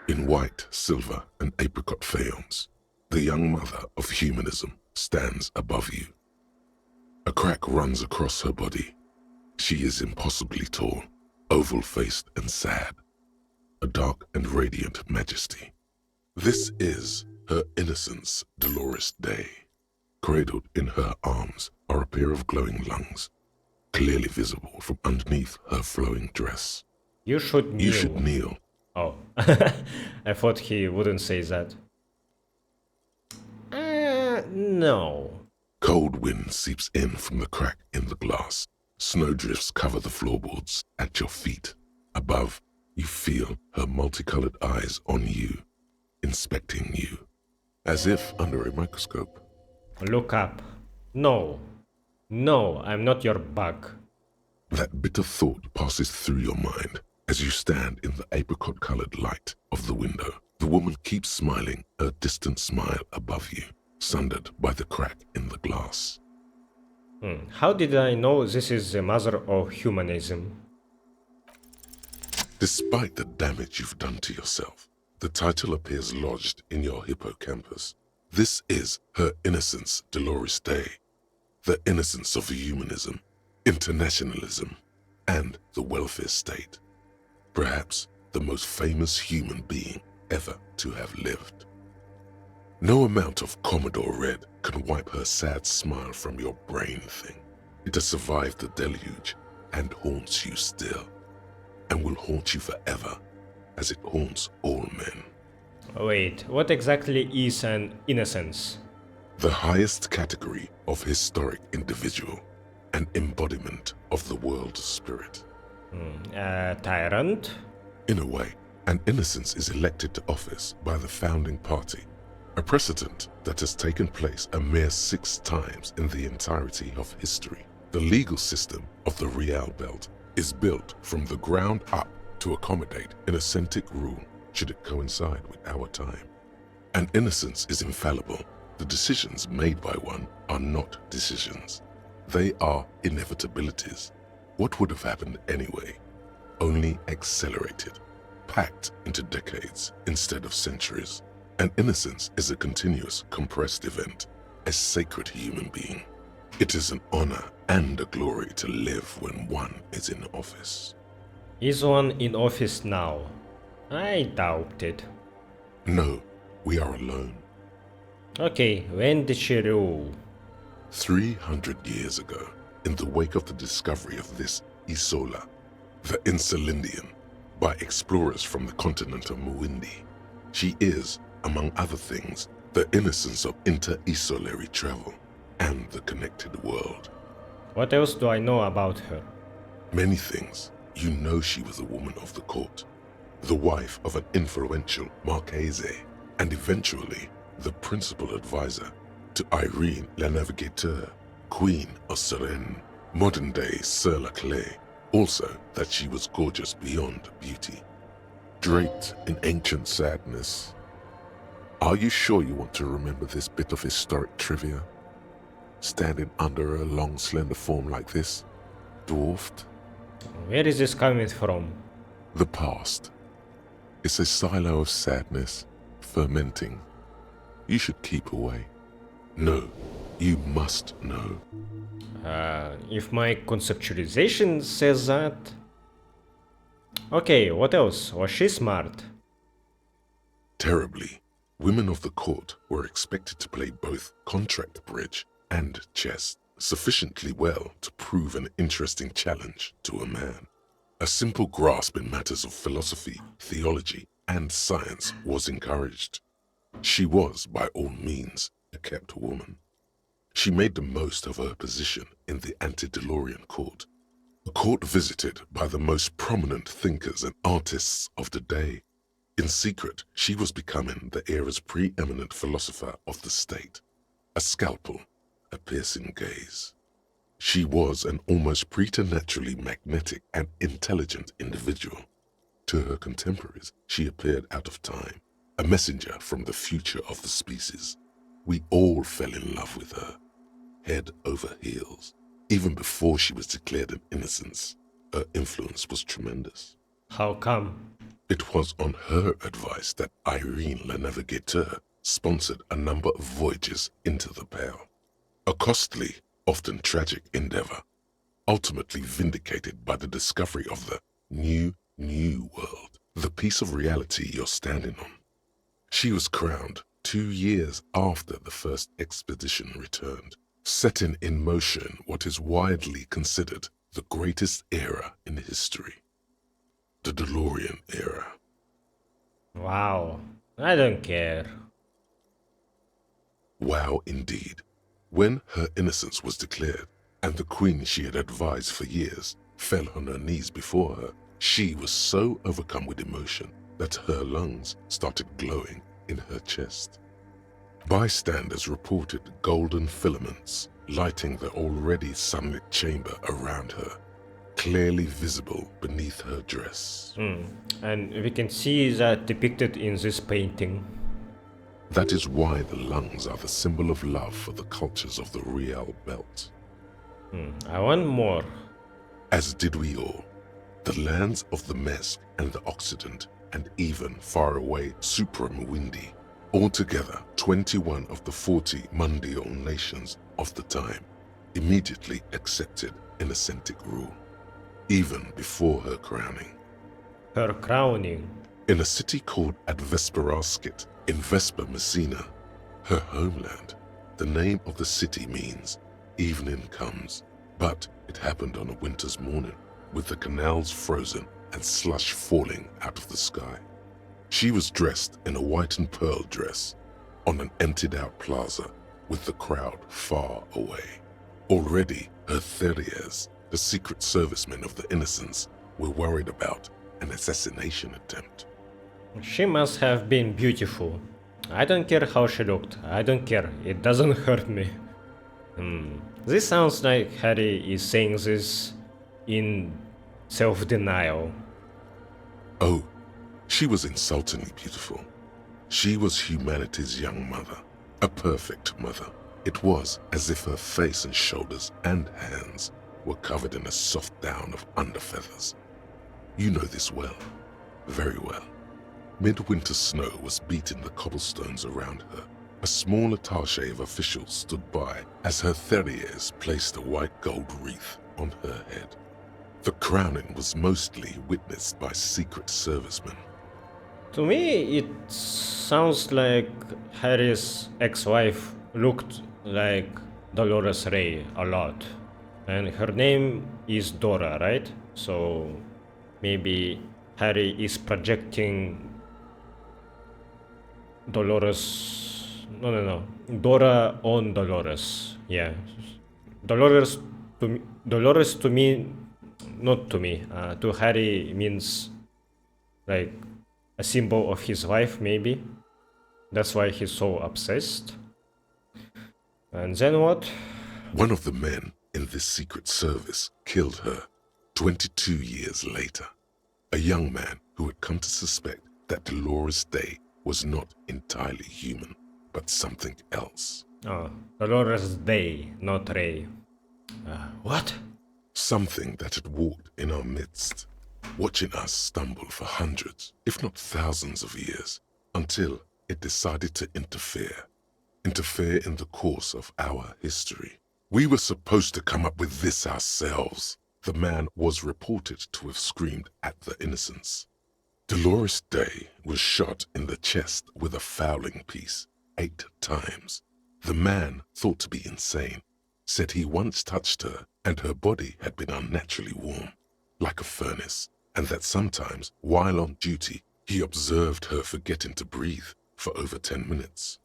[SPEAKER 3] In white, silver, and apricot faience, the young mother of humanism stands above you. A crack runs across her body. She is impossibly tall, oval-faced and sad. A dark and radiant majesty. This is her innocence, Dolores Day. Cradled in her arms are a pair of glowing lungs, clearly visible from underneath her flowing dress.
[SPEAKER 1] You should kneel.
[SPEAKER 3] You should kneel.
[SPEAKER 1] Oh, I thought he wouldn't say that. No.
[SPEAKER 3] Cold wind seeps in from the crack in the glass. Snowdrifts cover the floorboards at your feet. Above, you feel her multicolored eyes on you, inspecting you, as if under a microscope.
[SPEAKER 1] Look up. No. No, I'm not your bug.
[SPEAKER 3] That bitter thought passes through your mind as you stand in the apricot-colored light of the window. The woman keeps smiling, her distant smile above you, sundered by the crack in the glass.
[SPEAKER 1] How did I know this is the mother of humanism?
[SPEAKER 3] Despite the damage you've done to yourself, the title appears lodged in your hippocampus. This is her innocence, Dolores Day. The innocence of humanism, internationalism, and the welfare state. Perhaps the most famous human being ever to have lived. No amount of Commodore Red can wipe her sad smile from your brain thing. It has survived the deluge and haunts you still, and will haunt you forever, as it haunts all men.
[SPEAKER 1] Wait, what exactly is an innocence?
[SPEAKER 3] The highest category of historic individual, an embodiment of the world spirit.
[SPEAKER 1] A tyrant?
[SPEAKER 3] In a way, an innocence is elected to office by the founding party, a precedent that has taken place a mere 6 times in the entirety of history. The legal system of the Real Belt is built from the ground up to accommodate an authentic rule should it coincide with our time. An innocence is infallible. The decisions made by one are not decisions. They are inevitabilities. What would have happened anyway? Only accelerated, packed into decades instead of centuries. An innocence is a continuous, compressed event, a sacred human being. It is an honor and a glory to live when one is in office.
[SPEAKER 1] Is one in office now? I doubt it.
[SPEAKER 3] No, we are alone.
[SPEAKER 1] Okay, when did she rule?
[SPEAKER 3] 300 years ago, in the wake of the discovery of this Acele, the Insulindian, by explorers from the continent of Muindi. She is, among other things, the innocence of inter-Isolary travel and the connected world.
[SPEAKER 1] What else do I know about her?
[SPEAKER 3] Many things. You know she was a woman of the court, the wife of an influential Marchese, and eventually the principal advisor to Irene la Navigateur, Queen of Serene, modern-day Sir Acele. Also that she was gorgeous beyond beauty, draped in ancient sadness. Are you sure you want to remember this bit of historic trivia? Standing under a long, slender form like this, dwarfed?
[SPEAKER 1] Where is this coming from?
[SPEAKER 3] The past. It's a silo of sadness, fermenting. You should keep away. No, you must know.
[SPEAKER 1] If my conceptualization says that... Okay, what else? Was she smart?
[SPEAKER 3] Terribly. Women of the court were expected to play both contract bridge and chess sufficiently well to prove an interesting challenge to a man. A simple grasp in matters of philosophy, theology, and science was encouraged. She was, by all means, a kept woman. She made the most of her position in the antediluvian court, a court visited by the most prominent thinkers and artists of the day. In secret, she was becoming the era's preeminent philosopher of the state, a scalpel, a piercing gaze. She was an almost preternaturally magnetic and intelligent individual. To her contemporaries, she appeared out of time, a messenger from the future of the species. We all fell in love with her, head over heels. Even before she was declared an innocence, her influence was tremendous.
[SPEAKER 1] How come?
[SPEAKER 3] It was on her advice that Irene la Navigateur sponsored a number of voyages into the Pale. A costly, often tragic endeavor, ultimately vindicated by the discovery of the new world, the piece of reality you're standing on. She was crowned 2 years after the first expedition returned, setting in motion what is widely considered the greatest era in history, the DeLorean era.
[SPEAKER 1] Wow, I don't care.
[SPEAKER 3] Wow, indeed. When her innocence was declared, and the queen she had advised for years fell on her knees before her, she was so overcome with emotion that her lungs started glowing in her chest. Bystanders reported golden filaments lighting the already sunlit chamber around her, clearly visible beneath her dress.
[SPEAKER 1] And we can see that depicted in this painting.
[SPEAKER 3] That is why the lungs are the symbol of love for the cultures of the Real Belt.
[SPEAKER 1] I want more.
[SPEAKER 3] As did we all. The lands of the Mesk and the Occident, and even far away Supra-Muindi. Altogether, 21 of the 40 Mundial nations of the time immediately accepted Innocenic rule. even before her crowning.
[SPEAKER 1] Her crowning?
[SPEAKER 3] In a city called Advesperaskit in Vesper Messina, her homeland. The name of the city means evening comes, but it happened on a winter's morning, with the canals frozen and slush falling out of the sky. She was dressed in a white and pearl dress on an emptied-out plaza with the crowd far away. Already, her Theriers, the secret servicemen of the Innocents, were worried about an assassination attempt.
[SPEAKER 1] She must have been beautiful. I don't care how she looked. I don't care. It doesn't hurt me. This sounds like Harry is saying this in self-denial.
[SPEAKER 3] Oh, she was insultingly beautiful. She was humanity's young mother, a perfect mother. It was as if her face and shoulders and hands were covered in a soft down of underfeathers. You know this well, very well. Midwinter snow was beating the cobblestones around her. A small attaché of officials stood by as her Theriers placed a white gold wreath on her head. The crowning was mostly witnessed by secret servicemen.
[SPEAKER 1] To me, it sounds like Harry's ex-wife looked like Dolores Ray a lot. And her name is Dora, right? So maybe Harry is projecting Dolores... No. Dora on Dolores. Yeah. Dolores to me... Not to me. To Harry means like a symbol of his wife, maybe. That's why he's so obsessed. And then what?
[SPEAKER 3] One of the men in this secret service killed her 22 years later. A young man who had come to suspect that Dolores Day was not entirely human, but something else.
[SPEAKER 1] Oh, Dolores Day, not Ray. What?
[SPEAKER 3] Something that had walked in our midst, watching us stumble for hundreds, if not thousands of years, until it decided to interfere in the course of our history. We were supposed to come up with this ourselves. The man was reported to have screamed at the Innocents. Dolores Day was shot in the chest with a fowling piece 8 times. The man, thought to be insane, said he once touched her and her body had been unnaturally warm, like a furnace, and that sometimes, while on duty, he observed her forgetting to breathe for over 10 minutes.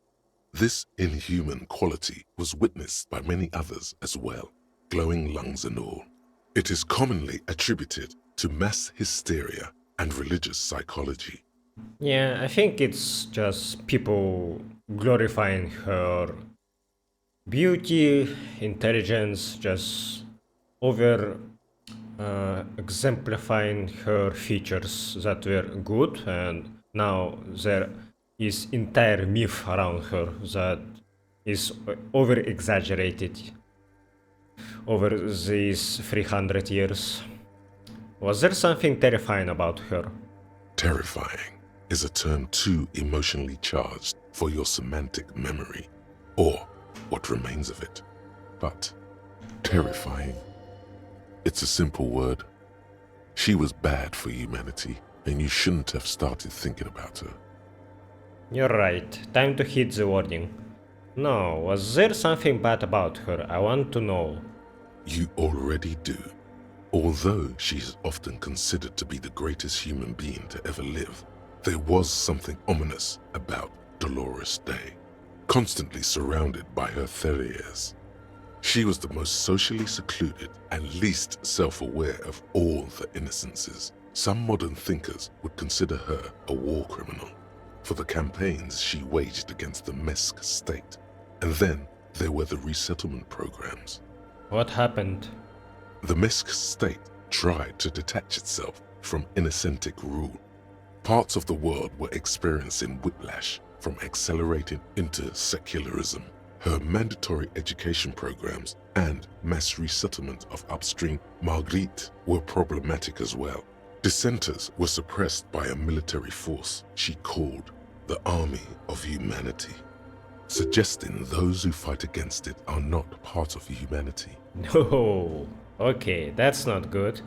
[SPEAKER 3] This inhuman quality was witnessed by many others as well, glowing lungs and all. It is commonly attributed to mass hysteria and religious psychology.
[SPEAKER 1] Yeah, I think it's just people glorifying her beauty, intelligence, just over exemplifying her features that were good, and now there is entire myth around her that is over exaggerated over these 300 years. Was there something terrifying about her?
[SPEAKER 3] Terrifying is a term too emotionally charged for your semantic memory, or what remains of it. But terrifying, it's a simple word. She was bad for humanity, and you shouldn't have started thinking about her.
[SPEAKER 1] You're right. Time to hit the wording. No, was there something bad about her? I want to know.
[SPEAKER 3] You already do. Although she is often considered to be the greatest human being to ever live, there was something ominous about Dolores Day, constantly surrounded by her Theriers. She was the most socially secluded and least self-aware of all the Innocences. Some modern thinkers would consider her a war criminal for the campaigns she waged against the Mesk state. And then there were the resettlement programs.
[SPEAKER 1] What happened?
[SPEAKER 3] The Mesk state tried to detach itself from Innocentic rule. Parts of the world were experiencing whiplash from accelerating into secularism. Her mandatory education programs and mass resettlement of upstream Marguerite were problematic as well. Dissenters were suppressed by a military force she called the Army of Humanity, suggesting those who fight against it are not part of humanity.
[SPEAKER 1] No, okay, that's not good.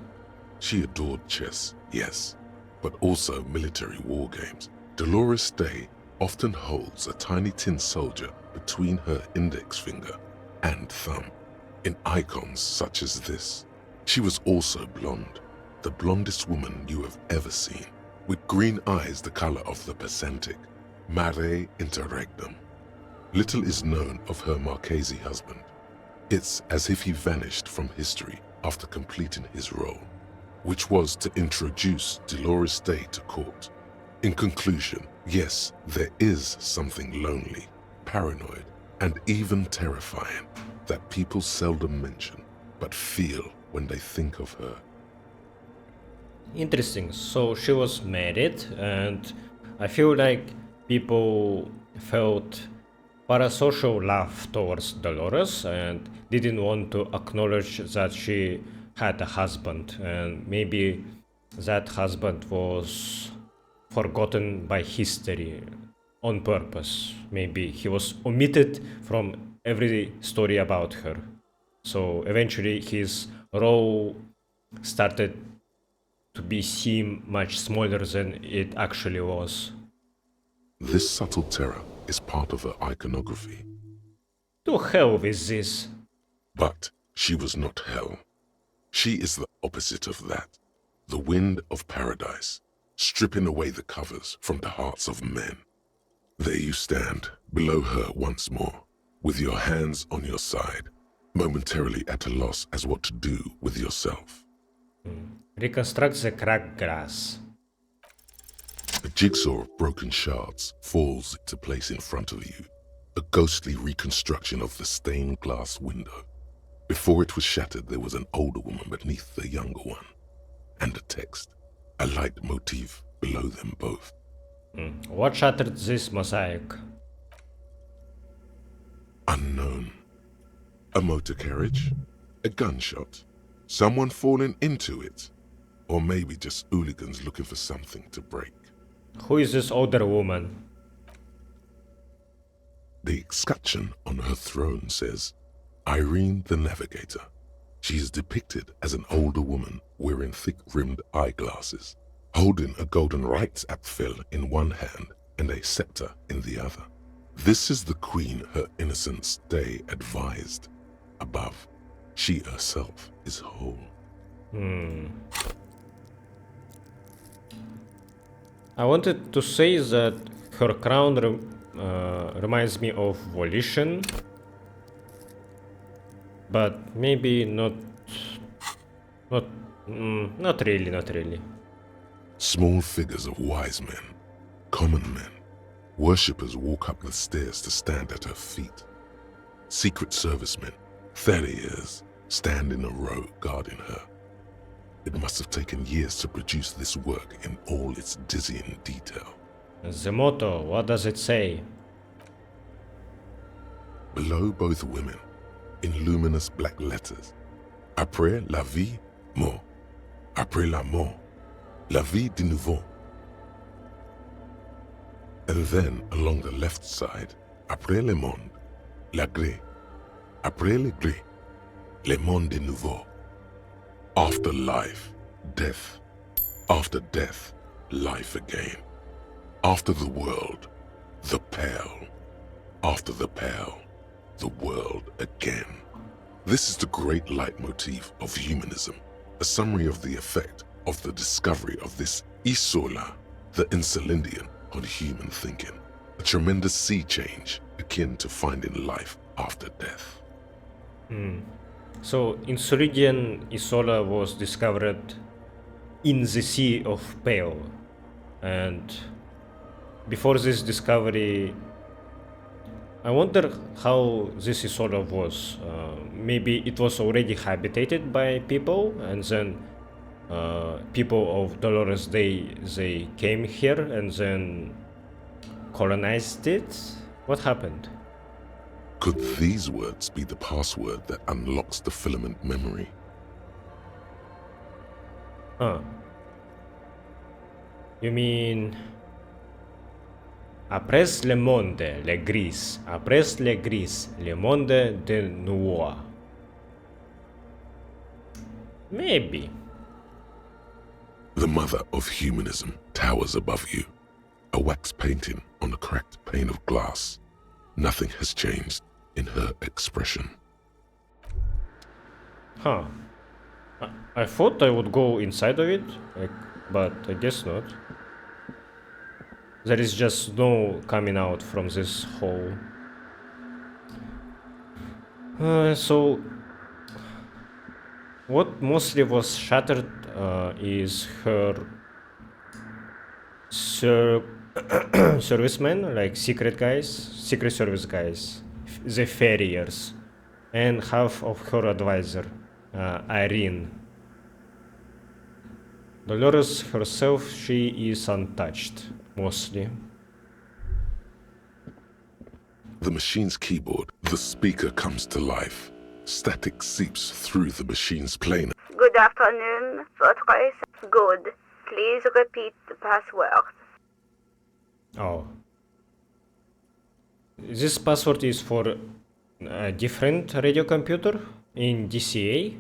[SPEAKER 3] She adored chess, yes, but also military war games. Dolores Day often holds a tiny tin soldier between her index finger and thumb in icons such as this. She was also blonde, the blondest woman you have ever seen, with green eyes the color of the Pacentic, mare interregnum. Little is known of her Marchese husband. It's as if he vanished from history after completing his role, which was to introduce Dolores Day to court. In conclusion, yes, there is something lonely, paranoid, and even terrifying that people seldom mention, but feel when they think of her.
[SPEAKER 1] Interesting. So she was married, and I feel like people felt parasocial love towards Dolores and didn't want to acknowledge that she had a husband, and maybe that husband was forgotten by history on purpose. Maybe he was omitted from every story about her. So eventually his role started to seem much smaller than it actually was.
[SPEAKER 3] This subtle terror is part of her iconography.
[SPEAKER 1] To hell with this.
[SPEAKER 3] But she was not hell. She is the opposite of that. The wind of paradise, stripping away the covers from the hearts of men. There you stand, below her once more, with your hands on your side, momentarily at a loss as what to do with yourself.
[SPEAKER 1] Reconstruct the cracked glass.
[SPEAKER 3] A jigsaw of broken shards falls into place in front of you, a ghostly reconstruction of the stained glass window. Before it was shattered, there was an older woman beneath the younger one, and a text, a light motif below them both.
[SPEAKER 1] What shattered this mosaic?
[SPEAKER 3] Unknown. A motor carriage? A gunshot? Someone falling into it? Or maybe just hooligans looking for something to break?
[SPEAKER 1] Who is this older woman?
[SPEAKER 3] The escutcheon on her throne says, Irene the Navigator. She is depicted as an older woman wearing thick-rimmed eyeglasses, holding a golden Reichsapfel in one hand and a scepter in the other. This is the queen her innocence day advised. Above, she herself is whole.
[SPEAKER 1] I wanted to say that her crown reminds me of Volition, but maybe not really.
[SPEAKER 3] Small figures of wise men, common men, worshippers walk up the stairs to stand at her feet. Secret servicemen, farriers, stand in a row guarding her. It must have taken years to produce this work in all its dizzying detail.
[SPEAKER 1] The motto, what does it say?
[SPEAKER 3] Below both women, in luminous black letters, Après la vie, mort. Après la mort, la vie de nouveau. And then along the left side, Après le monde, la gré. Après le gré, le monde de nouveau. After life, death. After death, life again. After the world, the pale. After the pale, the world again. This is the great leitmotif of humanism, a summary of the effect of the discovery of this Isola, the Insulindian, on human thinking. A tremendous sea change akin to finding life after death.
[SPEAKER 1] So, Insulindian Isola was discovered in the Sea of Pale, and before this discovery, I wonder how this Isola was. Maybe it was already habitated by people, and then people of Dolores they came here and then colonized it. What happened?
[SPEAKER 3] Could these words be the password that unlocks the filament memory?
[SPEAKER 1] You mean après le monde, le gris, après le gris, le monde de nouveau. Maybe.
[SPEAKER 3] The mother of humanism towers above you, a wax painting on a cracked pane of glass. Nothing has changed in her expression.
[SPEAKER 1] Huh. I thought I would go inside of it, but I guess not. There is just no coming out from this hole. So, what mostly was shattered is her servicemen, like secret service guys, the farriers, and half of her advisor, Irene. Dolores herself, she is untouched, mostly.
[SPEAKER 3] The machine's keyboard, the speaker comes to life. Static seeps through the machine's planar.
[SPEAKER 19] Good afternoon. Votre is good. Please repeat the password.
[SPEAKER 1] Oh. This password is for a different radio computer in DCA?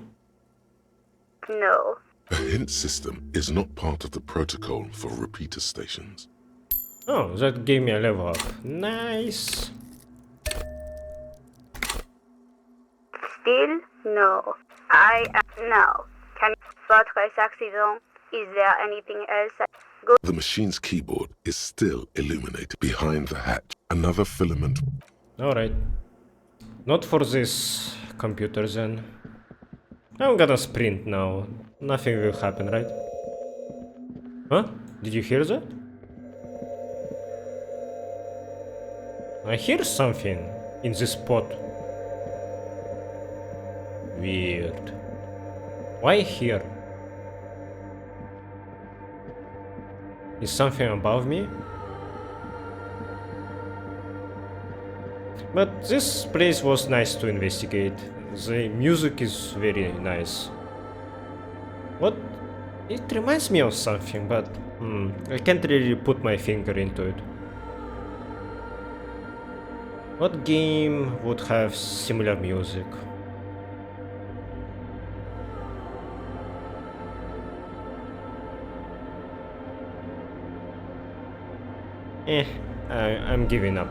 [SPEAKER 19] No.
[SPEAKER 3] A hint system is not part of the protocol for repeater stations.
[SPEAKER 1] Oh, that gave me a level up. Nice.
[SPEAKER 19] Still no. No. Can votre accident? Is there anything else? Good.
[SPEAKER 3] The machine's keyboard is still illuminated behind the hatch. Another filament.
[SPEAKER 1] Alright. Not for this computer then. I'm gonna sprint now. Nothing will happen, right? Huh? Did you hear that? I hear something in this spot. Weird. Why here? Is something above me? But this place was nice to investigate. The music is very nice. What? It reminds me of something, but I can't really put my finger into it. What game would have similar music? I'm giving up.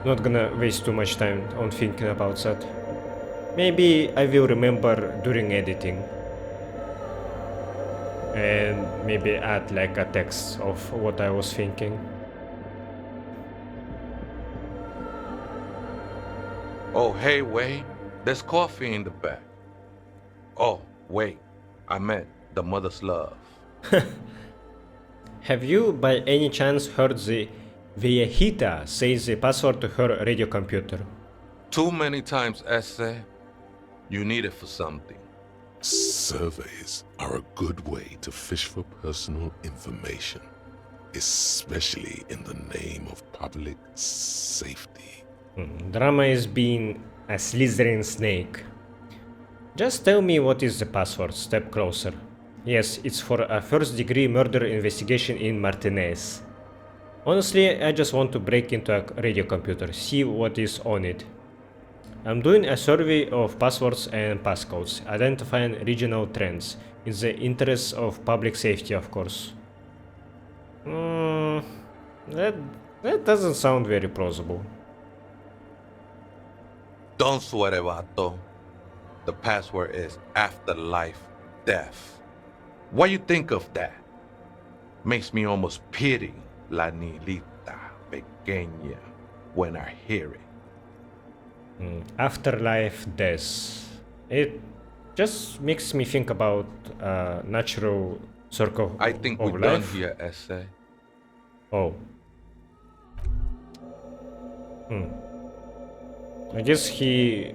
[SPEAKER 1] Not gonna waste too much time on thinking about that. Maybe I will remember during editing. And maybe add like a text of what I was thinking.
[SPEAKER 18] Oh, hey, wait. There's coffee in the back. Oh, wait. I meant the mother's love.
[SPEAKER 1] Have you by any chance heard the Viejita say the password to her radio computer?
[SPEAKER 18] Too many times, Acele. You need it for something.
[SPEAKER 3] Surveys are a good way to fish for personal information, especially in the name of public safety.
[SPEAKER 1] Drama is being a slithering snake. Just tell me what is the password, step closer. Yes, it's for a first-degree murder investigation in Martinez. Honestly, I just want to break into a radio computer, see what is on it. I'm doing a survey of passwords and passcodes, identifying regional trends, in the interest of public safety, of course. That doesn't sound very plausible.
[SPEAKER 18] Don't sweat it, vato. The password is afterlife death. What you think of that? Makes me almost pity la niñita pequeña when I hear it.
[SPEAKER 1] Afterlife death. It just makes me think about natural circle
[SPEAKER 18] I think
[SPEAKER 1] of
[SPEAKER 18] we're
[SPEAKER 1] life.
[SPEAKER 18] done here, Acele.
[SPEAKER 1] Oh. I guess he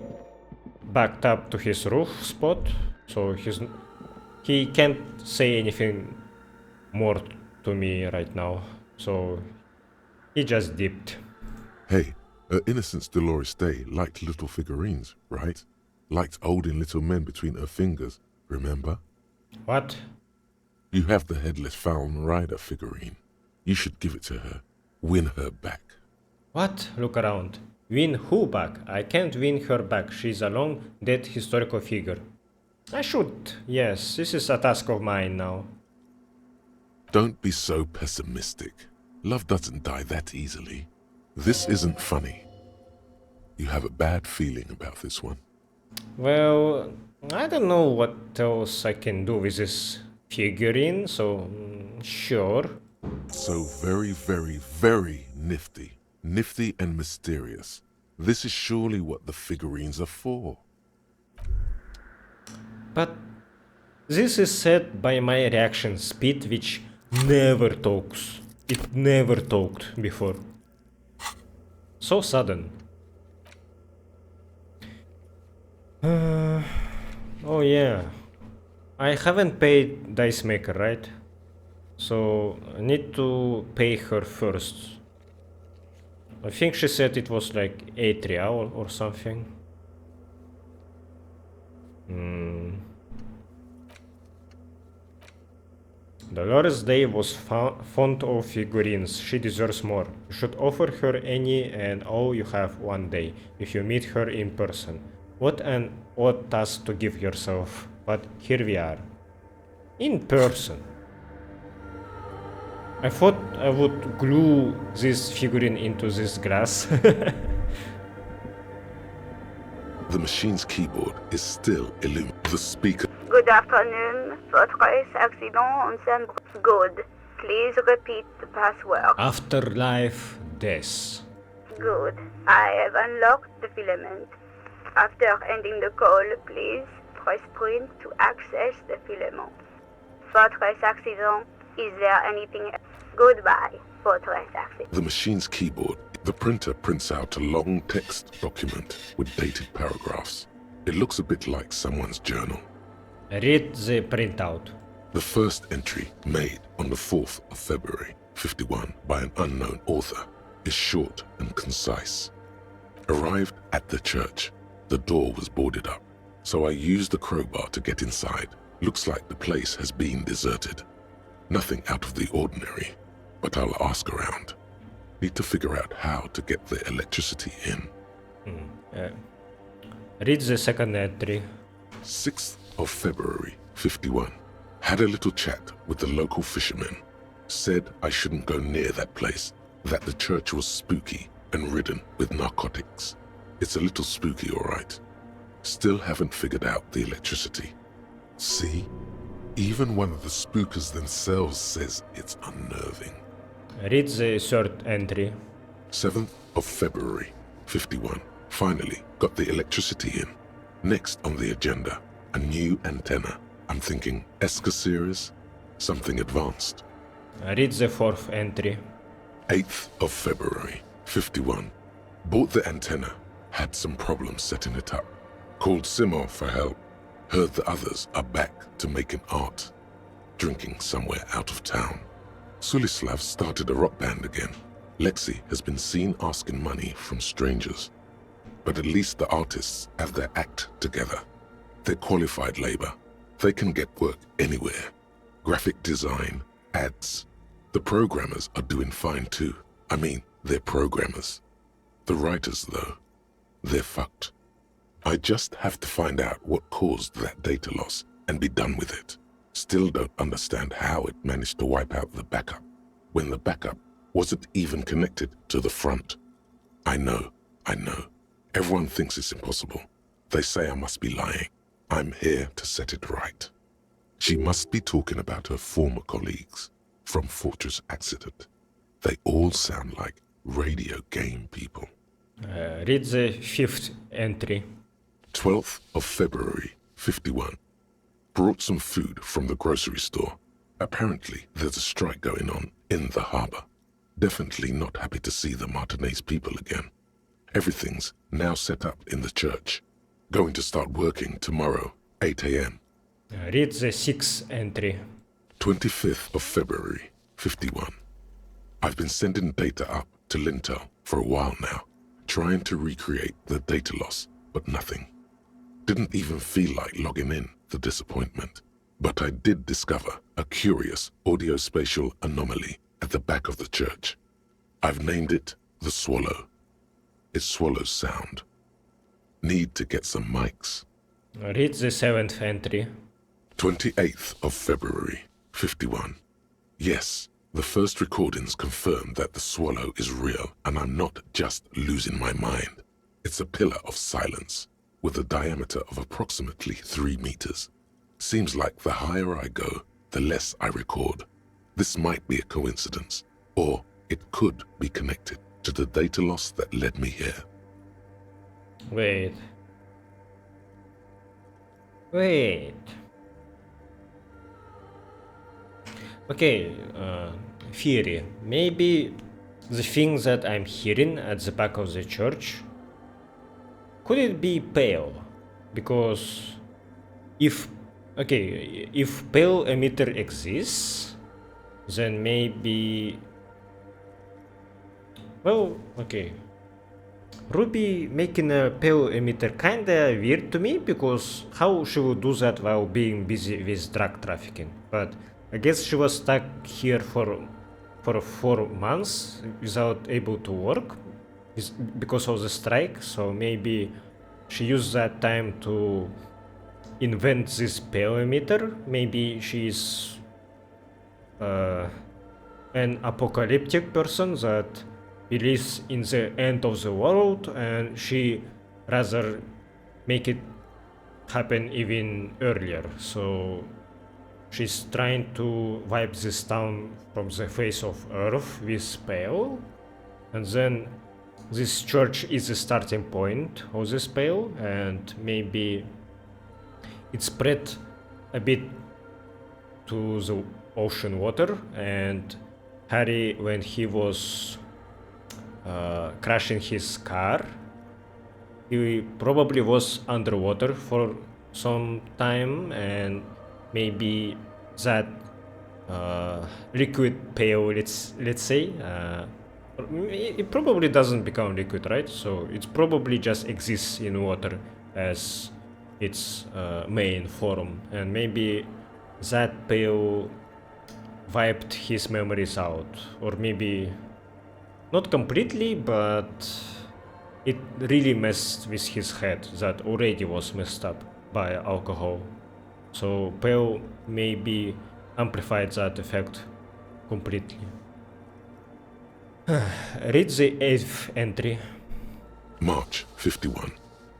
[SPEAKER 1] backed up to his roof spot, so he can't say anything more to me right now, so he just dipped.
[SPEAKER 3] Hey, her Innocence Dolores Day liked little figurines, right? Liked holding little men between her fingers, remember?
[SPEAKER 1] What?
[SPEAKER 3] You have the headless Falcon Rider figurine. You should give it to her. Win her back.
[SPEAKER 1] What? Look around. Win who back? I can't win her back. She's a long dead historical figure. I should. Yes, this is a task of mine now.
[SPEAKER 3] Don't be so pessimistic. Love doesn't die that easily. This isn't funny. You have a bad feeling about this one.
[SPEAKER 1] Well, I don't know what else I can do with this figurine, so sure.
[SPEAKER 3] So very, very, very nifty. Nifty and mysterious. This is surely what the figurines are for.
[SPEAKER 1] But this is said by my reaction speed, which never talks. It never talked before. So sudden. Oh yeah. I haven't paid Dice Maker, right? So I need to pay her first. I think she said it was like 8 real or something. Dolores Day was fond of figurines. She deserves more. You should offer her any and all you have one day, if you meet her in person. What an odd task to give yourself, but here we are. In person. I thought I would glue this figurine into this glass.
[SPEAKER 3] The machine's keyboard is still illuminated. The speaker.
[SPEAKER 19] Good afternoon. Votre accident ensemble. Good. Please repeat the password.
[SPEAKER 1] Afterlife death.
[SPEAKER 19] Good. I have unlocked the filament. After ending the call, please press print to access the filament. Votre accident. Is there anything else? Goodbye, votre accident.
[SPEAKER 3] The machine's keyboard. The printer prints out a long text document with dated paragraphs. It looks a bit like someone's journal.
[SPEAKER 1] Read the printout.
[SPEAKER 3] The first entry, made on the 4th of February, 51, by an unknown author, is short and concise. Arrived at the church. The door was boarded up, so I used the crowbar to get inside. Looks like the place has been deserted. Nothing out of the ordinary, but I'll ask around. Need to figure out how to get the electricity in.
[SPEAKER 1] Read the second entry.
[SPEAKER 3] 6th of February, 51. Had a little chat with the local fishermen. Said I shouldn't go near that place, that the church was spooky and ridden with narcotics. It's a little spooky, all right. Still haven't figured out the electricity. See? Even one of the spookers themselves says it's unnerving.
[SPEAKER 1] Read the third entry.
[SPEAKER 3] 7th of February, 51. Finally got the electricity in. Next on the agenda, a new antenna. I'm thinking ESCA series, something advanced.
[SPEAKER 1] Read the fourth entry.
[SPEAKER 3] 8th of February, 51. Bought the antenna, had some problems setting it up. Called Simon for help. Heard the others are back to making art. Drinking somewhere out of town. Sulislav started a rock band again. Lexi has been seen asking money from strangers. But at least the artists have their act together. They're qualified labor. They can get work anywhere. Graphic design, ads. The programmers are doing fine too. I mean, they're programmers. The writers, though, they're fucked. I just have to find out what caused that data loss and be done with it. Still don't understand how it managed to wipe out the backup, when the backup wasn't even connected to the front. I know. Everyone thinks it's impossible. They say I must be lying. I'm here to set it right. She must be talking about her former colleagues from Fortress Accident. They all sound like radio game people.
[SPEAKER 1] Read the fifth entry.
[SPEAKER 3] 12th of February, 51. Brought some food from the grocery store. Apparently, there's a strike going on in the harbor. Definitely not happy to see the Martinez people again. Everything's now set up in the church. Going to start working tomorrow, 8 a.m.
[SPEAKER 1] Read the sixth entry.
[SPEAKER 3] 25th of February, 51. I've been sending data up to Lintel for a while now, trying to recreate the data loss, but nothing. Didn't even feel like logging in, the disappointment. But I did discover a curious audio-spatial anomaly at the back of the church. I've named it the Swallow. It swallows sound. Need to get some mics.
[SPEAKER 1] Read the seventh entry.
[SPEAKER 3] 28th of February, 51. Yes, the first recordings confirm that the swallow is real, and I'm not just losing my mind. It's a pillar of silence, with a diameter of approximately 3 meters. Seems like the higher I go, the less I record. This might be a coincidence, or it could be connected to the data loss that led me here.
[SPEAKER 1] Wait. Okay, theory. Maybe the thing that I'm hearing at the back of the church, could it be pale? Because if pale emitter exists, then maybe, well, okay. Ruby making a pale emitter kinda weird to me, because how she would do that while being busy with drug trafficking? But I guess she was stuck here for 4 months without able to work because of the strike, so maybe she used that time to invent this pale emitter. Maybe she's an apocalyptic person that believes in the end of the world, and she rather make it happen even earlier. So she's trying to wipe this town from the face of Earth with pale, and then this church is the starting point of this pale, and maybe it spread a bit to the ocean water, and Harry, when he was crashing his car, he probably was underwater for some time, and maybe that liquid pale, let's say, it probably doesn't become liquid, right? So it probably just exists in water as its main form, and maybe that pale wiped his memories out, or maybe not completely, but it really messed with his head that already was messed up by alcohol. So pale maybe amplified that effect completely. Read the 8th entry.
[SPEAKER 3] March 51.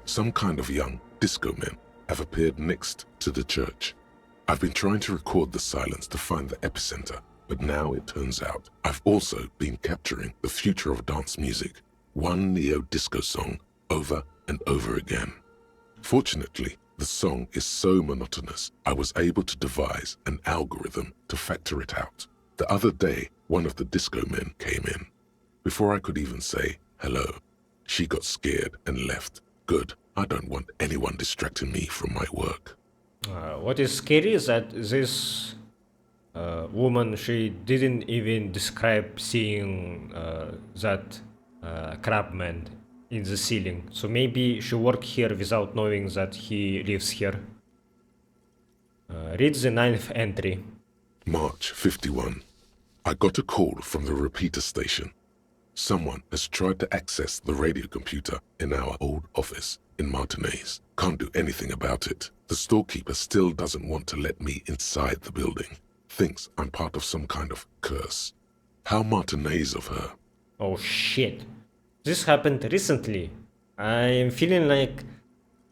[SPEAKER 3] Some kind of young disco men have appeared next to the church. I've been trying to record the silence to find the epicenter, but now it turns out I've also been capturing the future of dance music, one neo-disco song over and over again. Fortunately, the song is so monotonous, I was able to devise an algorithm to factor it out. The other day, one of the disco men came in. Before I could even say hello, she got scared and left. Good, I don't want anyone distracting me from my work.
[SPEAKER 1] What is scary is that this woman, she didn't even describe seeing that crabman in the ceiling. So maybe she worked here without knowing that he lives here. Read the 9th entry.
[SPEAKER 3] March 51. I got a call from the repeater station. Someone has tried to access the radio computer in our old office in Martinez. Can't do anything about it. The storekeeper still doesn't want to let me inside the building. Thinks I'm part of some kind of curse. How Martinez of her.
[SPEAKER 1] Oh shit. This happened recently. I'm feeling like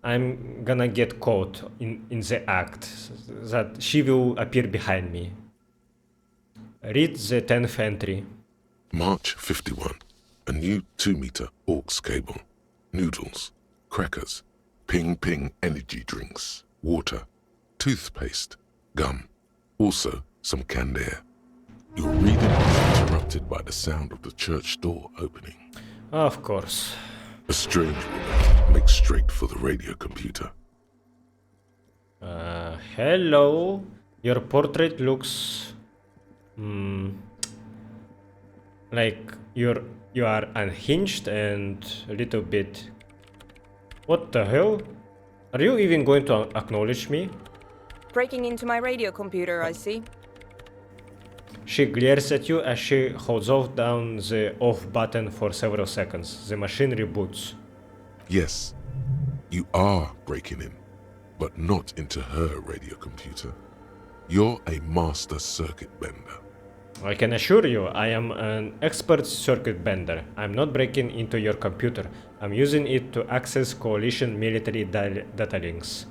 [SPEAKER 1] I'm gonna get caught in the act, that she will appear behind me. Read the 10th entry.
[SPEAKER 3] March 51. A new 2-meter aux cable. Noodles, crackers, ping energy drinks, water, toothpaste, gum. Also some canned air. Your reading is interrupted by the sound of the church door opening.
[SPEAKER 1] Of course.
[SPEAKER 3] A strange woman makes straight for the radio computer.
[SPEAKER 1] Hello. Your portrait looks like you are unhinged and a little bit. What the hell? Are you even going to acknowledge me?
[SPEAKER 20] Breaking into my radio computer, I see.
[SPEAKER 1] She glares at you as she holds down the off button for several seconds. The machine reboots.
[SPEAKER 3] Yes, you are breaking in, but not into her radio computer. You're a master circuit bender.
[SPEAKER 1] I can assure you, I am an expert circuit bender. I'm not breaking into your computer. I'm using it to access coalition military data links.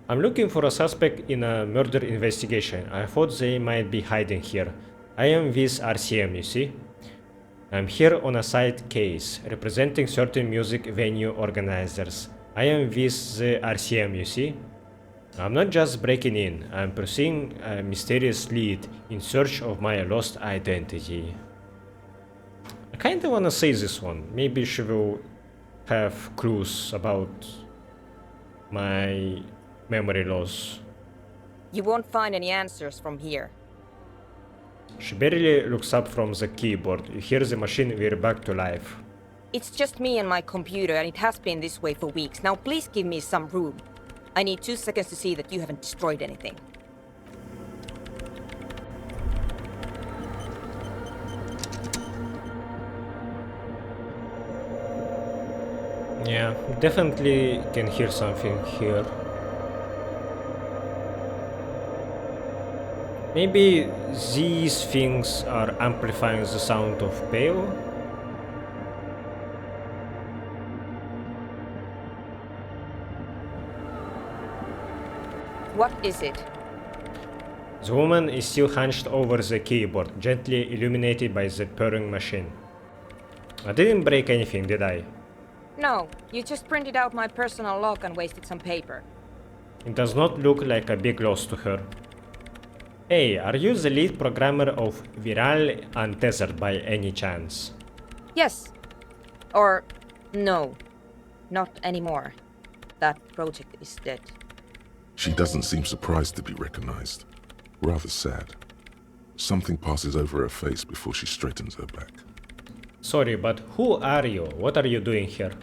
[SPEAKER 1] I'm looking for a suspect in a murder investigation. I thought they might be hiding here. I am with RCM, you see? I'm here on a side case, representing certain music venue organizers. I am with the RCM, you see? I'm not just breaking in, I'm pursuing a mysterious lead in search of my lost identity. I kinda wanna say this one. Maybe she will have clues about my memory loss.
[SPEAKER 20] You won't find any answers from here.
[SPEAKER 1] She barely looks up from the keyboard. You hear the machine veer back to life.
[SPEAKER 20] It's just me and my computer, and it has been this way for weeks. Now please give me some room. I need 2 seconds to see that you haven't destroyed anything.
[SPEAKER 1] Yeah, definitely can hear something here. Maybe these things are amplifying the sound of Pale?
[SPEAKER 20] What is it?
[SPEAKER 1] The woman is still hunched over the keyboard, gently illuminated by the purring machine. I didn't break anything, did I?
[SPEAKER 20] No, you just printed out my personal log and wasted some paper.
[SPEAKER 1] It does not look like a big loss to her. Hey, are you the lead programmer of Viral Untethered by any chance?
[SPEAKER 20] Yes. Or no. Not anymore. That project is dead.
[SPEAKER 3] She doesn't seem surprised to be recognized. Rather sad. Something passes over her face before she straightens her back.
[SPEAKER 1] Sorry, but who are you? What are you doing here?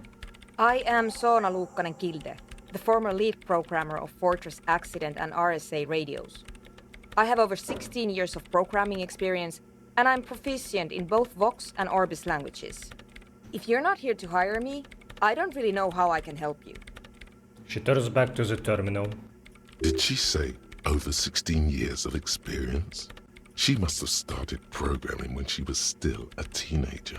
[SPEAKER 20] I am Soona Kilde, the former lead programmer of Fortress Accident and RSA radios. I have over 16 years of programming experience, and I'm proficient in both Vox and Orbis languages. If you're not here to hire me, I don't really know how I can help you.
[SPEAKER 1] She turns back to the terminal.
[SPEAKER 3] Did she say over 16 years of experience? She must have started programming when she was still a teenager.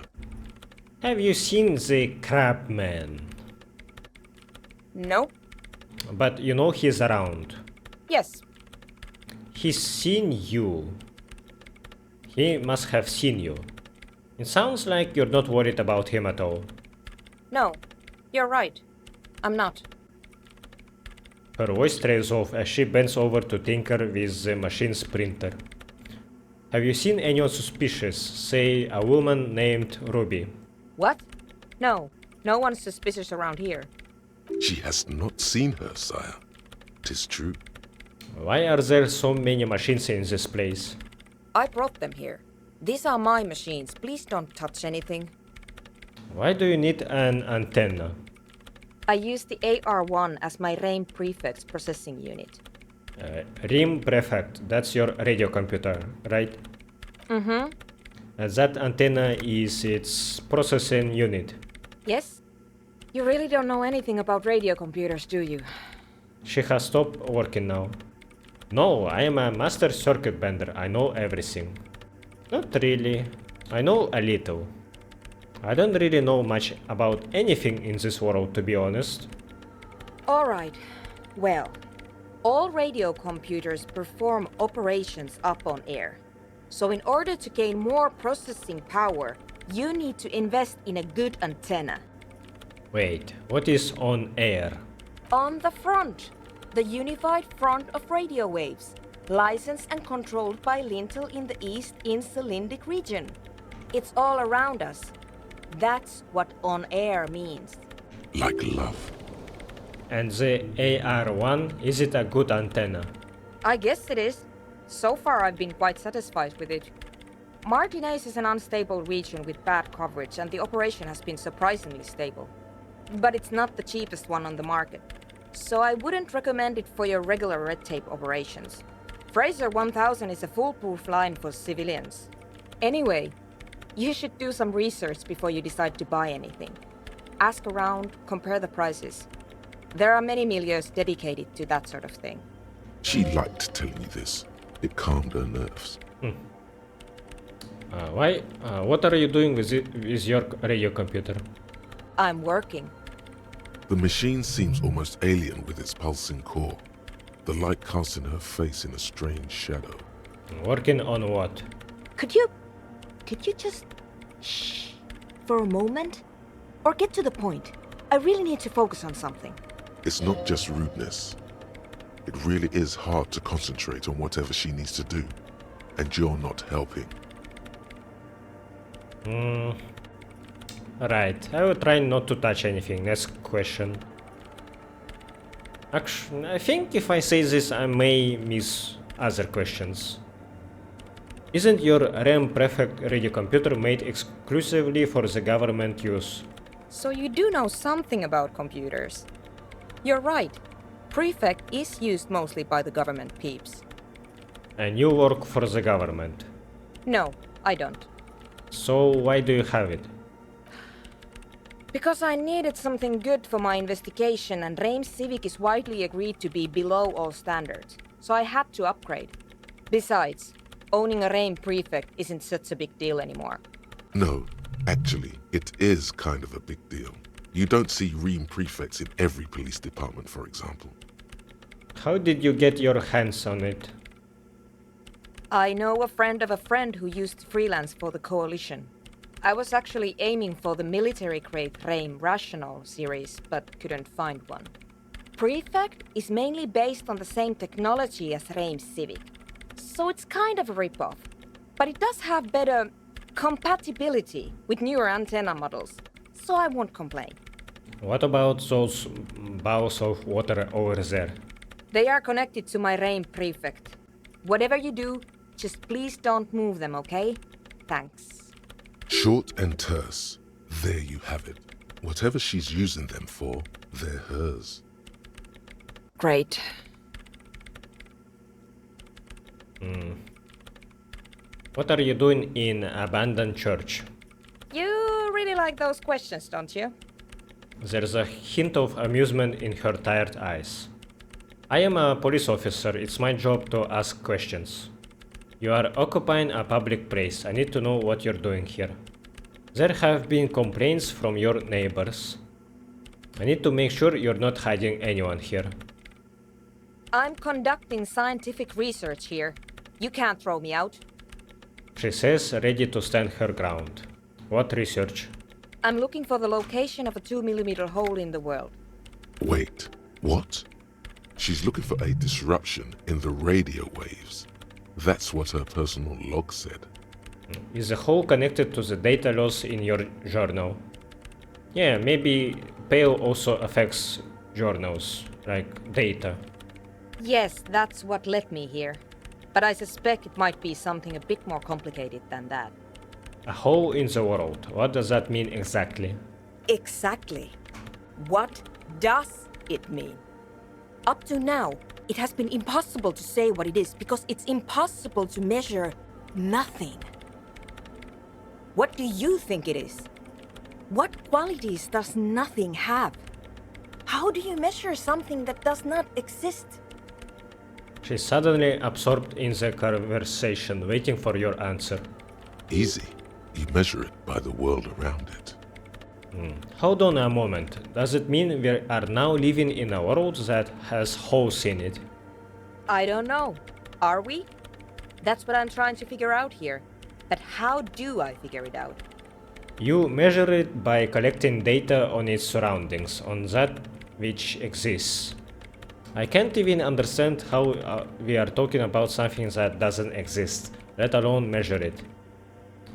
[SPEAKER 1] Have you seen the Crab Man?
[SPEAKER 20] No.
[SPEAKER 1] But you know he's around.
[SPEAKER 20] Yes.
[SPEAKER 1] He's seen you. He must have seen you. It sounds like you're not worried about him at all.
[SPEAKER 20] No, you're right. I'm not.
[SPEAKER 1] Her voice trails off as she bends over to tinker with the machine's printer. Have you seen anyone suspicious, say a woman named Ruby?
[SPEAKER 20] What? No, no one's suspicious around here.
[SPEAKER 3] She has not seen her, sire. 'Tis true.
[SPEAKER 1] Why are there so many machines in this place?
[SPEAKER 20] I brought them here. These are my machines. Please don't touch anything.
[SPEAKER 1] Why do you need an antenna?
[SPEAKER 20] I use the AR1 as my RAIM prefix processing unit.
[SPEAKER 1] RIM Prefect, that's your radio computer, right?
[SPEAKER 20] Mm-hmm.
[SPEAKER 1] And that antenna is its processing unit.
[SPEAKER 20] Yes? You really don't know anything about radio computers, do you?
[SPEAKER 1] She has stopped working now. No, I am a master circuit bender. I know everything. Not really. I know a little. I don't really know much about anything in this world, to be honest.
[SPEAKER 20] All right. Well, all radio computers perform operations up on air. So in order to gain more processing power, you need to invest in a good antenna.
[SPEAKER 1] Wait, what is on air?
[SPEAKER 20] On the front, the unified front of radio waves, licensed and controlled by Lintel in the East Insulindic region. It's all around us. That's what on air means.
[SPEAKER 3] Like love.
[SPEAKER 1] And the AR1, is it a good antenna?
[SPEAKER 20] I guess it is. So far I've been quite satisfied with it. Martinez is an unstable region with bad coverage, and the operation has been surprisingly stable. But it's not the cheapest one on the market, so I wouldn't recommend it for your regular red tape operations. Fraser 1000 is a foolproof line for civilians. Anyway, you should do some research before you decide to buy anything. Ask around, compare the prices. There are many milieux dedicated to that sort of thing.
[SPEAKER 3] She liked telling me this. It calmed her nerves.
[SPEAKER 1] What are you doing with your radio computer?
[SPEAKER 20] I'm working.
[SPEAKER 3] The machine seems almost alien with its pulsing core, the light casting her face in a strange shadow.
[SPEAKER 1] Working on what?
[SPEAKER 20] Could you just shh for a moment? Or get to the point. I really need to focus on something.
[SPEAKER 3] It's not just rudeness. It really is hard to concentrate on whatever she needs to do, and you're not helping.
[SPEAKER 1] Right, I will try not to touch anything. Next question. Actually, I think if I say this, I may miss other questions. Isn't your RAM Prefect radio computer made exclusively for the government use?
[SPEAKER 20] So you do know something about computers. You're right. Prefect is used mostly by the government peeps.
[SPEAKER 1] And you work for the government?
[SPEAKER 20] No, I don't.
[SPEAKER 1] So why do you have it?
[SPEAKER 20] Because I needed something good for my investigation, and Reims Civic is widely agreed to be below all standards, so I had to upgrade. Besides, owning a Reims Prefect isn't such a big deal anymore.
[SPEAKER 3] No, actually, it is kind of a big deal. You don't see Ream Prefects in every police department, for example.
[SPEAKER 1] How did you get your hands on it?
[SPEAKER 20] I know a friend of a friend who used to freelance for the Coalition. I was actually aiming for the military-grade Reim Rational series, but couldn't find one. Prefect is mainly based on the same technology as Reims Civic, so it's kind of a rip-off. But it does have better compatibility with newer antenna models, so I won't complain.
[SPEAKER 1] What about those bowls of water over there?
[SPEAKER 20] They are connected to my Reim Prefect. Whatever you do, just please don't move them, okay? Thanks.
[SPEAKER 3] Short and terse. There you have it. Whatever she's using them for, they're hers.
[SPEAKER 20] Great.
[SPEAKER 1] What are you doing in abandoned church?
[SPEAKER 20] You really like those questions, don't you?
[SPEAKER 1] There's a hint of amusement in her tired eyes. I am a police officer, it's my job to ask questions. You are occupying a public place, I need to know what you're doing here. There have been complaints from your neighbors. I need to make sure you're not hiding anyone here.
[SPEAKER 20] I'm conducting scientific research here. You can't throw me out.
[SPEAKER 1] She says, ready to stand her ground. What research?
[SPEAKER 20] I'm looking for the location of a 2mm hole in the world.
[SPEAKER 3] Wait, what? She's looking for a disruption in the radio waves. That's what her personal log said.
[SPEAKER 1] Is the hole connected to the data loss in your journal? Yeah, maybe Pale also affects journals, like data.
[SPEAKER 20] Yes, that's what led me here. But I suspect it might be something a bit more complicated than that.
[SPEAKER 1] A hole in the world. What does that mean exactly?
[SPEAKER 20] Exactly. What does it mean? Up to now, it has been impossible to say what it is because it's impossible to measure nothing. What do you think it is? What qualities does nothing have? How do you measure something that does not exist?
[SPEAKER 1] She's suddenly absorbed in the conversation, waiting for your answer.
[SPEAKER 3] Easy. You measure it by the world around it.
[SPEAKER 1] Hold on a moment. Does it mean we are now living in a world that has holes in it?
[SPEAKER 20] I don't know. Are we? That's what I'm trying to figure out here. But how do I figure it out?
[SPEAKER 1] You measure it by collecting data on its surroundings, on that which exists. I can't even understand how we are talking about something that doesn't exist, let alone measure it.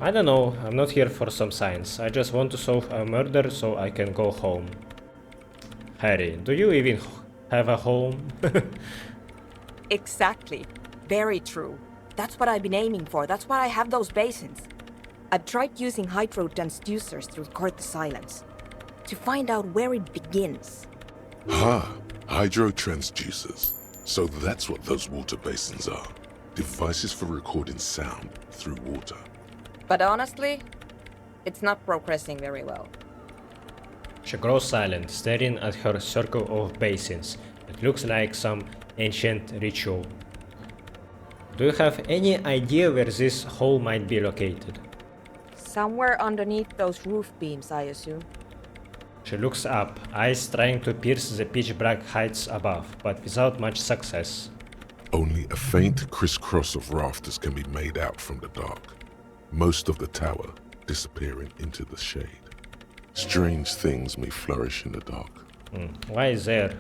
[SPEAKER 1] I don't know, I'm not here for some science. I just want to solve a murder so I can go home. Harry, do you even have a home?
[SPEAKER 20] Exactly. Very true. That's what I've been aiming for. That's why I have those basins. I've tried using hydro transducers to record the silence, to find out where it begins.
[SPEAKER 3] Hydro transducers. So that's what those water basins are. Devices for recording sound through water.
[SPEAKER 20] But honestly, it's not progressing very well.
[SPEAKER 1] She grows silent, staring at her circle of basins. It looks like some ancient ritual. Do you have any idea where this hole might be located?
[SPEAKER 20] Somewhere underneath those roof beams, I assume.
[SPEAKER 1] She looks up, eyes trying to pierce the pitch-black heights above, but without much success.
[SPEAKER 3] Only a faint crisscross of rafters can be made out from the dark, most of the tower disappearing into the shade. Strange things may flourish in the dark.
[SPEAKER 1] Why is there?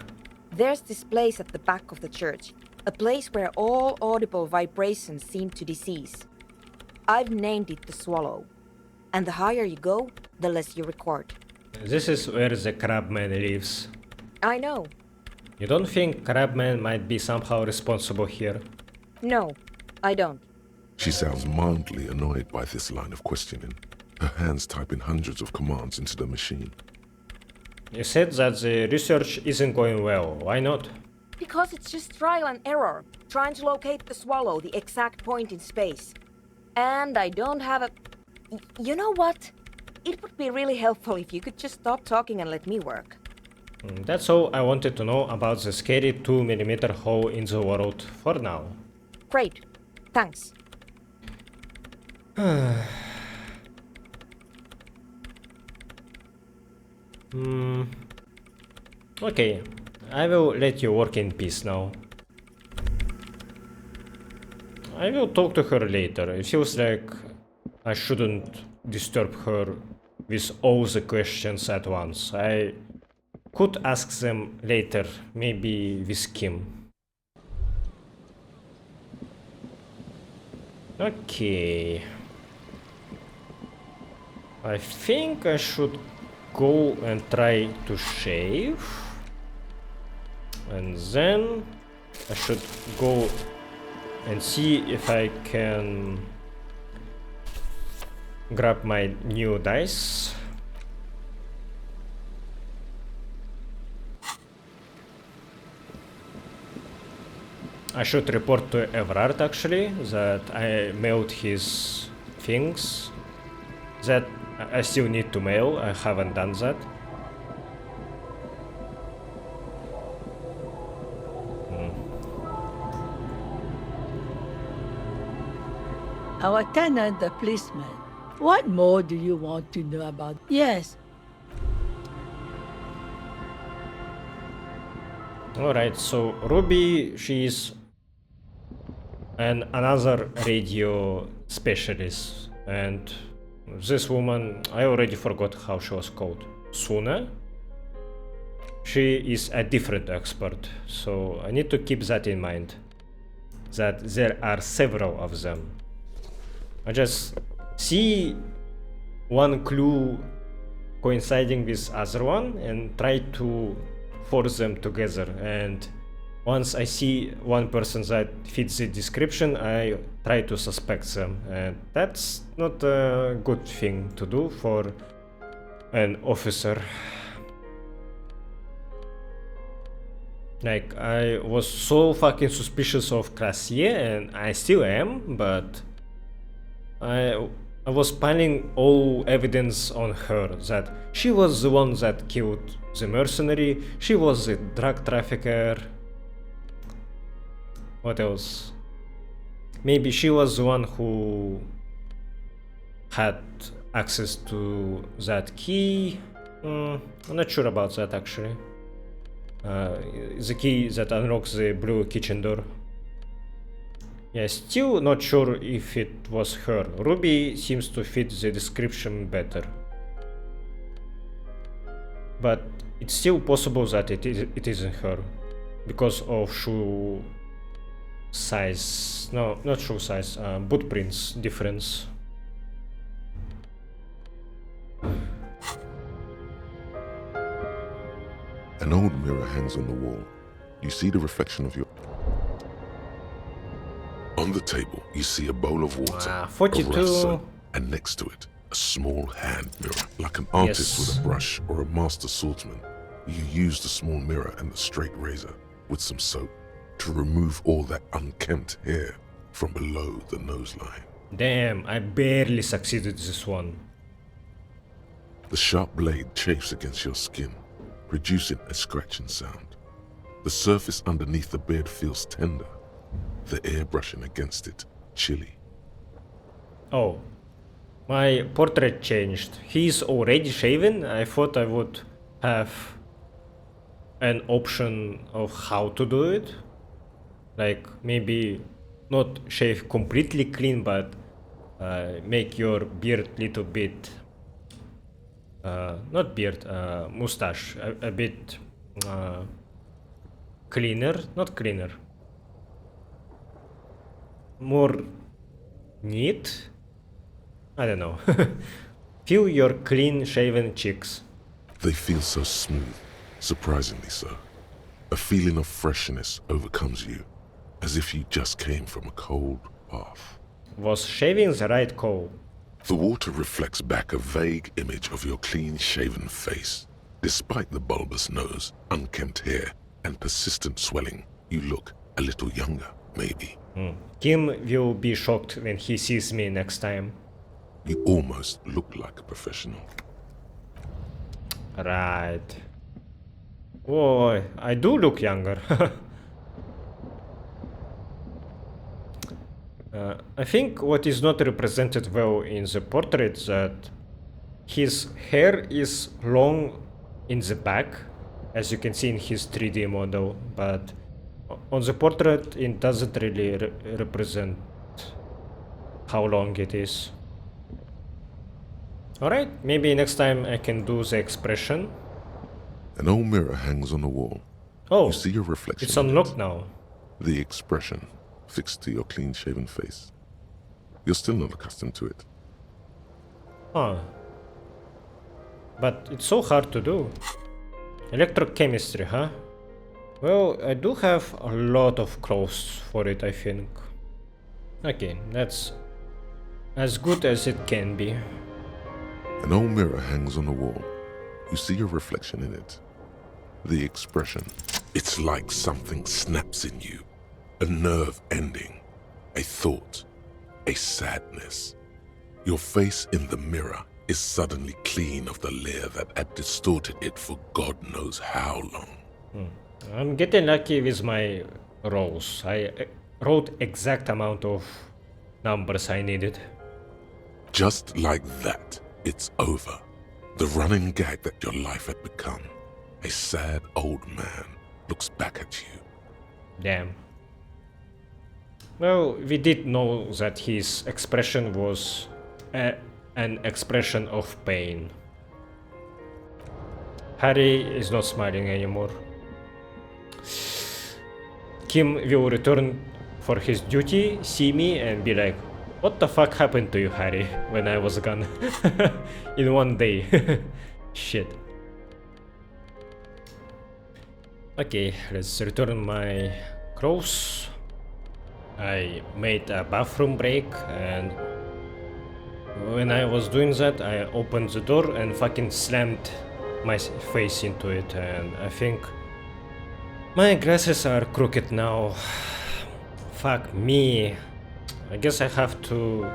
[SPEAKER 20] There's this place at the back of the church, a place where all audible vibrations seem to decease. I've named it the Swallow, and the higher you go, the less you record.
[SPEAKER 1] This is where the Crabman lives.
[SPEAKER 20] I know.
[SPEAKER 1] You don't think Crabman might be somehow responsible here?
[SPEAKER 20] No, I don't.
[SPEAKER 3] She sounds mildly annoyed by this line of questioning, her hands typing hundreds of commands into the machine.
[SPEAKER 1] You said that the research isn't going well. Why not?
[SPEAKER 20] Because it's just trial and error, trying to locate the Swallow, the exact point in space. And I don't have a... You know what? It would be really helpful if you could just stop talking and let me work.
[SPEAKER 1] That's all I wanted to know about the scary 2mm hole in the world for now.
[SPEAKER 20] Great. Thanks.
[SPEAKER 1] Okay, I will let you work in peace now. I will talk to her later. It feels like I shouldn't disturb her with all the questions at once. I could ask them later, maybe with Kim. Okay. I think I should go and try to shave. And then I should go and see if I can grab my new dice. I should report to Evrart actually that I mailed his things. That I still need to mail, I haven't done that.
[SPEAKER 21] Our tenant, the policeman. What more do you want to know about? Yes.
[SPEAKER 1] Alright, so Ruby, she's another radio specialist, and this woman, I already forgot how she was called. Soona? She is a different expert, so I need to keep that in mind. That there are several of them. I just see one clue coinciding with other one and try to force them together, and once I see one person that fits the description, I try to suspect them, and that's not a good thing to do for an officer. Like, I was so fucking suspicious of Crassier, and I still am, but I was piling all evidence on her, that she was the one that killed the mercenary, she was the drug trafficker. What else? Maybe she was the one who had access to that key. I'm not sure about that actually. The key that unlocks the blue kitchen door. Yeah, still not sure if it was her. Ruby seems to fit the description better. But it's still possible that it isn't her. Because of shoe size. No, not shoe size. Boot prints difference.
[SPEAKER 3] An old mirror hangs on the wall. You see the reflection of your... On the table, you see a bowl of water,
[SPEAKER 1] 42.
[SPEAKER 3] a rasa, and next to it, a small hand mirror. Like an artist with a brush or a master swordsman, you use the small mirror and the straight razor with some soap to remove all that unkempt hair from below the nose line.
[SPEAKER 1] Damn, I barely succeeded this one.
[SPEAKER 3] The sharp blade chafes against your skin, producing a scratching sound. The surface underneath the beard feels tender, the air brushing against it chilly.
[SPEAKER 1] Oh, My portrait changed. He's already shaven. I thought I would have an option of how to do it. Like maybe not shave completely clean, but make your beard little bit, not beard, mustache, a bit cleaner, not cleaner, more neat. I don't know. Feel your clean shaven cheeks.
[SPEAKER 3] They feel so smooth, surprisingly so. A feeling of freshness overcomes you, as if you just came from a cold bath.
[SPEAKER 1] Was shaving the right call?
[SPEAKER 3] The water reflects back a vague image of your clean-shaven face. Despite the bulbous nose, unkempt hair, and persistent swelling, you look a little younger, maybe.
[SPEAKER 1] Kim will be shocked when he sees me next time.
[SPEAKER 3] You almost look like a professional.
[SPEAKER 1] Right. Oh, I do look younger. I think what is not represented well in the portrait is that his hair is long in the back, as you can see in his 3D model, but on the portrait it doesn't really represent how long it is. Alright, maybe next time I can do the expression.
[SPEAKER 3] An old mirror hangs on the wall.
[SPEAKER 1] Oh,
[SPEAKER 3] you see your reflection.
[SPEAKER 1] It's unlocked now.
[SPEAKER 3] The expression fixed to your clean-shaven face. You're still not accustomed to it.
[SPEAKER 1] Huh. But it's so hard to do. Electrochemistry, huh? Well, I do have a lot of clothes for it, I think. Okay, that's as good as it can be.
[SPEAKER 3] An old mirror hangs on the wall. You see your reflection in it. The expression. It's like something snaps in you. A nerve ending. A thought. A sadness. Your face in the mirror is suddenly clean of the layer that had distorted it for God knows how long.
[SPEAKER 1] I'm getting lucky with my rows. I wrote exact amount of numbers I needed.
[SPEAKER 3] Just like that, it's over. The running gag that your life had become. A sad old man looks back at you.
[SPEAKER 1] Damn. Well, we did know that his expression was an expression of pain. Harry is not smiling anymore. Kim will return for his duty, see me and be like, what the fuck happened to you, Harry, when I was gone? In one day. Shit. Okay, let's return my clothes. I made a bathroom break, and when I was doing that, I opened the door and fucking slammed my face into it, and I think my glasses are crooked now. Fuck me. I guess I have to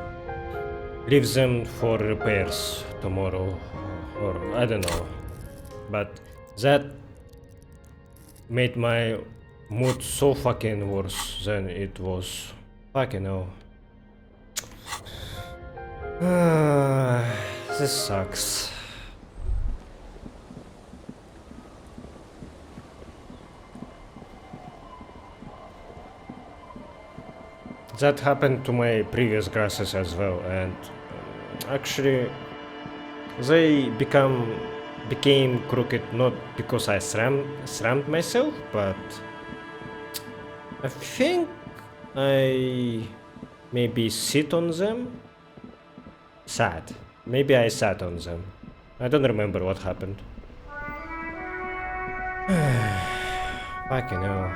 [SPEAKER 1] leave them for repairs tomorrow, or I don't know. But that made my mood so fucking worse than it was. Fucking hell. This sucks. That happened to my previous glasses as well, and actually they became crooked not because I slammed myself, but I think I maybe sit on them. Maybe I sat on them. I don't remember what happened. Fucking hell.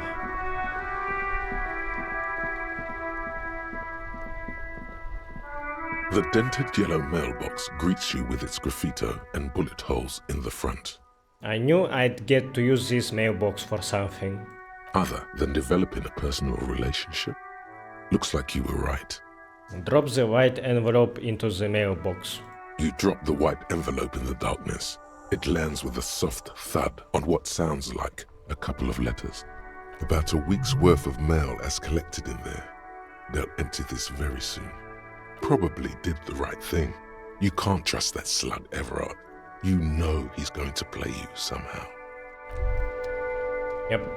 [SPEAKER 3] The dented yellow mailbox greets you with its graffito and bullet holes in the front.
[SPEAKER 1] I knew I'd get to use this mailbox for something.
[SPEAKER 3] Other than developing a personal relationship? Looks like you were right.
[SPEAKER 1] Drop the white envelope into the mailbox.
[SPEAKER 3] You drop the white envelope in the darkness. It lands with a soft thud on what sounds like a couple of letters. About a week's worth of mail as collected in there. They'll empty this very soon. Probably did the right thing. You can't trust that slug, Evrart. You know he's going to play you somehow.
[SPEAKER 1] Yep.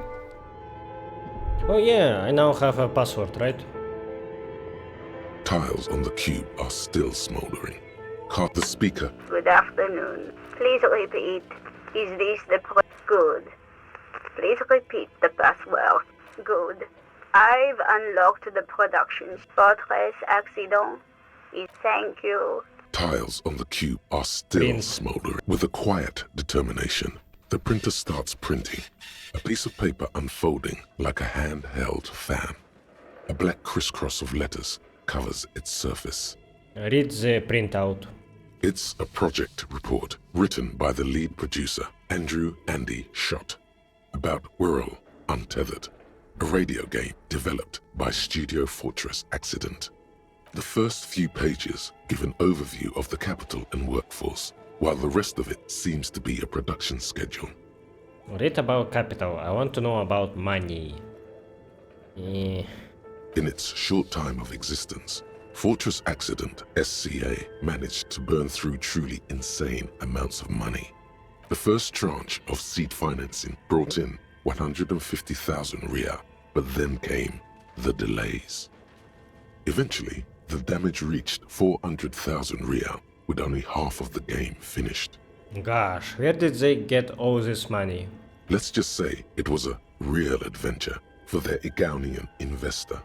[SPEAKER 1] Oh yeah, I now have a password, right?
[SPEAKER 3] Tiles on the cube are still smoldering. Cart the speaker.
[SPEAKER 19] Good afternoon. Please repeat. Is this the good? Please repeat the password. Good. I've unlocked the production. Fortress Accident. Thank you.
[SPEAKER 3] Tiles on the cube are still smoldering. With a quiet determination, the printer starts printing. A piece of paper unfolding like a handheld fan. A black crisscross of letters covers its surface.
[SPEAKER 1] Read the printout.
[SPEAKER 3] It's a project report written by the lead producer, Andrew Andy Schott, about Whirl Untethered, a radio game developed by Studio Fortress Accident. The first few pages give an overview of the capital and workforce, while the rest of it seems to be a production schedule.
[SPEAKER 1] Read about capital. I want to know about money.
[SPEAKER 3] In its short time of existence, Fortress Accident SCA managed to burn through truly insane amounts of money. The first tranche of seed financing brought in 150,000 Ria, but then came the delays. Eventually, the damage reached 400,000 Ria, with only half of the game finished.
[SPEAKER 1] Gosh, where did they get all this money?
[SPEAKER 3] Let's just say it was a real adventure for their Egonian investor.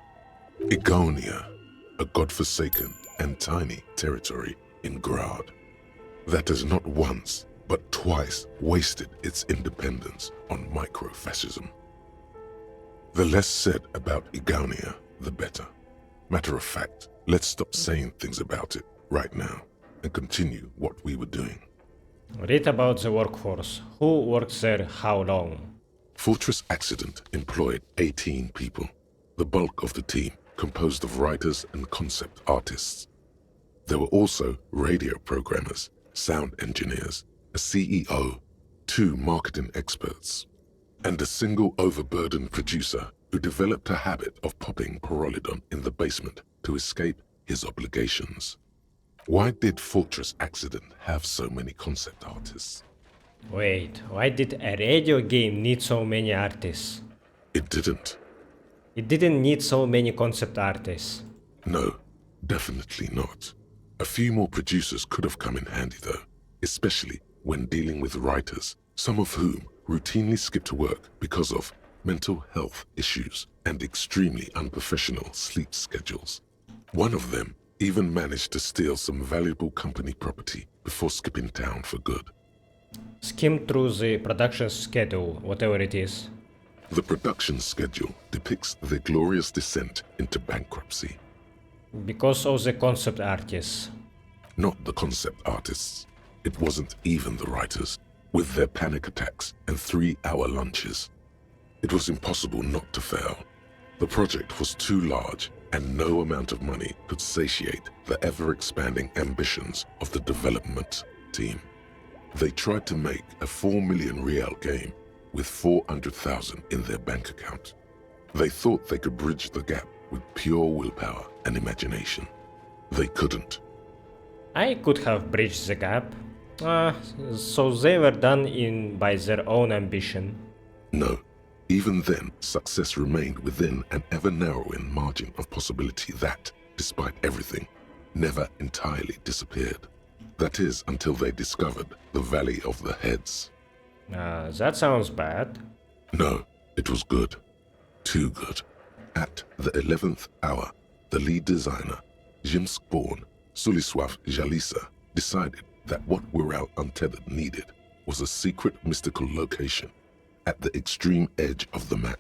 [SPEAKER 3] Egonia, a godforsaken and tiny territory in Grad, that has not once but twice wasted its independence on microfascism. The less said about Egonia, the better. Matter of fact, let's stop saying things about it right now and continue what we were doing.
[SPEAKER 1] Read about the workforce. Who works there how long?
[SPEAKER 3] Fortress Accident employed 18 people, the bulk of the team composed of writers and concept artists. There were also radio programmers, sound engineers, a CEO, 2 marketing experts, and a single overburdened producer who developed a habit of popping Pyrrolidon in the basement to escape his obligations. Why did Fortress Accident have so many concept artists?
[SPEAKER 1] Wait, why did a radio game need so many artists?
[SPEAKER 3] It didn't.
[SPEAKER 1] It didn't need so many concept artists.
[SPEAKER 3] No, definitely not. A few more producers could have come in handy though, especially when dealing with writers, some of whom routinely skipped work because of mental health issues and extremely unprofessional sleep schedules. One of them even managed to steal some valuable company property before skipping town for good.
[SPEAKER 1] Skim through the production schedule, whatever it is.
[SPEAKER 3] The production schedule depicts their glorious descent into bankruptcy.
[SPEAKER 1] Because of the concept artists.
[SPEAKER 3] Not the concept artists. It wasn't even the writers, with their panic attacks and 3-hour lunches. It was impossible not to fail. The project was too large, and no amount of money could satiate the ever-expanding ambitions of the development team. They tried to make a 4 million Rial game with 400,000 in their bank account. They thought they could bridge the gap with pure willpower and imagination. They couldn't.
[SPEAKER 1] I could have bridged the gap. So they were done in by their own ambition.
[SPEAKER 3] No. Even then, success remained within an ever-narrowing margin of possibility that, despite everything, never entirely disappeared. That is, until they discovered the Valley of the Heads.
[SPEAKER 1] That sounds bad.
[SPEAKER 3] No, it was good. Too good. At the 11th hour, the lead designer, Jimsk-born Sulisław Jalisa, decided that what Whirl Untethered needed was a secret mystical location at the extreme edge of the map.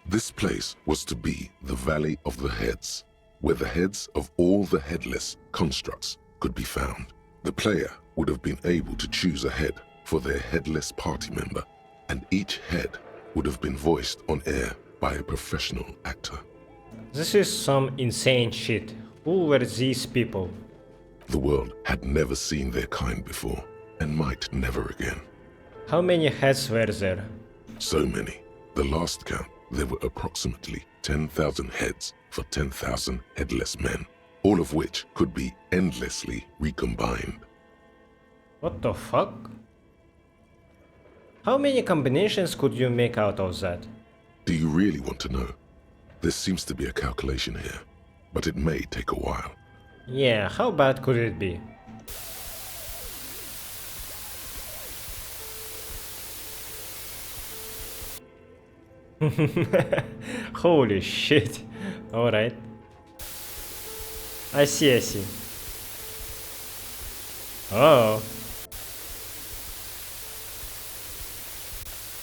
[SPEAKER 3] This place was to be the Valley of the Heads, where the heads of all the headless constructs could be found. The player would have been able to choose a head for their headless party member, and each head would have been voiced on air by a professional actor.
[SPEAKER 1] This is some insane shit. Who were these people?
[SPEAKER 3] The world had never seen their kind before, and might never again.
[SPEAKER 1] How many heads were there?
[SPEAKER 3] So many. The last count, there were approximately 10,000 heads for 10,000 headless men, all of which could be endlessly recombined.
[SPEAKER 1] What the fuck? How many combinations could you make out of that?
[SPEAKER 3] Do you really want to know? There seems to be a calculation here, but it may take a while.
[SPEAKER 1] Yeah, how bad could it be? Holy shit. Alright. I see. Oh.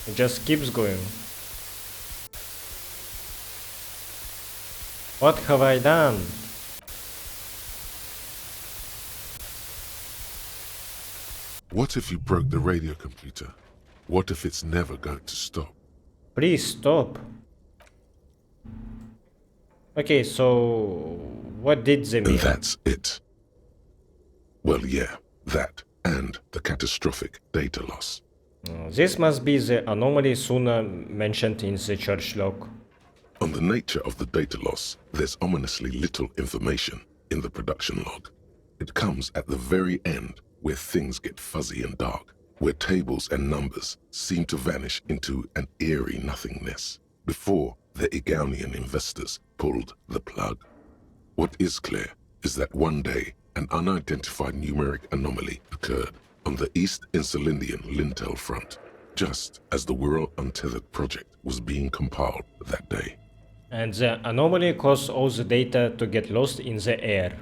[SPEAKER 1] It just keeps going. What have I done?
[SPEAKER 3] What if you broke the radio computer? What if it's never going to stop?
[SPEAKER 1] Please stop. Okay, so what did they mean?
[SPEAKER 3] And that's it. Well, yeah, that and the catastrophic data loss.
[SPEAKER 1] This must be the anomaly Soona mentioned in the church log.
[SPEAKER 3] On the nature of the data loss, there's ominously little information in the production log. It comes at the very end where things get fuzzy and dark, where tables and numbers seem to vanish into an eerie nothingness before the Egonian investors pulled the plug. What is clear is that one day an unidentified numeric anomaly occurred on the East Insulindian lintel front, just as the Wirral Untethered project was being compiled that day.
[SPEAKER 1] And the anomaly caused all the data to get lost in the air.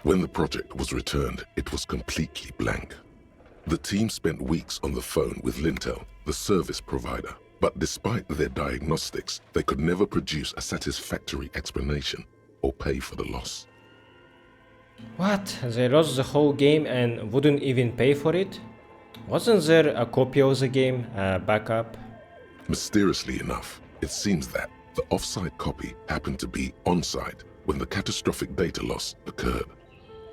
[SPEAKER 3] When the project was returned, it was completely blank. The team spent weeks on the phone with Lintel, the service provider, but despite their diagnostics, they could never produce a satisfactory explanation or pay for the loss.
[SPEAKER 1] What? They lost the whole game and wouldn't even pay for it? Wasn't there a copy of the game, a backup?
[SPEAKER 3] Mysteriously enough, it seems that the off-site copy happened to be on-site when the catastrophic data loss occurred.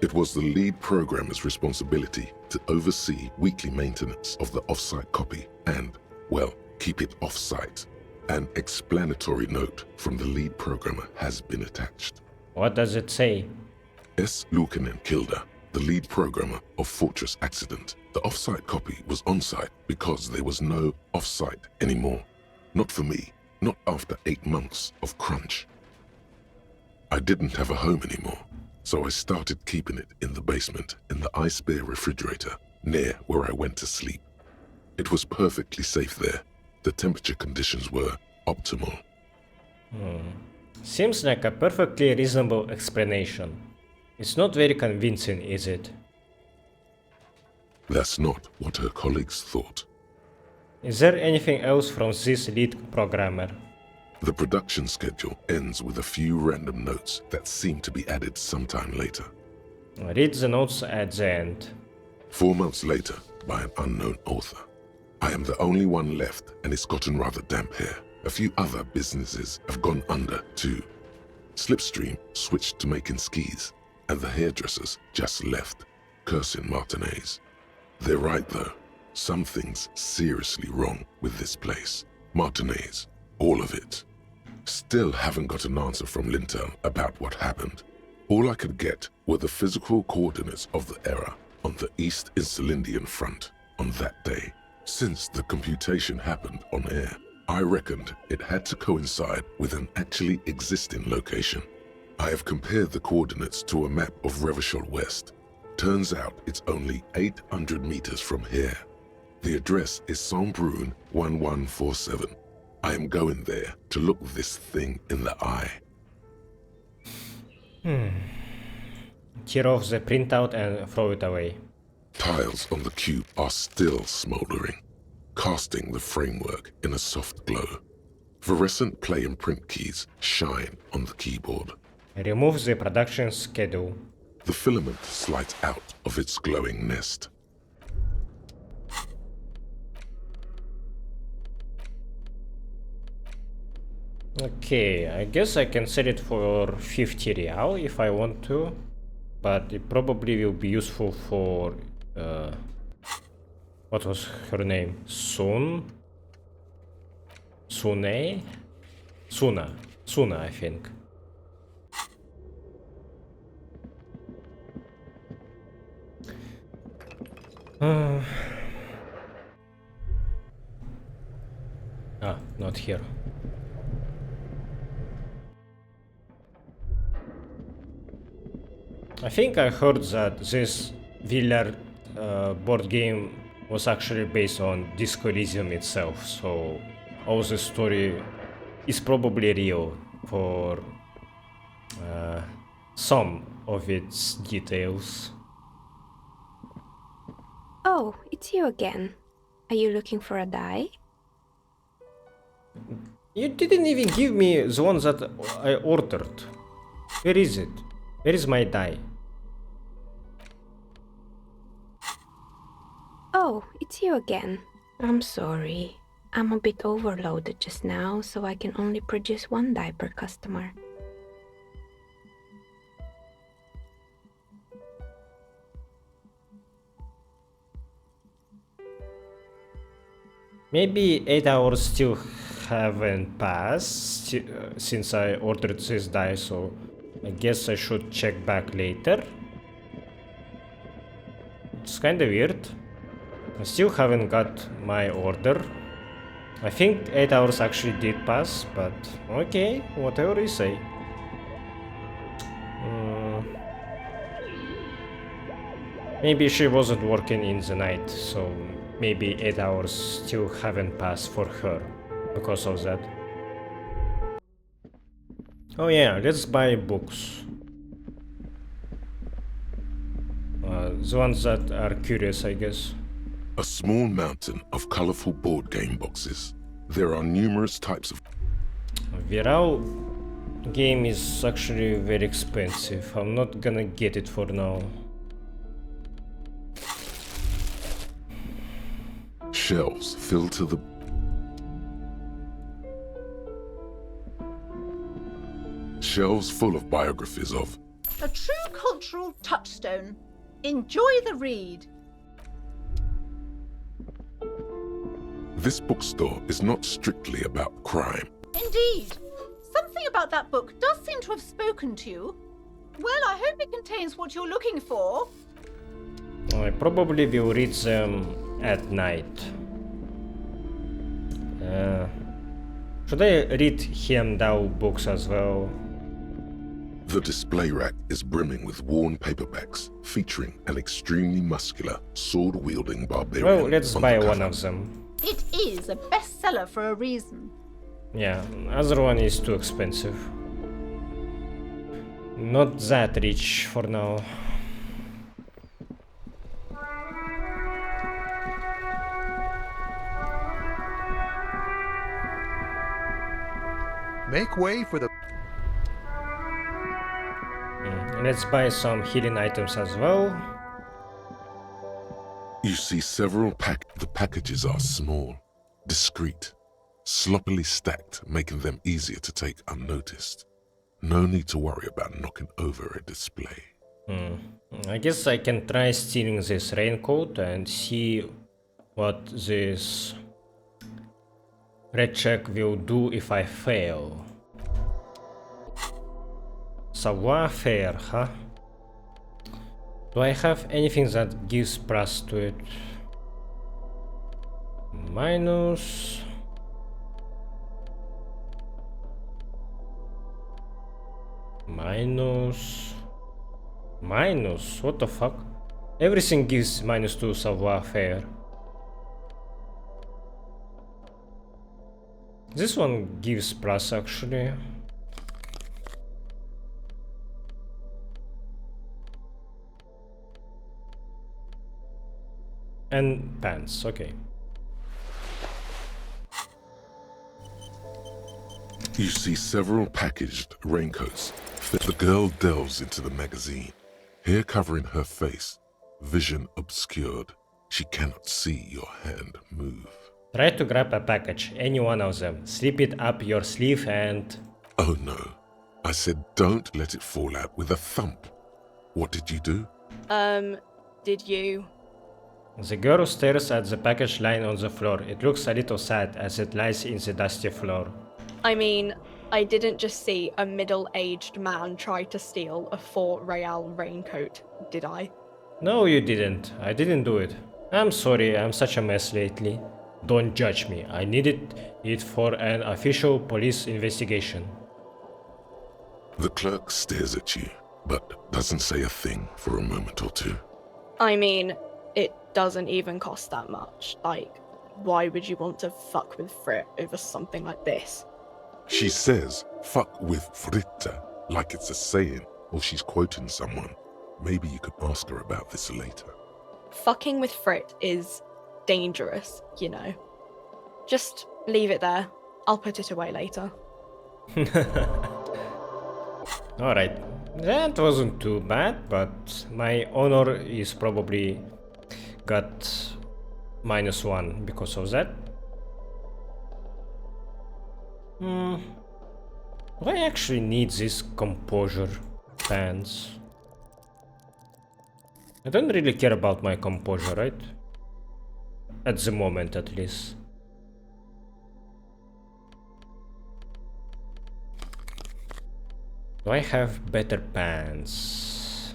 [SPEAKER 3] It was the lead programmer's responsibility to oversee weekly maintenance of the off-site copy and, well, keep it off-site. An explanatory note from the lead programmer has been attached.
[SPEAKER 1] What does it say?
[SPEAKER 3] S. Luukinen Kilda, the lead programmer of Fortress Accident. The off-site copy was on-site because there was no off-site anymore. Not for me, not after 8 months of crunch. I didn't have a home anymore, so I started keeping it in the basement in the ice bear refrigerator near where I went to sleep. It was perfectly safe there. The temperature conditions were optimal.
[SPEAKER 1] Seems like a perfectly reasonable explanation. It's not very convincing, is it?
[SPEAKER 3] That's not what her colleagues thought.
[SPEAKER 1] Is there anything else from this lead programmer?
[SPEAKER 3] The production schedule ends with a few random notes that seem to be added sometime later.
[SPEAKER 1] Read the notes at the end.
[SPEAKER 3] 4 months later, by an unknown author. I am the only one left, and it's gotten rather damp here. A few other businesses have gone under, too. Slipstream switched to making skis, and the hairdressers just left, cursing Martinez. They're right, though. Something's seriously wrong with this place. Martinez, all of it. Still haven't got an answer from Lintel about what happened. All I could get were the physical coordinates of the error on the East Insulindian front on that day. Since the computation happened on air, I reckoned it had to coincide with an actually existing location. I have compared the coordinates to a map of Revachol West. Turns out it's only 800 meters from here. The address is Saint-Brun 1147. I am going there to look this thing in the eye.
[SPEAKER 1] Tear off the printout and throw it away.
[SPEAKER 3] Tiles on the cube are still smoldering, casting the framework in a soft glow. Fluorescent play and print keys shine on the keyboard.
[SPEAKER 1] Remove the production schedule.
[SPEAKER 3] The filament slides out of its glowing nest.
[SPEAKER 1] Okay, I guess I can set it for 50 real if I want to, but it probably will be useful for what was her name? Soona, I think. Not here. I think I heard that this Villard board game was actually based on Disco Elysium itself, so all the story is probably real for some of its details.
[SPEAKER 13] Oh, it's you again. Are you looking for a die?
[SPEAKER 1] You didn't even give me the one that I ordered. Where is it? Where is my die?
[SPEAKER 13] Oh, it's you again. I'm sorry. I'm a bit overloaded just now, so I can only produce one die per customer.
[SPEAKER 1] Maybe 8 hours still haven't passed since I ordered this die, so I guess I should check back later. It's kinda weird. I still haven't got my order. I think 8 hours actually did pass, but okay, whatever you say. Maybe she wasn't working in the night, so maybe 8 hours still haven't passed for her because of that. Oh yeah, let's buy books. The ones that are curious, I guess.
[SPEAKER 3] A small mountain of colorful board game boxes. There are numerous types of...
[SPEAKER 1] Viral game is actually very expensive. I'm not gonna get it for now.
[SPEAKER 3] Shelves filled to the... Shelves full of biographies of...
[SPEAKER 7] A true cultural touchstone. Enjoy the read.
[SPEAKER 3] This bookstore is not strictly about crime.
[SPEAKER 7] Indeed. Something about that book does seem to have spoken to you. Well, I hope it contains what you're looking for.
[SPEAKER 1] I probably will read them at night. Should I read Heimdall books as well?
[SPEAKER 3] The display rack is brimming with worn paperbacks featuring an extremely muscular, sword-wielding barbarian.
[SPEAKER 1] Well, let's buy one of them.
[SPEAKER 7] It is a bestseller for a reason.
[SPEAKER 1] Yeah, other one is too expensive. Not that rich for now.
[SPEAKER 5] Make way for the...
[SPEAKER 1] Let's buy some healing items as well.
[SPEAKER 3] You see several the packages are small, discreet, sloppily stacked, making them easier to take unnoticed. No need to worry about knocking over a display.
[SPEAKER 1] I guess I can try stealing this raincoat and see what this red check will do if I fail. Savoir-faire, huh? Do I have anything that gives plus to it? Minus... Minus... Minus? What the fuck? Everything gives minus to savoir-faire. This one gives plus actually. And pants, okay.
[SPEAKER 3] You see several packaged raincoats. The girl delves into the magazine, hair covering her face, vision obscured. She cannot see your hand move.
[SPEAKER 1] Try to grab a package, any one of them. Slip it up your sleeve and...
[SPEAKER 3] Oh no. I said don't let it fall out with a thump. What did you do?
[SPEAKER 2] Did you?
[SPEAKER 1] The girl stares at the package lying on the floor. It looks a little sad as it lies in the dusty floor.
[SPEAKER 2] I mean, I didn't just see a middle-aged man try to steal a 4 Real raincoat, did I?
[SPEAKER 1] No, you didn't. I didn't do it. I'm sorry, I'm such a mess lately. Don't judge me. I needed it for an official police investigation.
[SPEAKER 3] The clerk stares at you, but doesn't say a thing for a moment or two.
[SPEAKER 2] I mean, it doesn't even cost that much. Like, why would you want to fuck with Frit over something like this?
[SPEAKER 3] She says, fuck with fritta, like it's a saying, or she's quoting someone. Maybe you could ask her about this later.
[SPEAKER 2] Fucking with Frit is dangerous, you know. Just leave it there. I'll put it away later.
[SPEAKER 1] Alright, that wasn't too bad, but my honor is probably got -1 because of that. Do I actually need this composure pants? I don't really care about my composure, right? At the moment, at least. Do I have better pants?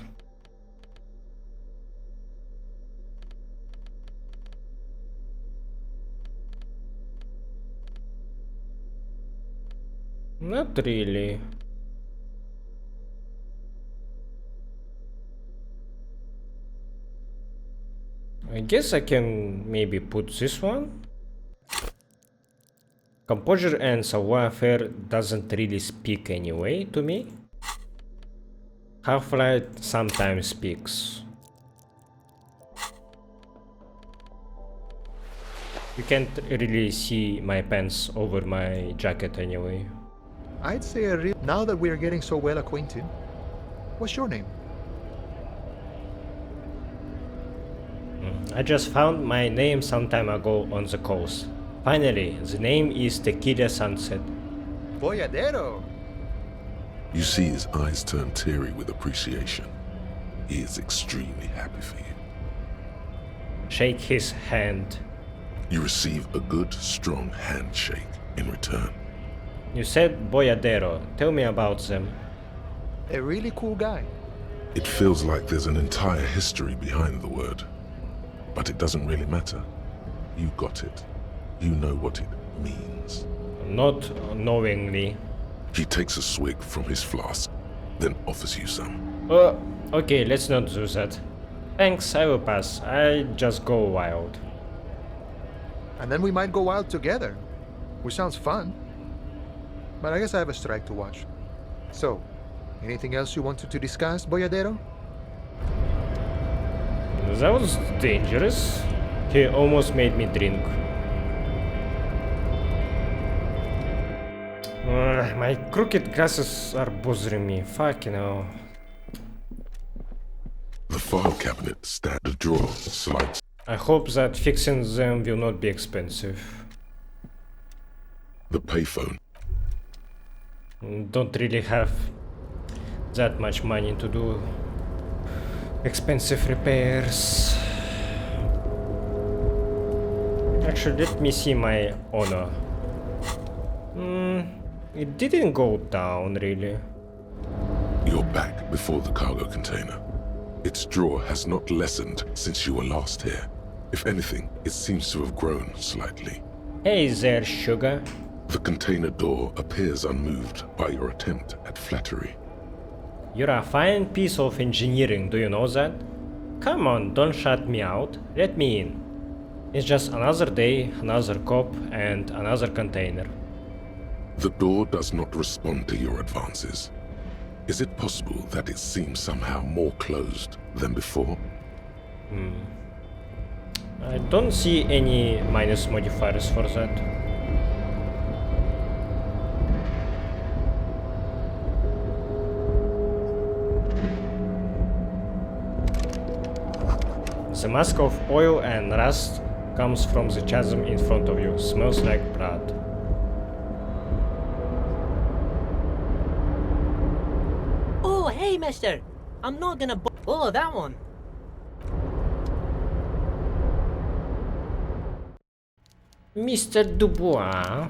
[SPEAKER 1] Not really. I guess I can maybe put this one. Composure and savoir-faire doesn't really speak anyway to me. Half-Light sometimes speaks. You can't really see my pants over my jacket anyway.
[SPEAKER 5] I'd say now that we're getting so well acquainted, what's your name?
[SPEAKER 1] I just found my name some time ago on the coast. Finally, the name is Tequila Sunset.
[SPEAKER 5] Boyadero!
[SPEAKER 3] You see his eyes turn teary with appreciation. He is extremely happy for you.
[SPEAKER 1] Shake his hand.
[SPEAKER 3] You receive a good, strong handshake in return.
[SPEAKER 1] You said Boyadero. Tell me about them.
[SPEAKER 5] A really cool guy.
[SPEAKER 3] It feels like there's an entire history behind the word. But it doesn't really matter. You got it. You know what it means.
[SPEAKER 1] Not knowingly.
[SPEAKER 3] He takes a swig from his flask, then offers you some.
[SPEAKER 1] Okay, let's not do that. Thanks, I will pass. I just go wild.
[SPEAKER 5] And then we might go wild together, which sounds fun. But I guess I have a strike to watch. So, anything else you wanted to discuss, Boyadero?
[SPEAKER 1] That was dangerous. He almost made me drink. My crooked glasses are bothering me. Fucking hell.
[SPEAKER 3] The file cabinet stands a drawer slides.
[SPEAKER 1] I hope that fixing them will not be expensive.
[SPEAKER 3] The payphone.
[SPEAKER 1] Don't really have that much money to do expensive repairs. Actually, let me see my honor. It didn't go down, really.
[SPEAKER 3] You're back before the cargo container. Its drawer has not lessened since you were last here. If anything, it seems to have grown slightly.
[SPEAKER 1] Hey there, sugar.
[SPEAKER 3] The container door appears unmoved by your attempt at flattery.
[SPEAKER 1] You're a fine piece of engineering, do you know that? Come on, don't shut me out. Let me in. It's just another day, another cop, and another container.
[SPEAKER 3] The door does not respond to your advances. Is it possible that it seems somehow more closed than before?
[SPEAKER 1] I don't see any minus modifiers for that. The mask of oil and rust comes from the chasm in front of you. Smells like blood.
[SPEAKER 4] Oh, hey, mister. I'm not gonna Oh, that one.
[SPEAKER 1] Mr. Dubois.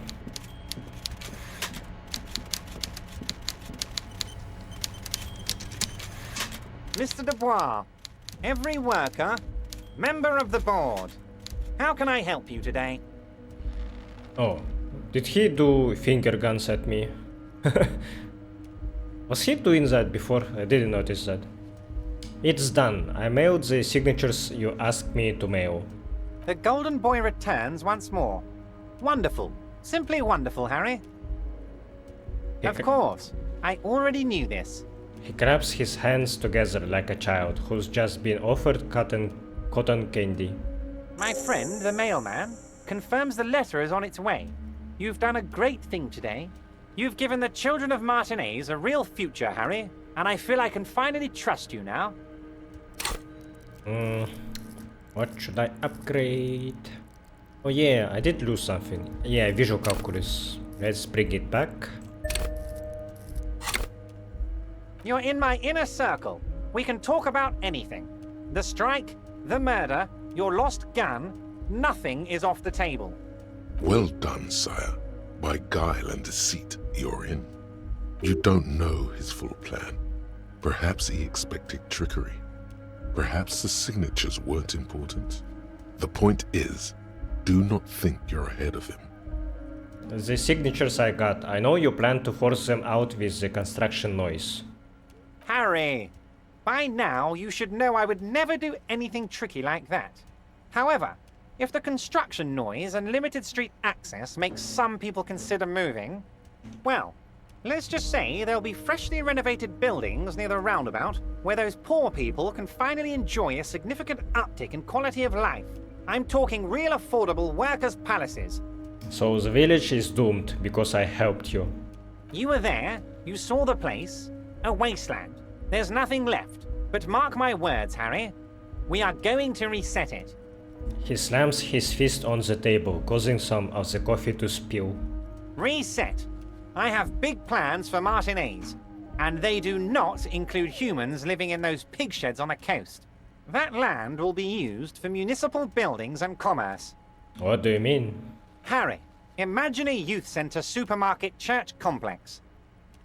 [SPEAKER 22] Mr. Dubois, every worker
[SPEAKER 6] Member of the board. How can I help you today?
[SPEAKER 1] Oh, did he do finger guns at me? Was he doing that before? I didn't notice that. It's done. I mailed the signatures you asked me to mail.
[SPEAKER 6] The Golden Boy returns once more. Wonderful. Simply wonderful, Harry. Of course. I already knew this.
[SPEAKER 1] He grabs his hands together like a child who's just been offered cotton candy.
[SPEAKER 6] My friend, the mailman, confirms the letter is on its way. You've done a great thing today. You've given the children of Martinez a real future, Harry, and I feel I can finally trust you now.
[SPEAKER 1] What should I upgrade? Oh yeah, I did lose something. Yeah, visual calculus. Let's bring it back.
[SPEAKER 6] You're in my inner circle. We can talk about anything. The strike, the murder, your lost gun, nothing is off the table.
[SPEAKER 3] Well done, sire. By guile and deceit, you're in. You don't know his full plan. Perhaps he expected trickery. Perhaps the signatures weren't important. The point is, do not think you're ahead of him.
[SPEAKER 1] The signatures I got. I know you plan to force them out with the construction noise.
[SPEAKER 6] Harry, by now you should know I would never do anything tricky like that. However, if the construction noise and limited street access makes some people consider moving, well, let's just say there'll be freshly renovated buildings near the roundabout where those poor people can finally enjoy a significant uptick in quality of life. I'm talking real affordable workers' palaces.
[SPEAKER 1] So the village is doomed because I helped you.
[SPEAKER 6] You were there, you saw the place, a wasteland. There's nothing left. But mark my words, Harry, we are going to reset it.
[SPEAKER 1] He slams his fist on the table, causing some of the coffee to spill.
[SPEAKER 6] Reset. I have big plans for Martinez, and they do not include humans living in those pig sheds on the coast. That land will be used for municipal buildings and commerce.
[SPEAKER 1] What do you mean?
[SPEAKER 6] Harry, imagine a youth centre supermarket church complex,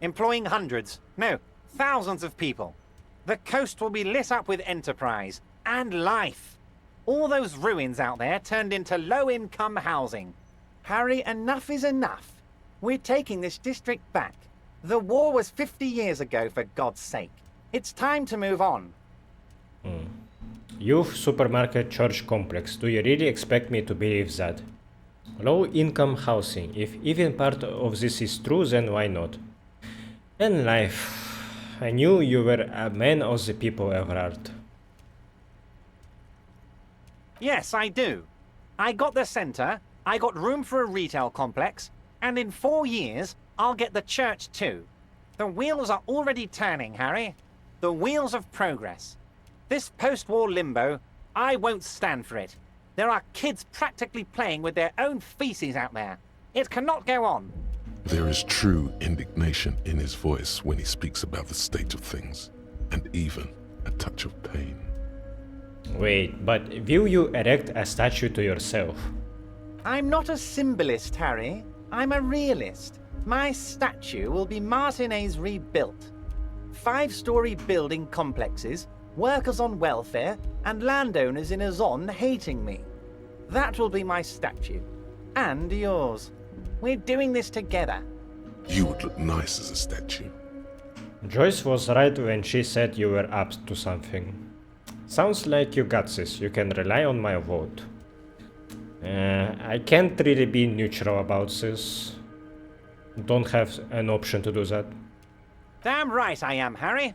[SPEAKER 6] employing hundreds, no, thousands of people. The coast will be lit up with enterprise and life. All those ruins out there turned into low-income housing. Harry, enough is enough. We're taking this district back. The war was 50 years ago, for God's sake. It's time to move on.
[SPEAKER 1] Youth supermarket church complex. Do you really expect me to believe that? Low-income housing. If even part of this is true, then why not? And life. I knew you were a man of the people, Evrart.
[SPEAKER 6] Yes, I do. I got the centre, I got room for a retail complex, and in 4 years, I'll get the church too. The wheels are already turning, Harry. The wheels of progress. This post-war limbo, I won't stand for it. There are kids practically playing with their own feces out there. It cannot go on.
[SPEAKER 3] There is true indignation in his voice when he speaks about the state of things, and even a touch of pain.
[SPEAKER 1] Wait, but will you erect a statue to yourself?
[SPEAKER 6] I'm not a symbolist, Harry. I'm a realist. My statue will be Martinez rebuilt. 5-story building complexes, workers on welfare, and landowners in Azon hating me. That will be my statue. And yours. We're doing this together.
[SPEAKER 3] You would look nice as a statue.
[SPEAKER 1] Joyce was right when she said you were up to something. Sounds like you got this. You can rely on my vote. I can't really be neutral about this. Don't have an option to do that.
[SPEAKER 6] Damn right I am, Harry.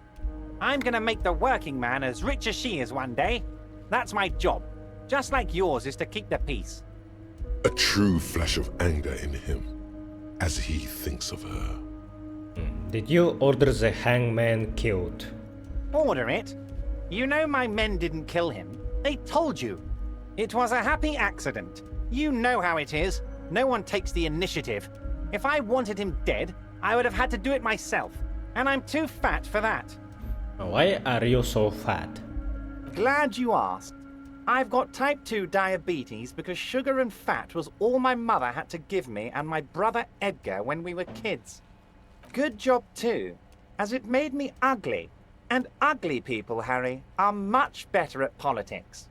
[SPEAKER 6] I'm gonna make the working man as rich as she is one day. That's my job. Just like yours is to keep the peace.
[SPEAKER 3] A true flash of anger in him, as he thinks of her.
[SPEAKER 1] Did you order the hangman killed?
[SPEAKER 6] Order it? You know my men didn't kill him. They told you. It was a happy accident. You know how it is. No one takes the initiative. If I wanted him dead, I would have had to do it myself. And I'm too fat for that.
[SPEAKER 1] Why are you so fat?
[SPEAKER 6] Glad you asked. I've got type 2 diabetes because sugar and fat was all my mother had to give me and my brother Edgar when we were kids. Good job too, as it made me ugly. And ugly people, Harry, are much better at politics.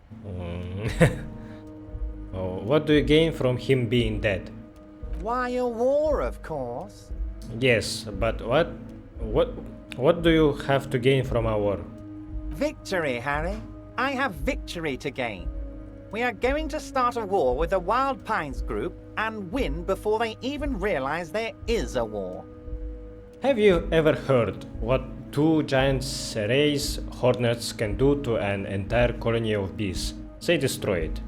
[SPEAKER 1] Oh, what do you gain from him being dead?
[SPEAKER 6] Why, a war, of course.
[SPEAKER 1] Yes, but what do you have to gain from our war?
[SPEAKER 6] Victory, Harry. I have victory to gain. We are going to start a war with the Wild Pines group and win before they even realize there is a war.
[SPEAKER 1] Have you ever heard what two giant race hornets can do to an entire colony of bees? They destroy it.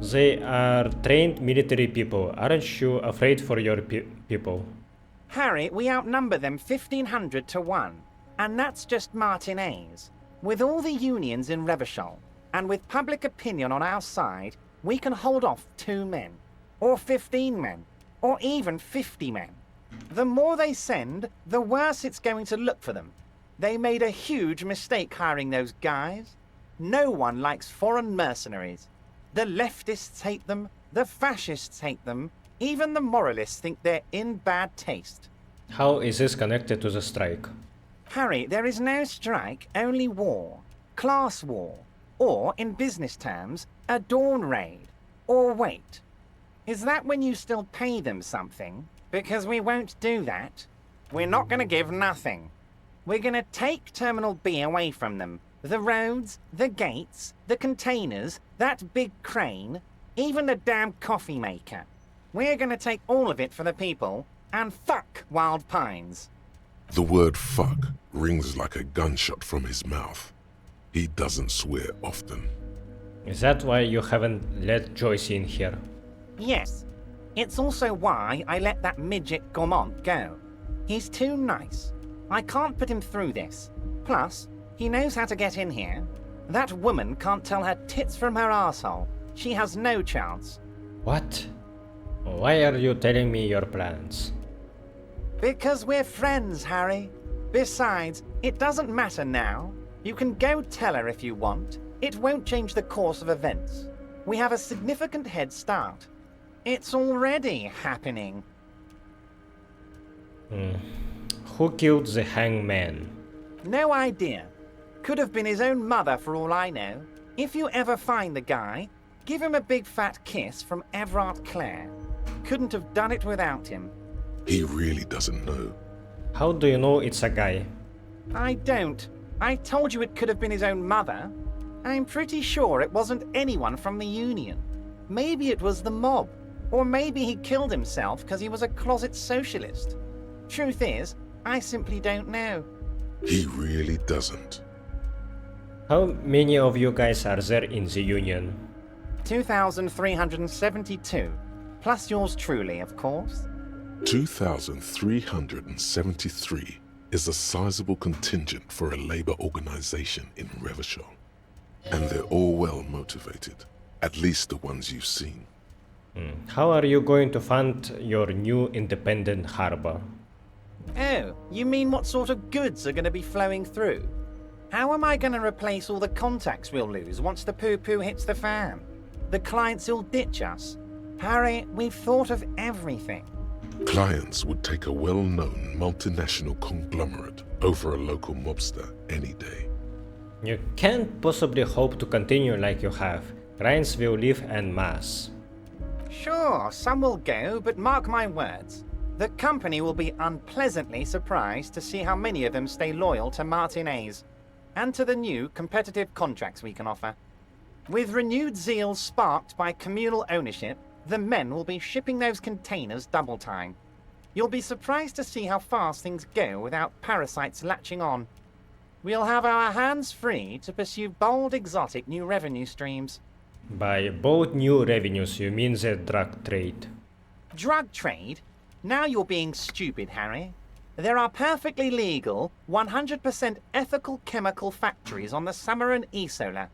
[SPEAKER 1] They are trained military people. Aren't you afraid for your people?
[SPEAKER 6] Harry, we outnumber them 1,500 to 1. And that's just Martinez. With all the unions in Revachol, and with public opinion on our side, we can hold off 2 men, or 15 men, or even 50 men. The more they send, the worse it's going to look for them. They made a huge mistake hiring those guys. No one likes foreign mercenaries. The leftists hate them, the fascists hate them, even the moralists think they're in bad taste.
[SPEAKER 1] How is this connected to the strike?
[SPEAKER 6] Harry, there is no strike, only war. Class war. Or, in business terms, a dawn raid. Or wait. Is that when you still pay them something? Because we won't do that. We're not going to give nothing. We're going to take Terminal B away from them. The roads, the gates, the containers, that big crane, even the damn coffee maker. We're going to take all of it for the people, and fuck Wild Pines.
[SPEAKER 3] The word fuck rings like a gunshot from his mouth. He doesn't swear often.
[SPEAKER 1] Is that why you haven't let Joyce in here?
[SPEAKER 6] Yes. It's also why I let that midget Gaumont go. He's too nice. I can't put him through this. Plus, he knows how to get in here. That woman can't tell her tits from her arsehole. She has no chance.
[SPEAKER 1] What? Why are you telling me your plans?
[SPEAKER 6] Because we're friends, Harry. Besides, it doesn't matter now. You can go tell her if you want. It won't change the course of events. We have a significant head start. It's already happening.
[SPEAKER 1] Who killed the hangman?
[SPEAKER 6] No idea. Could have been his own mother for all I know. If you ever find the guy, give him a big fat kiss from Evrart Clare. Couldn't have done it without him.
[SPEAKER 3] He really doesn't know.
[SPEAKER 1] How do you know it's a guy?
[SPEAKER 6] I don't. I told you it could have been his own mother. I'm pretty sure it wasn't anyone from the Union. Maybe it was the mob. Or maybe he killed himself because he was a closet socialist. Truth is, I simply don't know.
[SPEAKER 3] He really doesn't.
[SPEAKER 1] How many of you guys are there in the Union?
[SPEAKER 6] 2,372. Plus yours truly, of course.
[SPEAKER 3] 2,373 is a sizable contingent for a labor organization in Revachol. And they're all well motivated, at least the ones you've seen.
[SPEAKER 1] How are you going to fund your new independent harbor?
[SPEAKER 6] Oh, you mean what sort of goods are going to be flowing through? How am I going to replace all the contacts we'll lose once the poo-poo hits the fan? The clients will ditch us. Harry, we've thought of everything.
[SPEAKER 3] Clients would take a well-known multinational conglomerate over a local mobster any day.
[SPEAKER 1] You can't possibly hope to continue like you have. Clients will leave en masse.
[SPEAKER 6] Sure, some will go, but mark my words. The company will be unpleasantly surprised to see how many of them stay loyal to Martinez, and to the new competitive contracts we can offer. With renewed zeal sparked by communal ownership, the men will be shipping those containers double time. You'll be surprised to see how fast things go without parasites latching on. We'll have our hands free to pursue bold exotic new revenue streams.
[SPEAKER 1] By both new revenues, you mean the drug trade.
[SPEAKER 6] Drug trade? Now you're being stupid, Harry. There are perfectly legal, 100% ethical chemical factories on the Summer and Acele.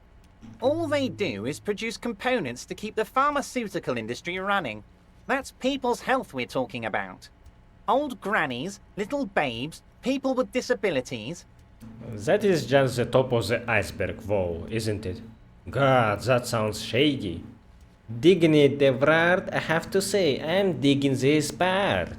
[SPEAKER 6] All they do is produce components to keep the pharmaceutical industry running. That's people's health we're talking about. Old grannies, little babes, people with disabilities.
[SPEAKER 1] That is just the top of the iceberg, though, isn't it? God, that sounds shady. Digging it, Evrart, I have to say, I'm digging this part.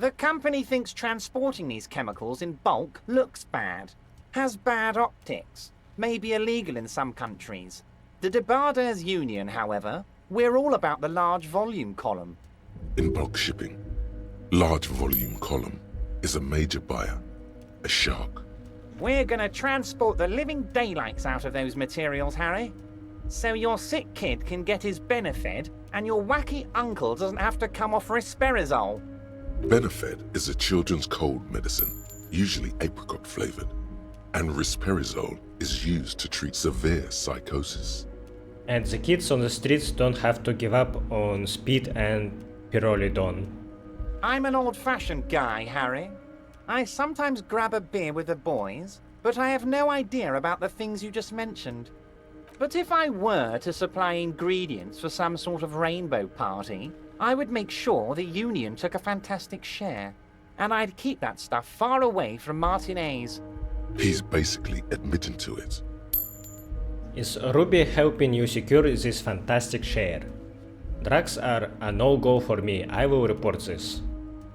[SPEAKER 6] The company thinks transporting these chemicals in bulk looks bad, has bad optics, may be illegal in some countries. The Debarders Union, however, we're all about the large volume column.
[SPEAKER 3] In bulk shipping, large volume column is a major buyer, a shark.
[SPEAKER 6] We're gonna transport the living daylights out of those materials, Harry. So your sick kid can get his Benefed, and your wacky uncle doesn't have to come off risperidone.
[SPEAKER 3] Benefed is a children's cold medicine, usually apricot flavored, and risperidone is used to treat severe psychosis.
[SPEAKER 1] And the kids on the streets don't have to give up on speed and pyrrolidone.
[SPEAKER 6] I'm an old-fashioned guy, Harry. I sometimes grab a beer with the boys, but I have no idea about the things you just mentioned. But if I were to supply ingredients for some sort of rainbow party, I would make sure the Union took a fantastic share. And I'd keep that stuff far away from Martinez.
[SPEAKER 3] He's basically admitting to it.
[SPEAKER 1] Is Ruby helping you secure this fantastic share? Drugs are a no-go for me, I will report this.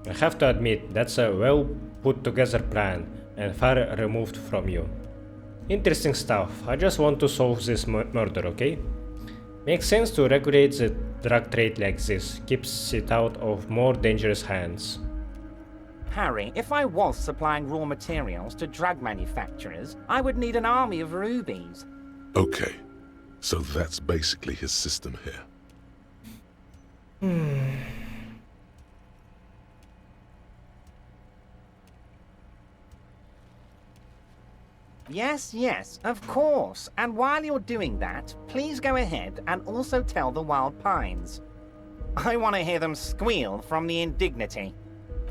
[SPEAKER 1] I have to admit, that's a well put together plan and far removed from you. Interesting stuff, I just want to solve this murder, okay? Makes sense to regulate the drug trade like this, keeps it out of more dangerous hands.
[SPEAKER 6] Harry, if I was supplying raw materials to drug manufacturers, I would need an army of rubies.
[SPEAKER 3] Okay, so that's basically his system here.
[SPEAKER 6] Yes, of course. And while you're doing that, please go ahead and also tell the Wild Pines. I want to hear them squeal from the indignity.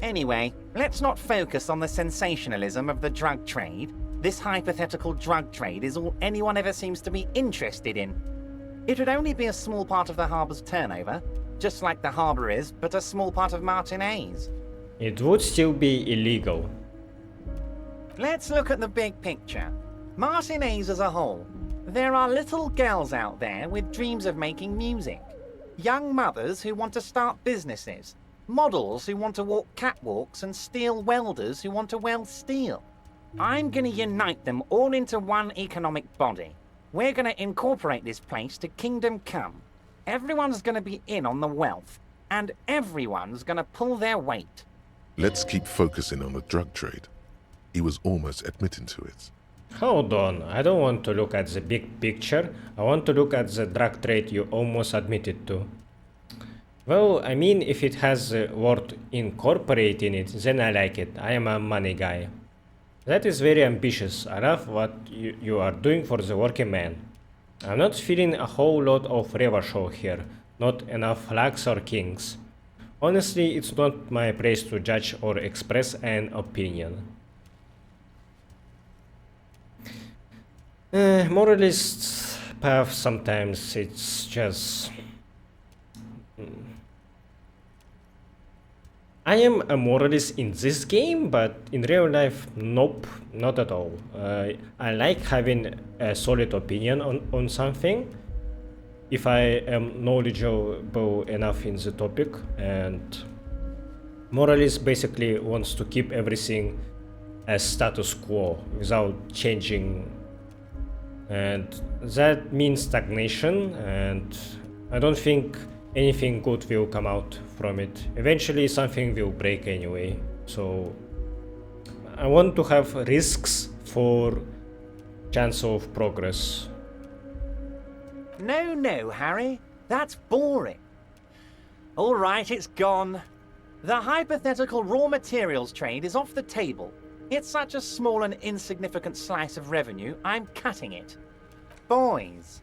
[SPEAKER 6] Anyway, let's not focus on the sensationalism of the drug trade. This hypothetical drug trade is all anyone ever seems to be interested in. It would only be a small part of the harbor's turnover, just like the harbor is, but a small part of Martinez.
[SPEAKER 1] It would still be illegal.
[SPEAKER 6] Let's look at the big picture. Martinez as a whole. There are little girls out there with dreams of making music. Young mothers who want to start businesses. Models who want to walk catwalks and steel welders who want to weld steel. I'm gonna unite them all into one economic body. We're gonna incorporate this place to Kingdom Come. Everyone's gonna be in on the wealth, and everyone's gonna pull their weight.
[SPEAKER 3] Let's keep focusing on the drug trade. He was almost admitting to it.
[SPEAKER 1] Hold on, I don't want to look at the big picture, I want to look at the drug trade you almost admitted to. Well, I mean, if it has the word incorporate in it, then I like it, I am a money guy. That is very ambitious, I love what you are doing for the working man. I'm not feeling a whole lot of Reva show here, not enough flags or kings. Honestly, it's not my place to judge or express an opinion. Moralist path, sometimes it's just... I am a moralist in this game, but in real life, nope, not at all. I like having a solid opinion on something, if I am knowledgeable enough in the topic, and moralist basically wants to keep everything as status quo without changing, and that means stagnation, and I don't think anything good will come out from it. Eventually something will break anyway, so I want to have risks for chance of progress.
[SPEAKER 6] No, Harry, that's boring. All right, it's gone. The hypothetical raw materials trade is off the table. It's such a small and insignificant slice of revenue, I'm cutting it. Boys,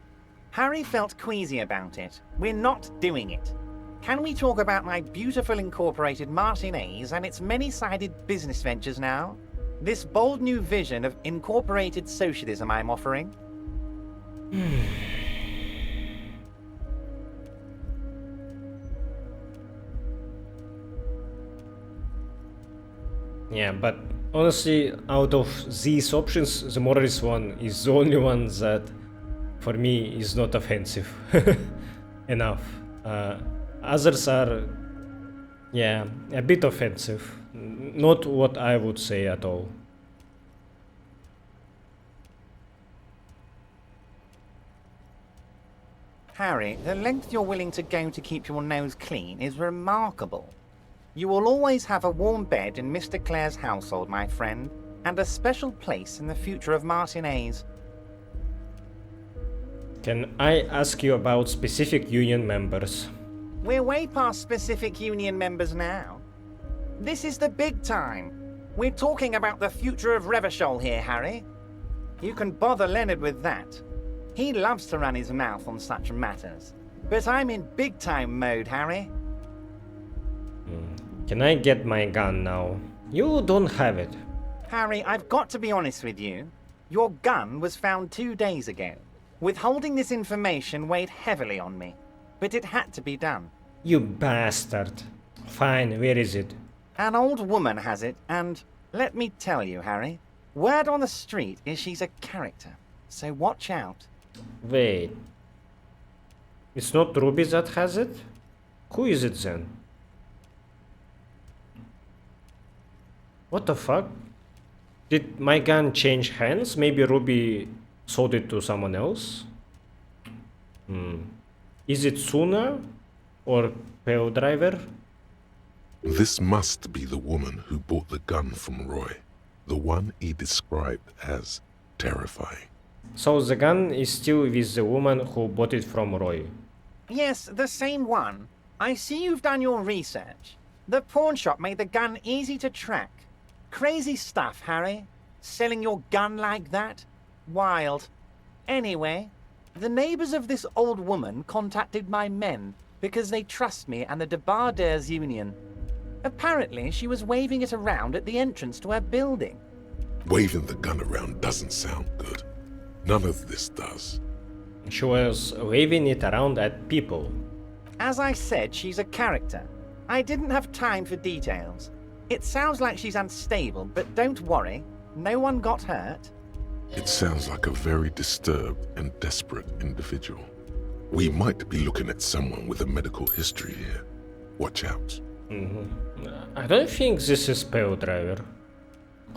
[SPEAKER 6] Harry felt queasy about it. We're not doing it. Can we talk about my beautiful incorporated Martinez and its many-sided business ventures now? This bold new vision of incorporated socialism I'm offering?
[SPEAKER 1] Yeah, but honestly, out of these options, the moralist one is the only one that, for me, is not offensive enough. Others are, yeah, a bit offensive. Not what I would say at all.
[SPEAKER 6] Harry, the length you're willing to go to keep your nose clean is remarkable. You will always have a warm bed in Mr. Clare's household, my friend, and a special place in the future of Martinez.
[SPEAKER 1] Can I ask you about specific union members?
[SPEAKER 6] We're way past specific union members now. This is the big time. We're talking about the future of Revachol here, Harry. You can bother Leonard with that. He loves to run his mouth on such matters. But I'm in big time mode, Harry.
[SPEAKER 1] Can I get my gun now? You don't have it.
[SPEAKER 6] Harry, I've got to be honest with you. Your gun was found 2 days ago. Withholding this information weighed heavily on me. But it had to be done.
[SPEAKER 1] You bastard. Fine, where is it?
[SPEAKER 6] An old woman has it, and let me tell you, Harry, word on the street is she's a character. So watch out.
[SPEAKER 1] Wait. It's not Ruby that has it? Who is it then? What the fuck? Did my gun change hands? Maybe Ruby sold it to someone else? Is it Soona or Pale Driver?
[SPEAKER 3] This must be the woman who bought the gun from Roy, the one he described as terrifying.
[SPEAKER 1] So the gun is still with the woman who bought it from Roy.
[SPEAKER 6] Yes, the same one. I see you've done your research. The pawn shop made the gun easy to track. Crazy stuff, Harry. Selling your gun like that? Wild. Anyway, the neighbors of this old woman contacted my men because they trust me and the Debardeurs Union. Apparently, she was waving it around at the entrance to her building.
[SPEAKER 3] Waving the gun around doesn't sound good. None of this does.
[SPEAKER 1] She was waving it around at people.
[SPEAKER 6] As I said, she's a character. I didn't have time for details. It sounds like she's unstable, but don't worry. No one got hurt.
[SPEAKER 3] It sounds like a very disturbed and desperate individual. We might be looking at someone with a medical history here. Watch out.
[SPEAKER 1] I don't think this is Pale Driver.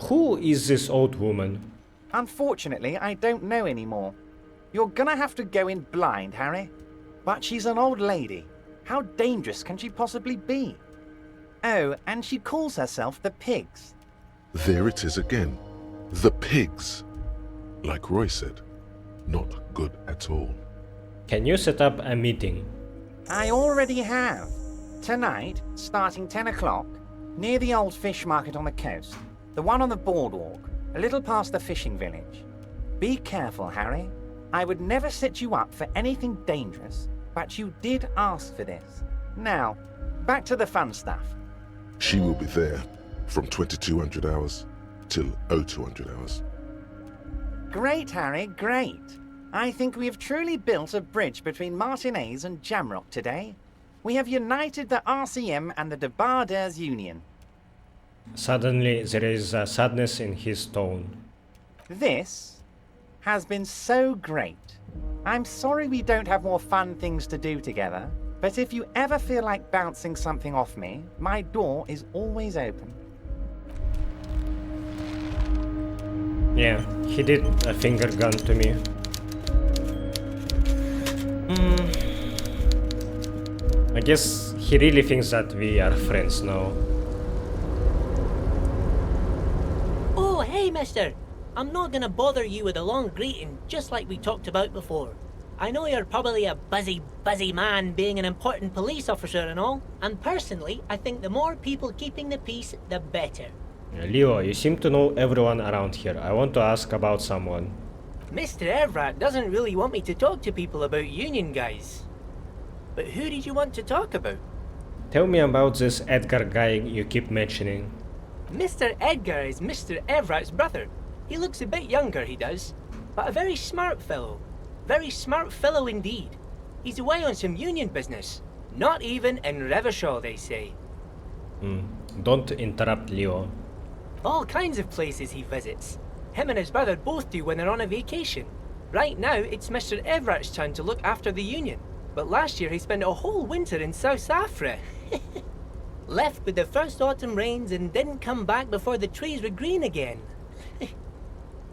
[SPEAKER 1] Who is this old woman?
[SPEAKER 6] Unfortunately, I don't know anymore. You're gonna have to go in blind, Harry. But she's an old lady. How dangerous can she possibly be? Oh, and she calls herself the Pigs.
[SPEAKER 3] There it is again. The pigs. Like Roy said, not good at all.
[SPEAKER 1] Can you set up a meeting?
[SPEAKER 6] I already have. Tonight, starting 10 o'clock, near the old fish market on the coast. The one on the boardwalk, a little past the fishing village. Be careful, Harry. I would never set you up for anything dangerous, but you did ask for this. Now, back to the fun stuff.
[SPEAKER 3] She will be there from 2200 hours till 0200 hours.
[SPEAKER 6] Great, Harry, great. I think we have truly built a bridge between Martinez and Jamrock today. We have united the RCM and the Debardeurs Union.
[SPEAKER 1] Suddenly there is a sadness in his tone.
[SPEAKER 6] This has been so great. I'm sorry we don't have more fun things to do together, but if you ever feel like bouncing something off me, my door is always open.
[SPEAKER 1] Yeah, he did a finger gun to me. I guess he really thinks that we are friends now.
[SPEAKER 4] Oh, hey, mister. I'm not gonna bother you with a long greeting, just like we talked about before. I know you're probably a busy man being an important police officer and all, and personally, I think the more people keeping the peace, the better.
[SPEAKER 1] Leo, you seem to know everyone around here. I want to ask about someone.
[SPEAKER 14] Mr. Evrart doesn't really want me to talk to people about union guys. But who did you want to talk about?
[SPEAKER 1] Tell me about this Edgar guy you keep mentioning.
[SPEAKER 14] Mr. Edgar is Mr. Evrat's brother. He looks a bit younger, he does, but a very smart fellow. Very smart fellow indeed. He's away on some union business. Not even in Revachol, they say.
[SPEAKER 1] Don't interrupt, Leo.
[SPEAKER 14] All kinds of places he visits. Him and his brother both do when they're on a vacation. Right now, it's Mr. Evrat's turn to look after the union. But last year he spent a whole winter in South Africa. Left with the first autumn rains and didn't come back before the trees were green again.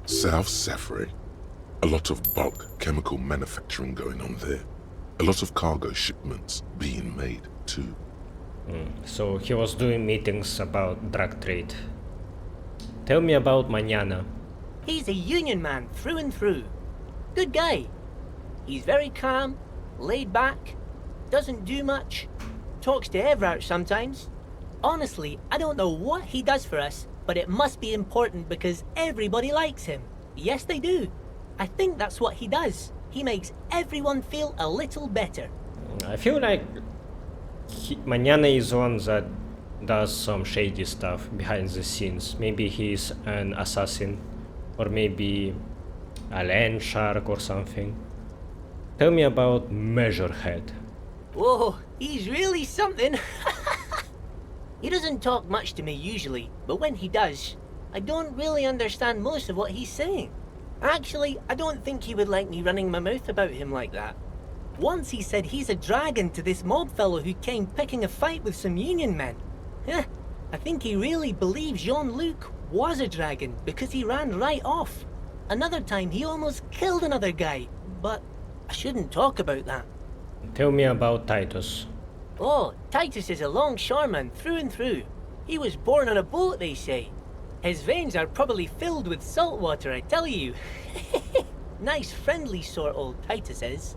[SPEAKER 3] South Safri. A lot of bulk chemical manufacturing going on there. A lot of cargo shipments being made too.
[SPEAKER 1] So he was doing meetings about drug trade. Tell me about Mañana.
[SPEAKER 14] He's a union man through and through. Good guy. He's very calm, laid back, doesn't do much, talks to Evrart sometimes. Honestly, I don't know what he does for us, but it must be important because everybody likes him. Yes, they do. I think that's what he does. He makes everyone feel a little better.
[SPEAKER 1] I feel like Mañana is one that does some shady stuff behind the scenes. Maybe he's an assassin, or maybe a land shark or something. Tell me about Measurehead.
[SPEAKER 14] Whoa, he's really something. He doesn't talk much to me usually, but when he does, I don't really understand most of what he's saying. Actually, I don't think he would like me running my mouth about him like that. Once he said he's a dragon to this mob fellow who came picking a fight with some union men. I think he really believes Jean-Luc was a dragon because he ran right off. Another time he almost killed another guy, but I shouldn't talk about that.
[SPEAKER 1] Tell me about Titus.
[SPEAKER 14] Oh, Titus is a longshoreman through and through. He was born on a boat, they say. His veins are probably filled with salt water, I tell you. Nice friendly sort old Titus is.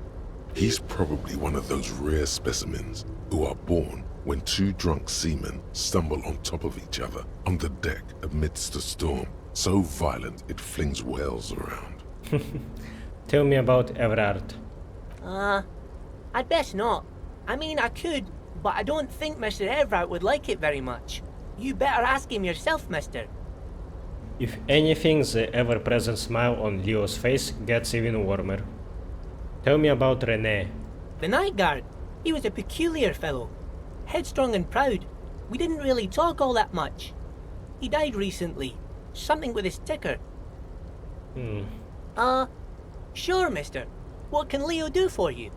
[SPEAKER 3] He's probably one of those rare specimens who are born when two drunk seamen stumble on top of each other on the deck amidst a storm so violent it flings whales around.
[SPEAKER 1] Tell me about Evrart.
[SPEAKER 14] I'd best not. I mean, I could, but I don't think Mr. Evrart would like it very much. You better ask him yourself, mister.
[SPEAKER 1] If anything, the ever-present smile on Leo's face gets even warmer. Tell me about René.
[SPEAKER 14] The night guard. He was a peculiar fellow. Headstrong and proud. We didn't really talk all that much. He died recently. Something with his ticker. Sure, mister. What can Leo do for you?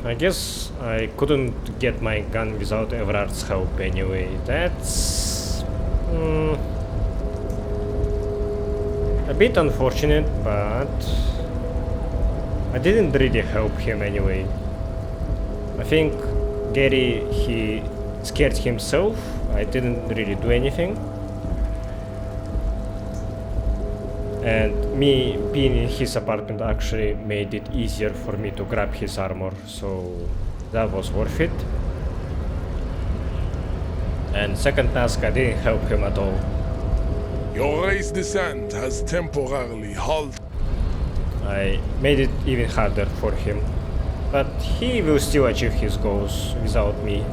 [SPEAKER 1] I guess I couldn't get my gun without Evrart's help anyway. That's a bit unfortunate, but I didn't really help him anyway. I think Gary, he scared himself. I didn't really do anything. And me being in his apartment actually made it easier for me to grab his armor, so that was worth it. And second task, I didn't help him at all.
[SPEAKER 8] Your race descent has temporarily halted.
[SPEAKER 1] I made it even harder for him, but he will still achieve his goals without me,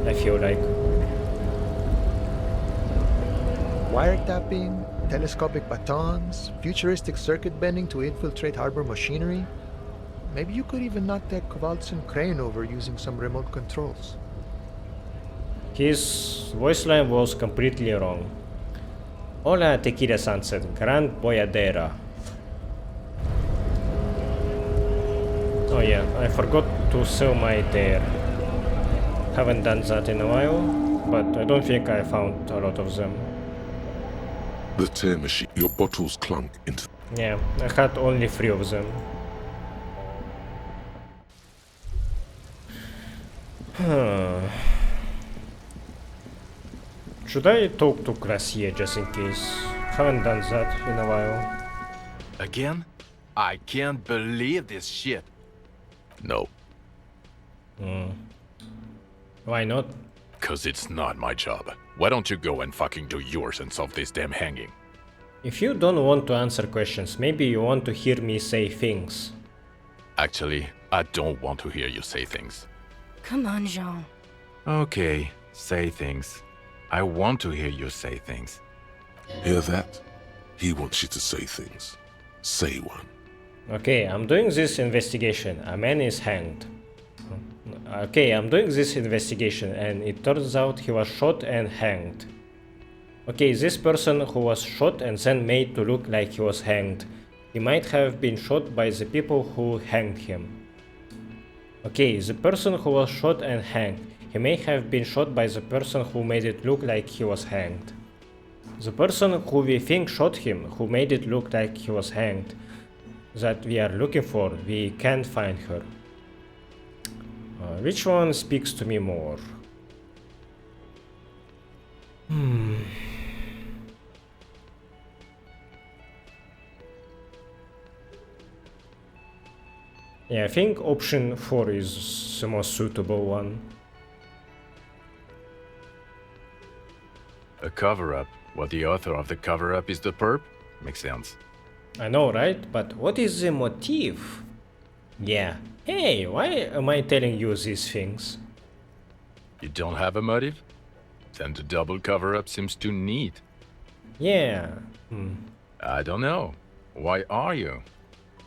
[SPEAKER 1] I feel like.
[SPEAKER 5] Wiretapping, telescopic batons, futuristic circuit bending to infiltrate harbor machinery. Maybe you could even knock that Kowalczyk crane over using some remote controls.
[SPEAKER 1] His voice line was completely wrong. Hola, Tequila Sunset, Grand Boyadera. Oh yeah, I forgot to sell my tear. Haven't done that in a while, but I don't think I found a lot of them.
[SPEAKER 3] The tear machine, your bottles clunk into...
[SPEAKER 1] Yeah, I had only 3 of them. Should I talk to Gracia just in case? Haven't done that in a while.
[SPEAKER 22] Again? I can't believe this shit.
[SPEAKER 8] No.
[SPEAKER 1] Why not?
[SPEAKER 8] 'Cause it's not my job. Why don't you go and fucking do yours and solve this damn hanging?
[SPEAKER 1] If you don't want to answer questions, maybe you want to hear me say things.
[SPEAKER 8] Actually, I don't want to hear you say things.
[SPEAKER 23] Come on, Jean.
[SPEAKER 22] Okay, say things. I want to hear you say things.
[SPEAKER 3] Hear that? He wants you to say things. Say one.
[SPEAKER 1] Okay, I'm doing this investigation. A man is hanged. Okay, I'm doing this investigation and it turns out he was shot and hanged. Okay, this person who was shot and then made to look like he was hanged, he might have been shot by the people who hanged him. Okay, the person who was shot and hanged. He may have been shot by the person who made it look like he was hanged. The person who we think shot him, who made it look like he was hanged, that we are looking for, we can't find her. Which one speaks to me more? Yeah, I think option 4 is the most suitable one.
[SPEAKER 22] A cover-up. What the author of the cover-up is the perp? Makes sense.
[SPEAKER 1] I know, right? But what is the motive? Yeah. Hey, why am I telling you these things?
[SPEAKER 22] You don't have a motive? Then the double cover-up seems too neat.
[SPEAKER 1] Yeah.
[SPEAKER 22] I don't know. Why are you?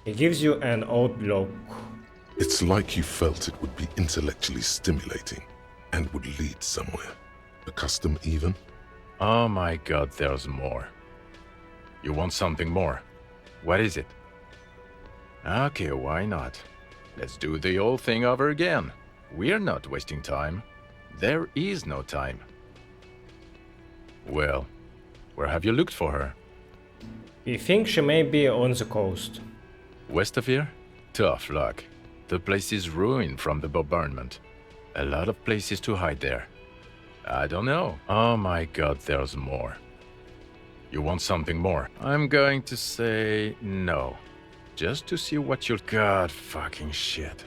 [SPEAKER 1] It gives you an odd look.
[SPEAKER 3] It's like you felt it would be intellectually stimulating and would lead somewhere. A custom even?
[SPEAKER 22] Oh my god, there's more. You want something more? What is it? Okay, why not? Let's do the old thing over again. We're not wasting time. There is no time. Well, where have you looked for her?
[SPEAKER 1] We think she may be on the coast.
[SPEAKER 22] West of here? Tough luck. The place is ruined from the bombardment. A lot of places to hide there. I don't know. Oh my god, there's more. You want something more? I'm going to say no. Just to see what you'll... God fucking shit.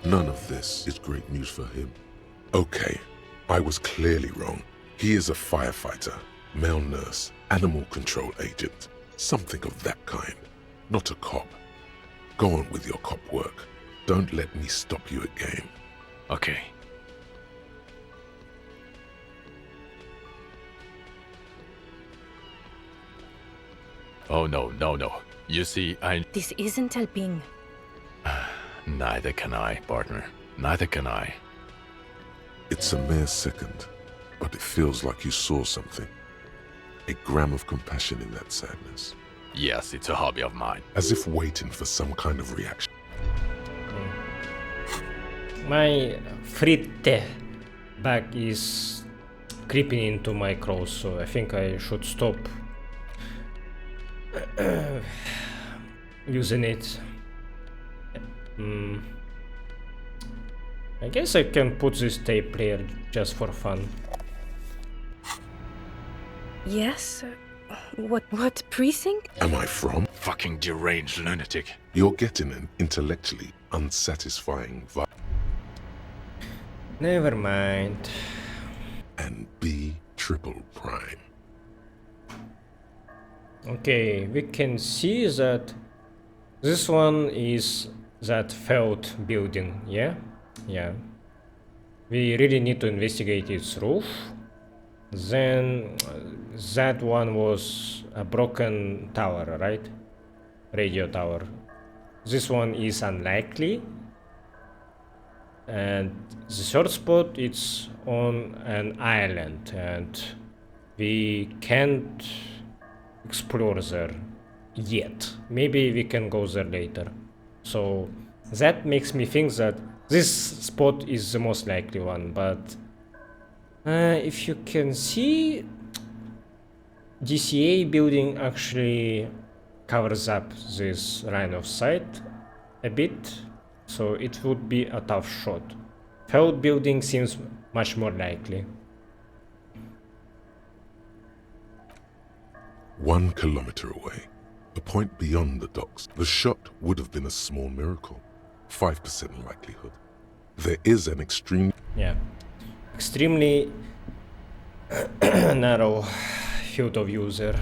[SPEAKER 3] None of this is great news for him. Okay, I was clearly wrong. He is a firefighter, male nurse, animal control agent, something of that kind. Not a cop. Go on with your cop work. Don't let me stop you again.
[SPEAKER 22] Okay. Oh no, no, no. You see,
[SPEAKER 10] This isn't helping.
[SPEAKER 22] Neither can I, partner. Neither can I.
[SPEAKER 3] It's a mere second, but it feels like you saw something. A gram of compassion in that sadness.
[SPEAKER 22] Yes, it's a hobby of mine.
[SPEAKER 3] As if waiting for some kind of reaction.
[SPEAKER 1] My fritte bag is creeping into my clothes, so I think I should stop using it. I guess I can put this tape player just for fun.
[SPEAKER 10] Yes? What precinct?
[SPEAKER 3] Am I from?
[SPEAKER 22] Fucking deranged lunatic.
[SPEAKER 3] You're getting an intellectually unsatisfying vibe.
[SPEAKER 1] Never mind.
[SPEAKER 3] And B triple prime.
[SPEAKER 1] Okay, we can see that this one is that failed building, yeah? Yeah. We really need to investigate its roof. Then that one was a broken tower, right? Radio tower. This one is unlikely. And the third spot, it's on an island and we can't explore there yet. Maybe we can go there later. So that makes me think that this spot is the most likely one, but if you can see, DCA building actually covers up this line of sight a bit, so it would be a tough shot. Failed building seems much more likely.
[SPEAKER 3] 1 kilometer away, a point beyond the docks, the shot would have been a small miracle. 5% likelihood. There is an extreme...
[SPEAKER 1] Yeah. Extremely narrow field of user.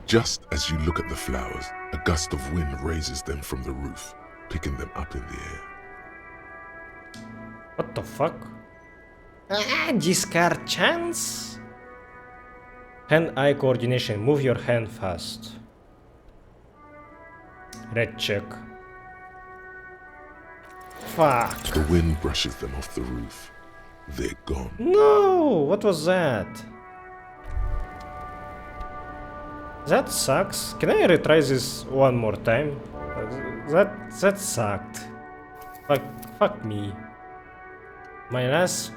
[SPEAKER 3] Just as you look at the flowers, a gust of wind raises them from the roof, picking them up in the air.
[SPEAKER 1] What the fuck? Discard chance? Hand-eye coordination. Move your hand fast. Red check. Fuck.
[SPEAKER 3] The wind brushes them off the roof. They're gone.
[SPEAKER 1] No! What was that? That sucks. Can I retry this one more time? That sucked. Fuck me. My last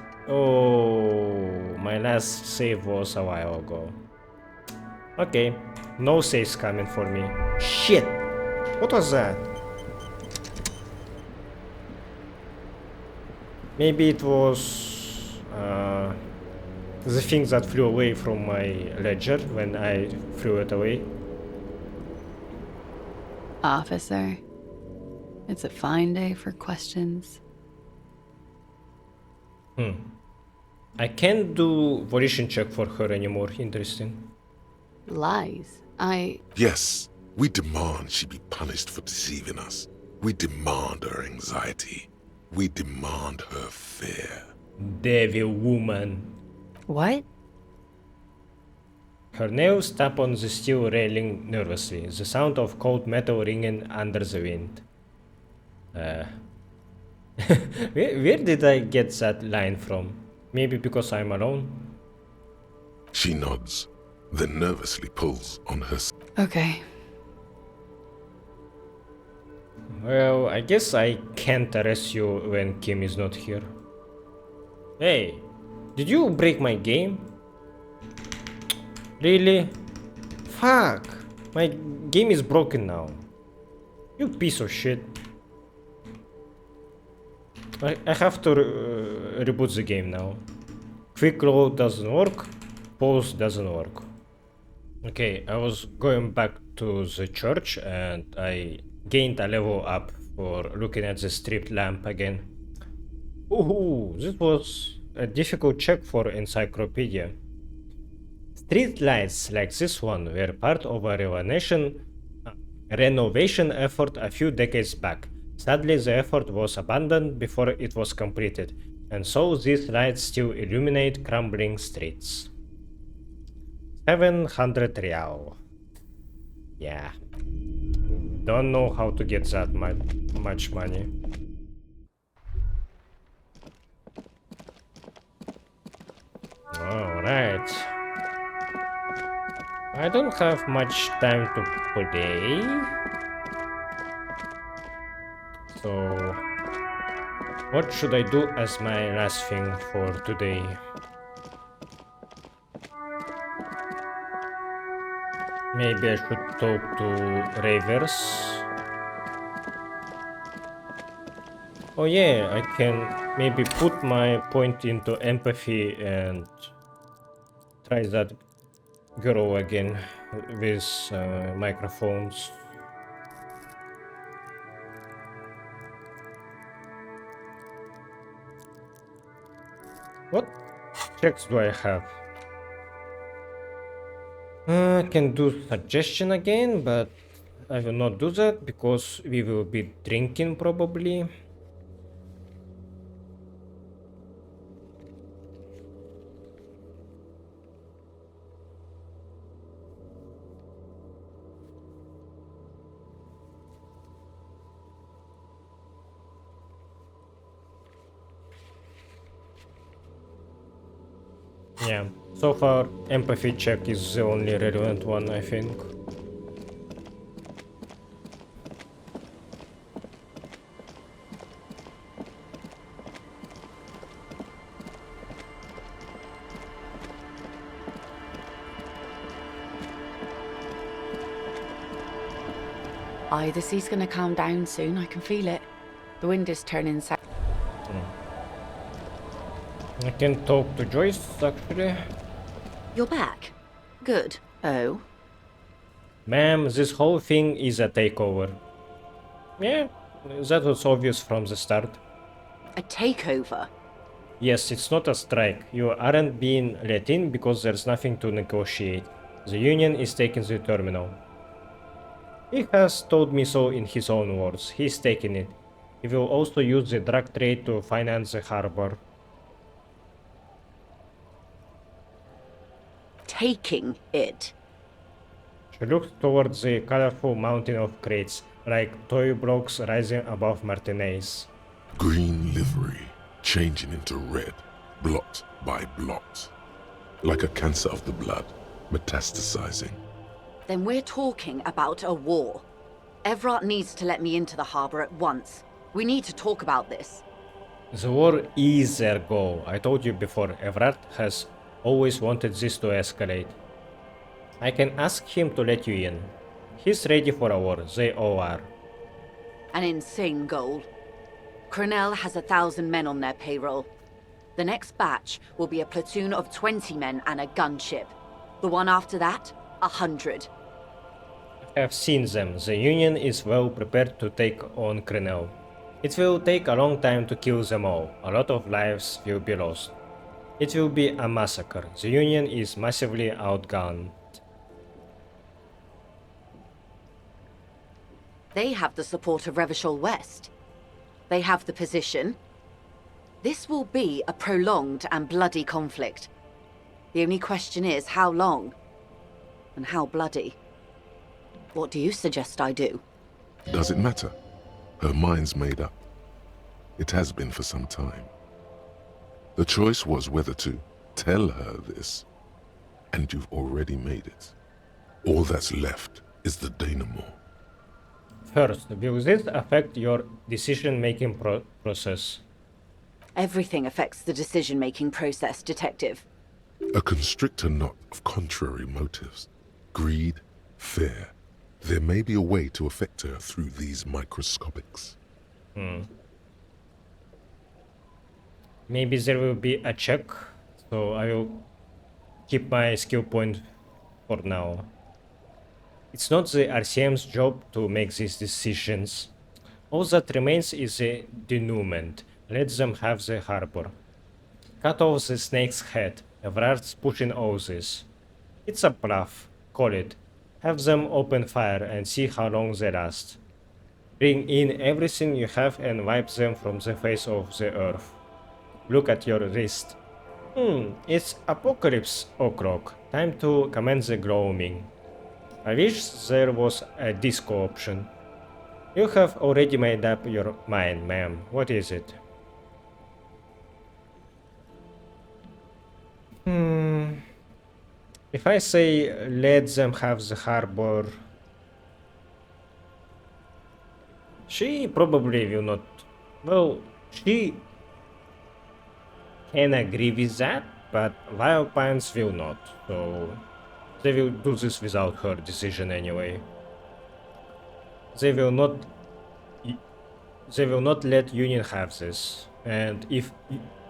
[SPEAKER 1] save was a while ago. Okay, no saves coming for me. Shit! What was that? Maybe it was the thing that flew away from my ledger when I threw it away.
[SPEAKER 9] Officer, it's a fine day for questions.
[SPEAKER 1] I can't do volition check for her anymore. Interesting.
[SPEAKER 9] Lies.
[SPEAKER 3] Yes, we demand she be punished for deceiving us. We demand her anxiety. We demand her fear.
[SPEAKER 1] Devil woman.
[SPEAKER 9] What?
[SPEAKER 1] Her nails tap on the steel railing nervously, the sound of cold metal ringing under the wind. Where did I get that line from? Maybe because I'm alone?
[SPEAKER 3] She nods, then nervously pulls on her.
[SPEAKER 9] Okay.
[SPEAKER 1] Well, I guess I can't arrest you when Kim is not here. Hey, did you break my game? Really? Fuck! My game is broken now. You piece of shit. I have to reboot the game now. Quick load doesn't work. Pause doesn't work. Okay, I was going back to the church and I gained a level up for looking at the strip lamp again. Ooh, this was a difficult check for encyclopedia. Street lights like this one were part of a renovation effort a few decades back. Sadly, the effort was abandoned before it was completed, and so these lights still illuminate crumbling streets. 700 real. Yeah. Don't know how to get that much money. Alright. I don't have much time to play. So, what should I do as my last thing for today? Maybe I should talk to Ravers. Oh yeah, I can maybe put my point into empathy and try that girl again with microphones. What checks do I have? I can do suggestion again, but I will not do that because we will be drinking probably. Yeah, so far empathy check is the only relevant one, I think.
[SPEAKER 9] The sea's gonna calm down soon. I can feel it. The wind is turning south.
[SPEAKER 1] I can talk to Joyce, actually.
[SPEAKER 11] You're back. Good. Oh?
[SPEAKER 1] Ma'am, this whole thing is a takeover. Yeah, that was obvious from the start.
[SPEAKER 11] A takeover?
[SPEAKER 1] Yes, it's not a strike. You aren't being let in because there's nothing to negotiate. The union is taking the terminal. He has told me so in his own words. He's taking it. He will also use the drug trade to finance the harbor.
[SPEAKER 11] Taking it?
[SPEAKER 1] She looks towards the colorful mountain of crates, like toy blocks rising above Martinez.
[SPEAKER 3] Green livery, changing into red, blot by blot. Like a cancer of the blood, metastasizing.
[SPEAKER 11] Then we're talking about a war. Evrart needs to let me into the harbor at once. We need to talk about this.
[SPEAKER 1] The war is their goal. I told you before, Evrart has always wanted this to escalate. I can ask him to let you in. He's ready for a war, they all are.
[SPEAKER 11] An insane goal. Crenell has 1,000 men on their payroll. The next batch will be a platoon of 20 men and a gunship. The one after that, 100.
[SPEAKER 1] I have seen them. The Union is well prepared to take on Crenell. It will take a long time to kill them all. A lot of lives will be lost. It will be a massacre. The Union is massively outgunned.
[SPEAKER 11] They have the support of Revachol West. They have the position. This will be a prolonged and bloody conflict. The only question is how long and how bloody. What do you suggest I do?
[SPEAKER 3] Does it matter? Her mind's made up. It has been for some time. The choice was whether to tell her this, and you've already made it. All that's left is the denouement.
[SPEAKER 1] First, will this affect your decision-making process?
[SPEAKER 11] Everything affects the decision-making process, Detective.
[SPEAKER 3] A constrictor knot of contrary motives. Greed, fear. There may be a way to affect her through these microscopics.
[SPEAKER 1] Maybe there will be a check, so I will keep my skill point for now. It's not the RCM's job to make these decisions. All that remains is a denouement. Let them have the harbor. Cut off the snake's head. Evrart's pushing all this. It's a bluff. Call it. Have them open fire and see how long they last. Bring in everything you have and wipe them from the face of the earth. Look at your wrist. It's apocalypse o'clock. Time to commence the gloaming. I wish there was a disco option. You have already made up your mind, ma'am. What is it? If I say let them have the harbor, she probably will not. Well, she can agree with that, but Wild Pines will not. So they will do this without her decision anyway. They will not let Union have this. And if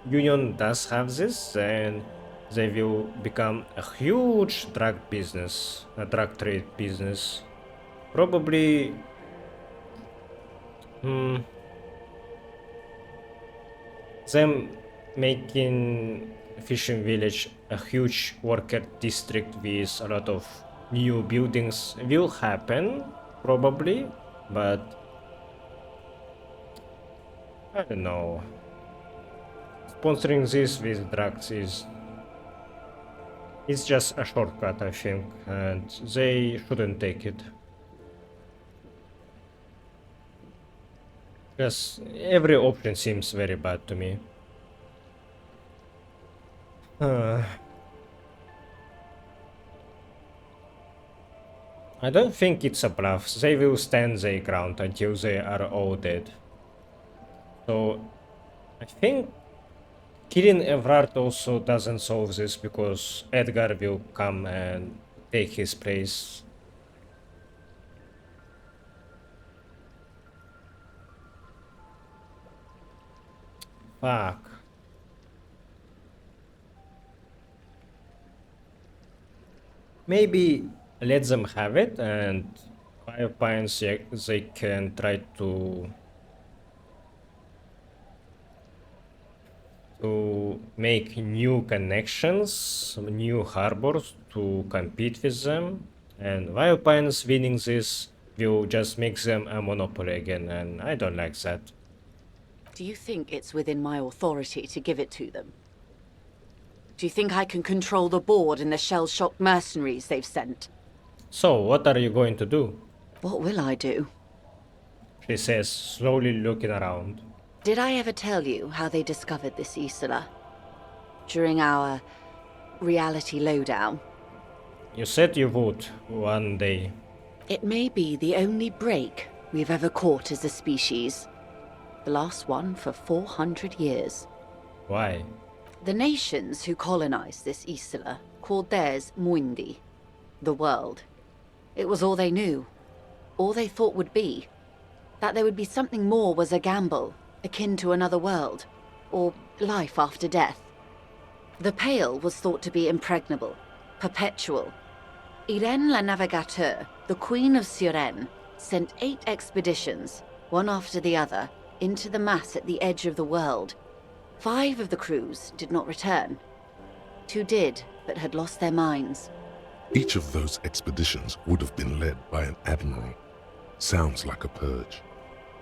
[SPEAKER 1] Union does have this, then they will become a huge drug business, a drug trade business. Probably them making fishing village a huge worker district with a lot of new buildings will happen, probably, but I don't know. Sponsoring this with drugs it's just a shortcut, I think, and they shouldn't take it. Because every option seems very bad to me. I don't think it's a bluff. They will stand their ground until they are all dead. So I think killing Evrart also doesn't solve this, because Edgar will come and take his place. Fuck. Maybe let them have it, and 5 Pines they can try to make new connections, new harbors to compete with them, and Wild Pines winning this will just make them a monopoly again, and I don't like that.
[SPEAKER 11] Do you think it's within my authority to give it to them? Do you think I can control the board and the shell-shocked mercenaries they've sent?
[SPEAKER 1] So, what are you going to do?
[SPEAKER 11] What will I do?
[SPEAKER 1] She says, slowly looking around.
[SPEAKER 11] Did I ever tell you how they discovered this Acele? During our reality lowdown?
[SPEAKER 1] You said you would one day.
[SPEAKER 11] It may be the only break we've ever caught as a species. The last one for 400 years.
[SPEAKER 1] Why?
[SPEAKER 11] The nations who colonized this Acele called theirs Muindi, the world. It was all they knew, all they thought would be. That there would be something more was a gamble, akin to another world, or life after death. The Pale was thought to be impregnable, perpetual. Irene la Navigateur, the Queen of Suren, sent 8 expeditions, one after the other, into the mass at the edge of the world. 5 of the crews did not return. 2 did, but had lost their minds.
[SPEAKER 3] Each of those expeditions would have been led by an admiral. Sounds like a purge.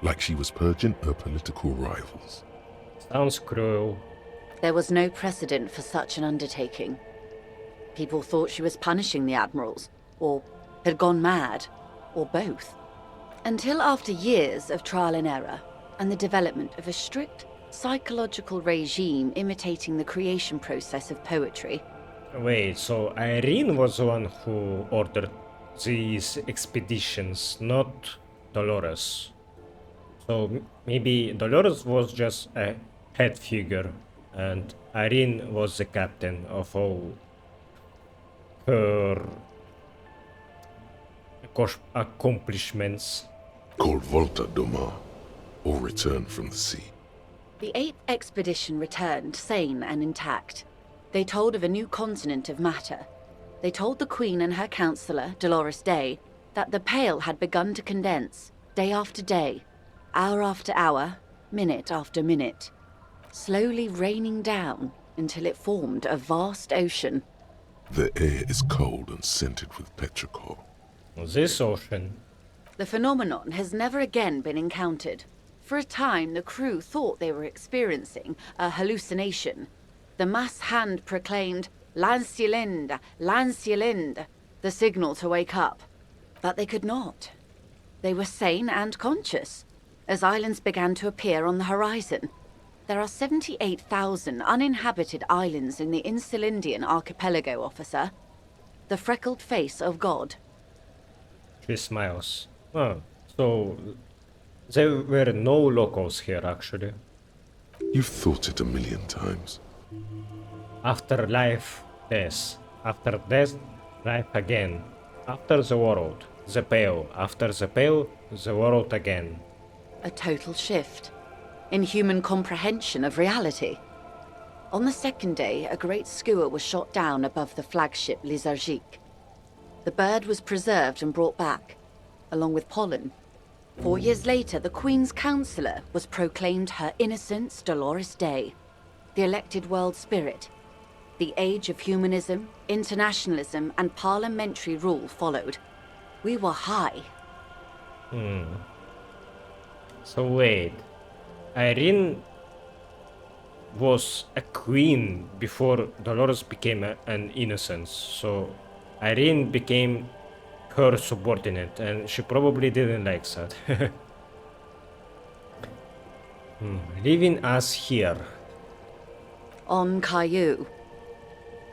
[SPEAKER 3] Like she was purging her political rivals.
[SPEAKER 1] Sounds cruel.
[SPEAKER 11] There was no precedent for such an undertaking. People thought she was punishing the admirals, or had gone mad, or both. Until after years of trial and error, and the development of a strict psychological regime imitating the creation process of poetry.
[SPEAKER 1] Wait, so Irene was the one who ordered these expeditions, not Dolores. So maybe Dolores was just a head figure, and Irene was the captain of all her accomplishments.
[SPEAKER 3] Called Volta do Mar, or Return from the Sea.
[SPEAKER 11] The 8th expedition returned sane and intact. They told of a new continent of matter. They told the Queen and her counselor, Dolores Day, that the Pale had begun to condense, day after day, hour after hour, minute after minute, slowly raining down until it formed a vast ocean.
[SPEAKER 3] The air is cold and scented with petrichor.
[SPEAKER 1] This ocean.
[SPEAKER 11] The phenomenon has never again been encountered. For a time, the crew thought they were experiencing a hallucination. The mass hand proclaimed, "Lancielinde, Lancielinde," the signal to wake up. But they could not. They were sane and conscious, as islands began to appear on the horizon. There are 78,000 uninhabited islands in the Insulindian archipelago, officer. The freckled face of God.
[SPEAKER 1] She smiles. Oh, so there were no locals here, actually.
[SPEAKER 3] You've thought it a million times.
[SPEAKER 1] After life, death. After death, life again. After the world, the Pale. After the Pale, the world again.
[SPEAKER 11] A total shift in human comprehension of reality. On the second day, a great skua was shot down above the flagship Lysergique. The bird was preserved and brought back, along with pollen. 4 years later, the Queen's counselor was proclaimed Her Innocence Dolores Day, the elected world spirit. The age of humanism, internationalism, and parliamentary rule followed. We were high.
[SPEAKER 1] So wait, Irene was a queen before Dolores became an innocence, so Irene became her subordinate, and she probably didn't like that. Leaving us here.
[SPEAKER 11] On Caillou,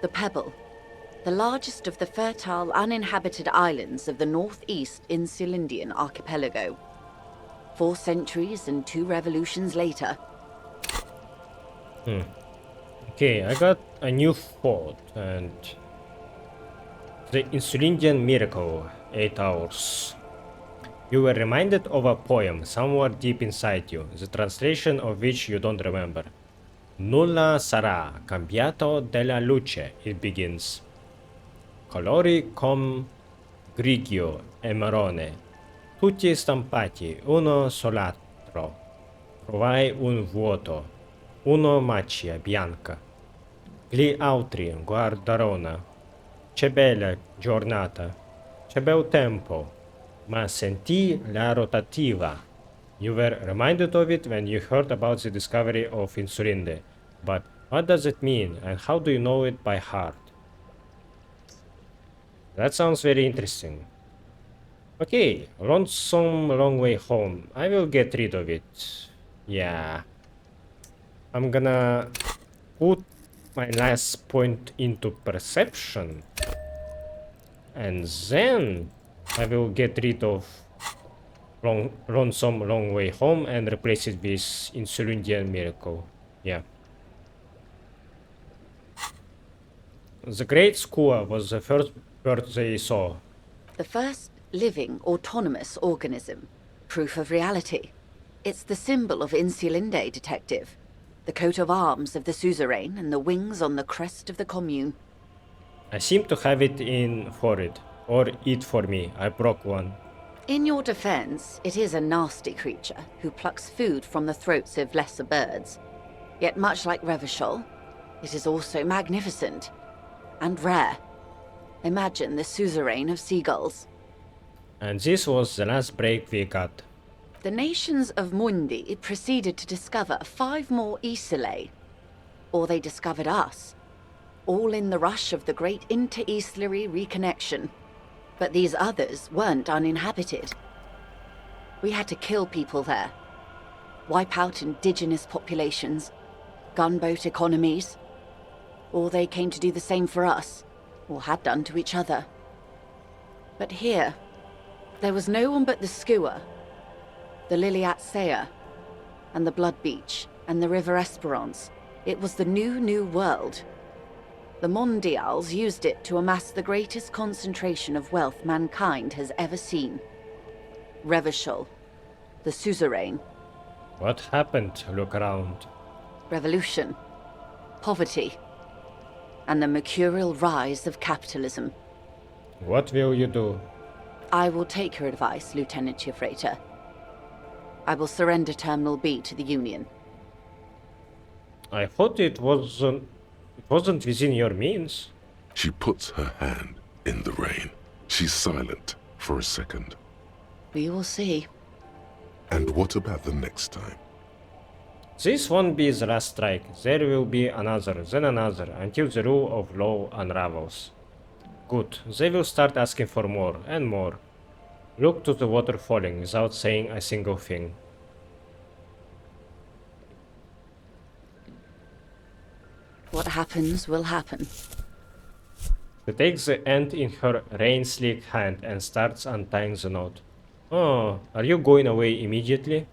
[SPEAKER 11] the Pebble, the largest of the fertile, uninhabited islands of the northeast Insulindian archipelago. 4 centuries and 2 revolutions later.
[SPEAKER 1] Okay, I got a new thought, and the Insulindian miracle, 8 hours. You were reminded of a poem somewhere deep inside you, the translation of which you don't remember. Nulla sarà cambiato della luce, it begins. Colori com grigio e marrone, tutti stampati uno sull'altro. Trovai un vuoto, uno macchia bianca. Gli altri guardarono. Che bella giornata, che bel tempo, ma sentì la rotativa. You were reminded of it when you heard about the discovery of Insulinde, but what does it mean and how do you know it by heart? That sounds very interesting. Okay, lonesome long way home. I will get rid of it. Yeah. I'm gonna put my last point into perception. And then I will get rid of Lonesome Long Way Home and replace it with Insulindian Miracle. Yeah. The Great Skua was the first bird they saw.
[SPEAKER 11] The first living, autonomous organism. Proof of reality. It's the symbol of Insulinde, Detective. The coat of arms of the suzerain and the wings on the crest of the commune.
[SPEAKER 1] I seem to have it in for it. Or it for me. I broke one.
[SPEAKER 11] In your defense, it is a nasty creature who plucks food from the throats of lesser birds. Yet much like Revachol, it is also magnificent. And rare. Imagine the suzerain of seagulls.
[SPEAKER 1] And this was the last break we got.
[SPEAKER 11] The nations of Mundi proceeded to discover 5 more Acele. Or they discovered us. All in the rush of the great inter-Easlary reconnection. But these others weren't uninhabited. We had to kill people there. Wipe out indigenous populations. Gunboat economies. Or they came to do the same for us. Or had done to each other. But here, there was no one but the Skua, the Lily Acele, and the Blood Beach, and the River Esperance. It was the new world. The Mondials used it to amass the greatest concentration of wealth mankind has ever seen. Revachol, the suzerain.
[SPEAKER 1] What happened? Look around.
[SPEAKER 11] Revolution. Poverty. And the mercurial rise of capitalism.
[SPEAKER 1] What will you do?
[SPEAKER 11] I will take your advice, Lieutenant Chiefrater. I will surrender Terminal B to the Union.
[SPEAKER 1] I thought it wasn't within your means.
[SPEAKER 3] She puts her hand in the rain. She's silent for a second.
[SPEAKER 11] We will see.
[SPEAKER 3] And what about the next time?
[SPEAKER 1] This won't be the last strike. There will be another, then another, until the rule of law unravels. Good. They will start asking for more and more. Look to the water falling without saying a single thing.
[SPEAKER 11] What happens will happen.
[SPEAKER 1] She takes the end in her rain-sleek hand and starts untying the knot. Oh, are you going away immediately?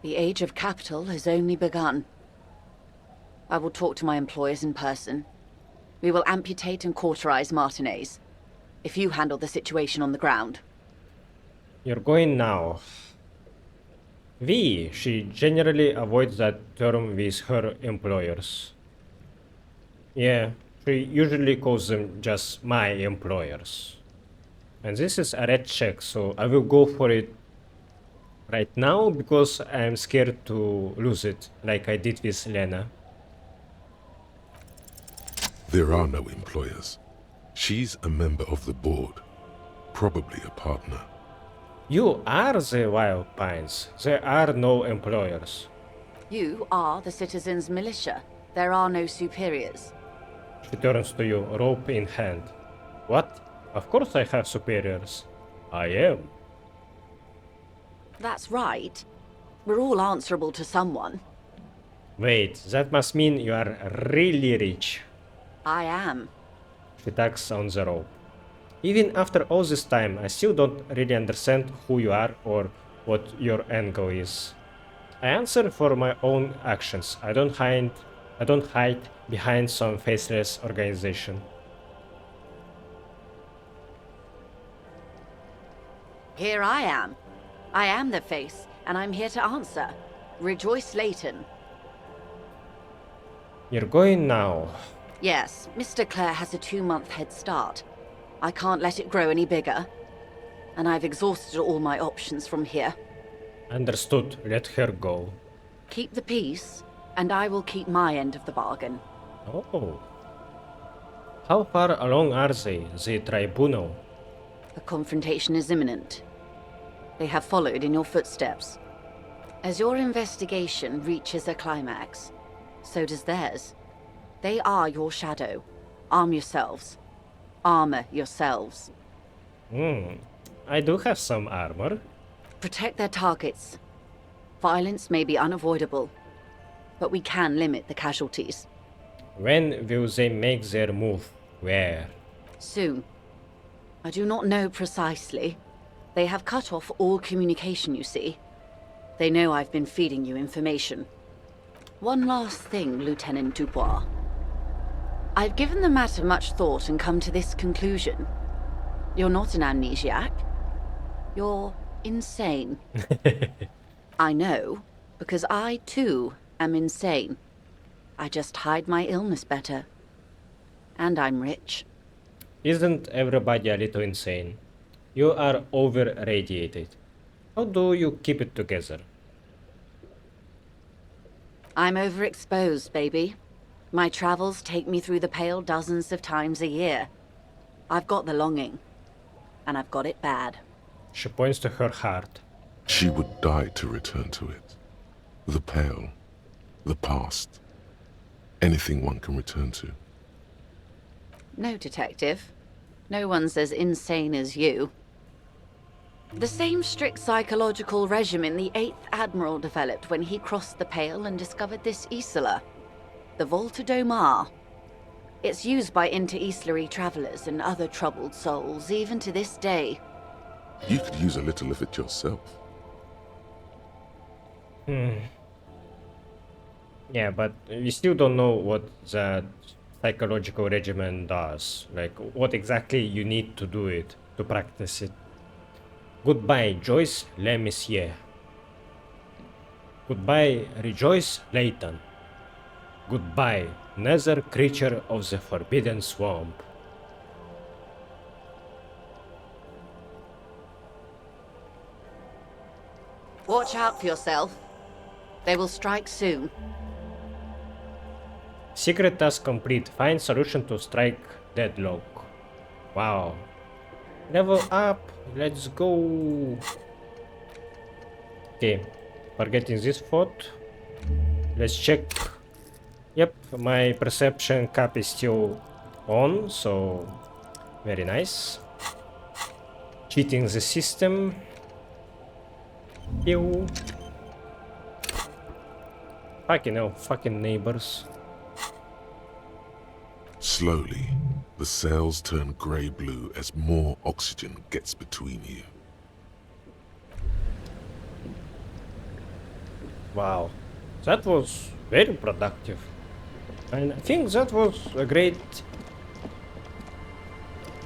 [SPEAKER 11] The age of capital has only begun. I will talk to my employers in person. We will amputate and cauterize Martinez. If you handle the situation on the ground.
[SPEAKER 1] You're going now. She generally avoids that term with her employers. Yeah, she usually calls them just my employers. And this is a red check, so I will go for it right now because I'm scared to lose it, like I did with Lena.
[SPEAKER 3] There are no employers. She's a member of the board. Probably a partner.
[SPEAKER 1] You are the Wild Pines. There are no employers.
[SPEAKER 11] You are the citizens' militia. There are no superiors.
[SPEAKER 1] She turns to you, rope in hand. What? Of course I have superiors. I am.
[SPEAKER 11] That's right. We're all answerable to someone.
[SPEAKER 1] Wait, that must mean you are really rich.
[SPEAKER 11] I am.
[SPEAKER 1] She tugs on the rope. Even after all this time, I still don't really understand who you are or what your angle is. I answer for my own actions. I don't hide behind some faceless organization.
[SPEAKER 11] Here I am. I am the face, and I'm here to answer. Rejoice Layton.
[SPEAKER 1] You're going now.
[SPEAKER 11] Yes, Mr. Clare has a 2-month head start. I can't let it grow any bigger. And I've exhausted all my options from here.
[SPEAKER 1] Understood. Let her go.
[SPEAKER 11] Keep the peace, and I will keep my end of the bargain.
[SPEAKER 1] Oh. How far along are they, the tribunal?
[SPEAKER 11] A confrontation is imminent. They have followed in your footsteps. As your investigation reaches a climax, so does theirs. They are your shadow. Arm yourselves. Armor yourselves.
[SPEAKER 1] I do have some armor.
[SPEAKER 11] Protect their targets. Violence may be unavoidable, but we can limit the casualties.
[SPEAKER 1] When will they make their move? Where?
[SPEAKER 11] Soon. I do not know precisely. They have cut off all communication, you see. They know I've been feeding you information. One last thing, Lieutenant Dubois. I've given the matter much thought and come to this conclusion. You're not an amnesiac. You're insane. I know, because I too am insane. I just hide my illness better. And I'm rich.
[SPEAKER 1] Isn't everybody a little insane? You are over-radiated. How do you keep it together?
[SPEAKER 11] I'm overexposed, baby. My travels take me through the Pale dozens of times a year. I've got the longing. And I've got it bad.
[SPEAKER 1] She points to her heart.
[SPEAKER 3] She would die to return to it. The Pale, the past, anything one can return to.
[SPEAKER 11] No, Detective. No one's as insane as you. The same strict psychological regimen the 8th Admiral developed when he crossed the Pale and discovered this Acele, the Volta Domar. It's used by inter-Easlary travelers and other troubled souls, even to this day.
[SPEAKER 3] You could use a little of it yourself.
[SPEAKER 1] Yeah, but we still don't know what that psychological regimen does. Like, what exactly you need to do it, to practice it. Goodbye, Joyce Le Messier. Goodbye, Rejoice Layton. Goodbye, nether creature of the Forbidden Swamp.
[SPEAKER 11] Watch out for yourself. They will strike soon.
[SPEAKER 1] Secret task complete. Find solution to strike deadlock. Wow. Level up. Let's go. Okay. Forgetting this thought. Let's check. Yep, my perception cap is still on, so very nice. Cheating the system. Ew. Fucking hell, fucking neighbors.
[SPEAKER 3] Slowly, the sails turn grey-blue as more oxygen gets between you.
[SPEAKER 1] Wow, that was very productive. And I think that was a great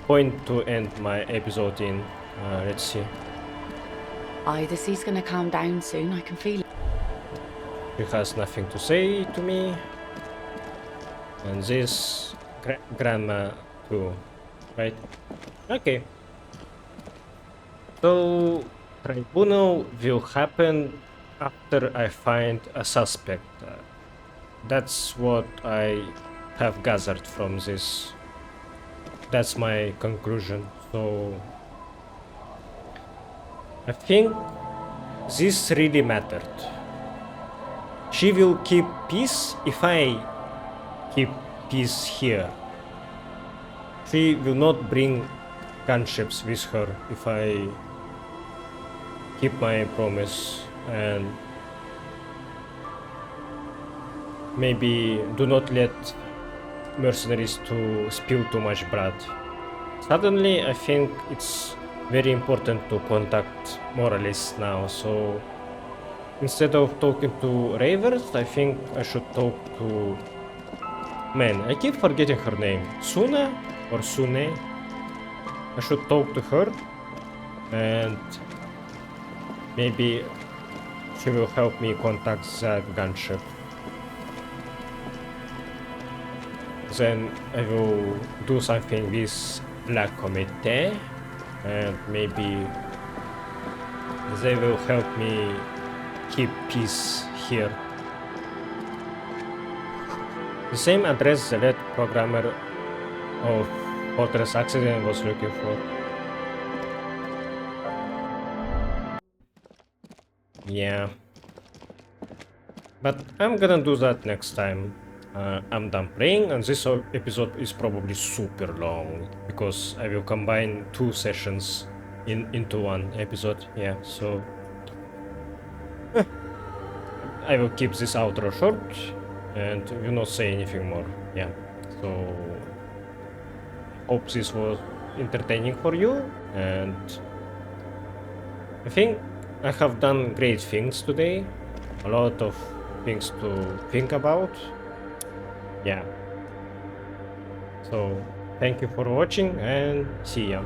[SPEAKER 1] point to end my episode in. Let's see.
[SPEAKER 9] The sea's gonna calm down soon, I can feel it.
[SPEAKER 1] She has nothing to say to me. And this grandma too, right? Okay. So, tribunal will happen after I find a suspect. That's what I have gathered from this. That's my conclusion. So, I think this really mattered. She will keep peace if I keep peace here. She will not bring gunships with her if I keep my promise and maybe do not let mercenaries to spill too much blood. Suddenly I think it's very important to contact moralists now, so instead of talking to ravers, I think I should talk to... Man, I keep forgetting her name. Soona or Sune? I should talk to her and maybe she will help me contact that gunship. Then I will do something with La Comité and maybe they will help me keep peace here. The same address the lead programmer of Fortress Acele was looking for. Yeah. But I'm gonna do that next time. I'm done playing, and this episode is probably super long because I will combine 2 sessions into one episode. Yeah, so I will keep this outro short and will not say anything more. Yeah, so hope this was entertaining for you, and I think I have done great things today. A lot of things to think about. Yeah. So thank you for watching and see ya.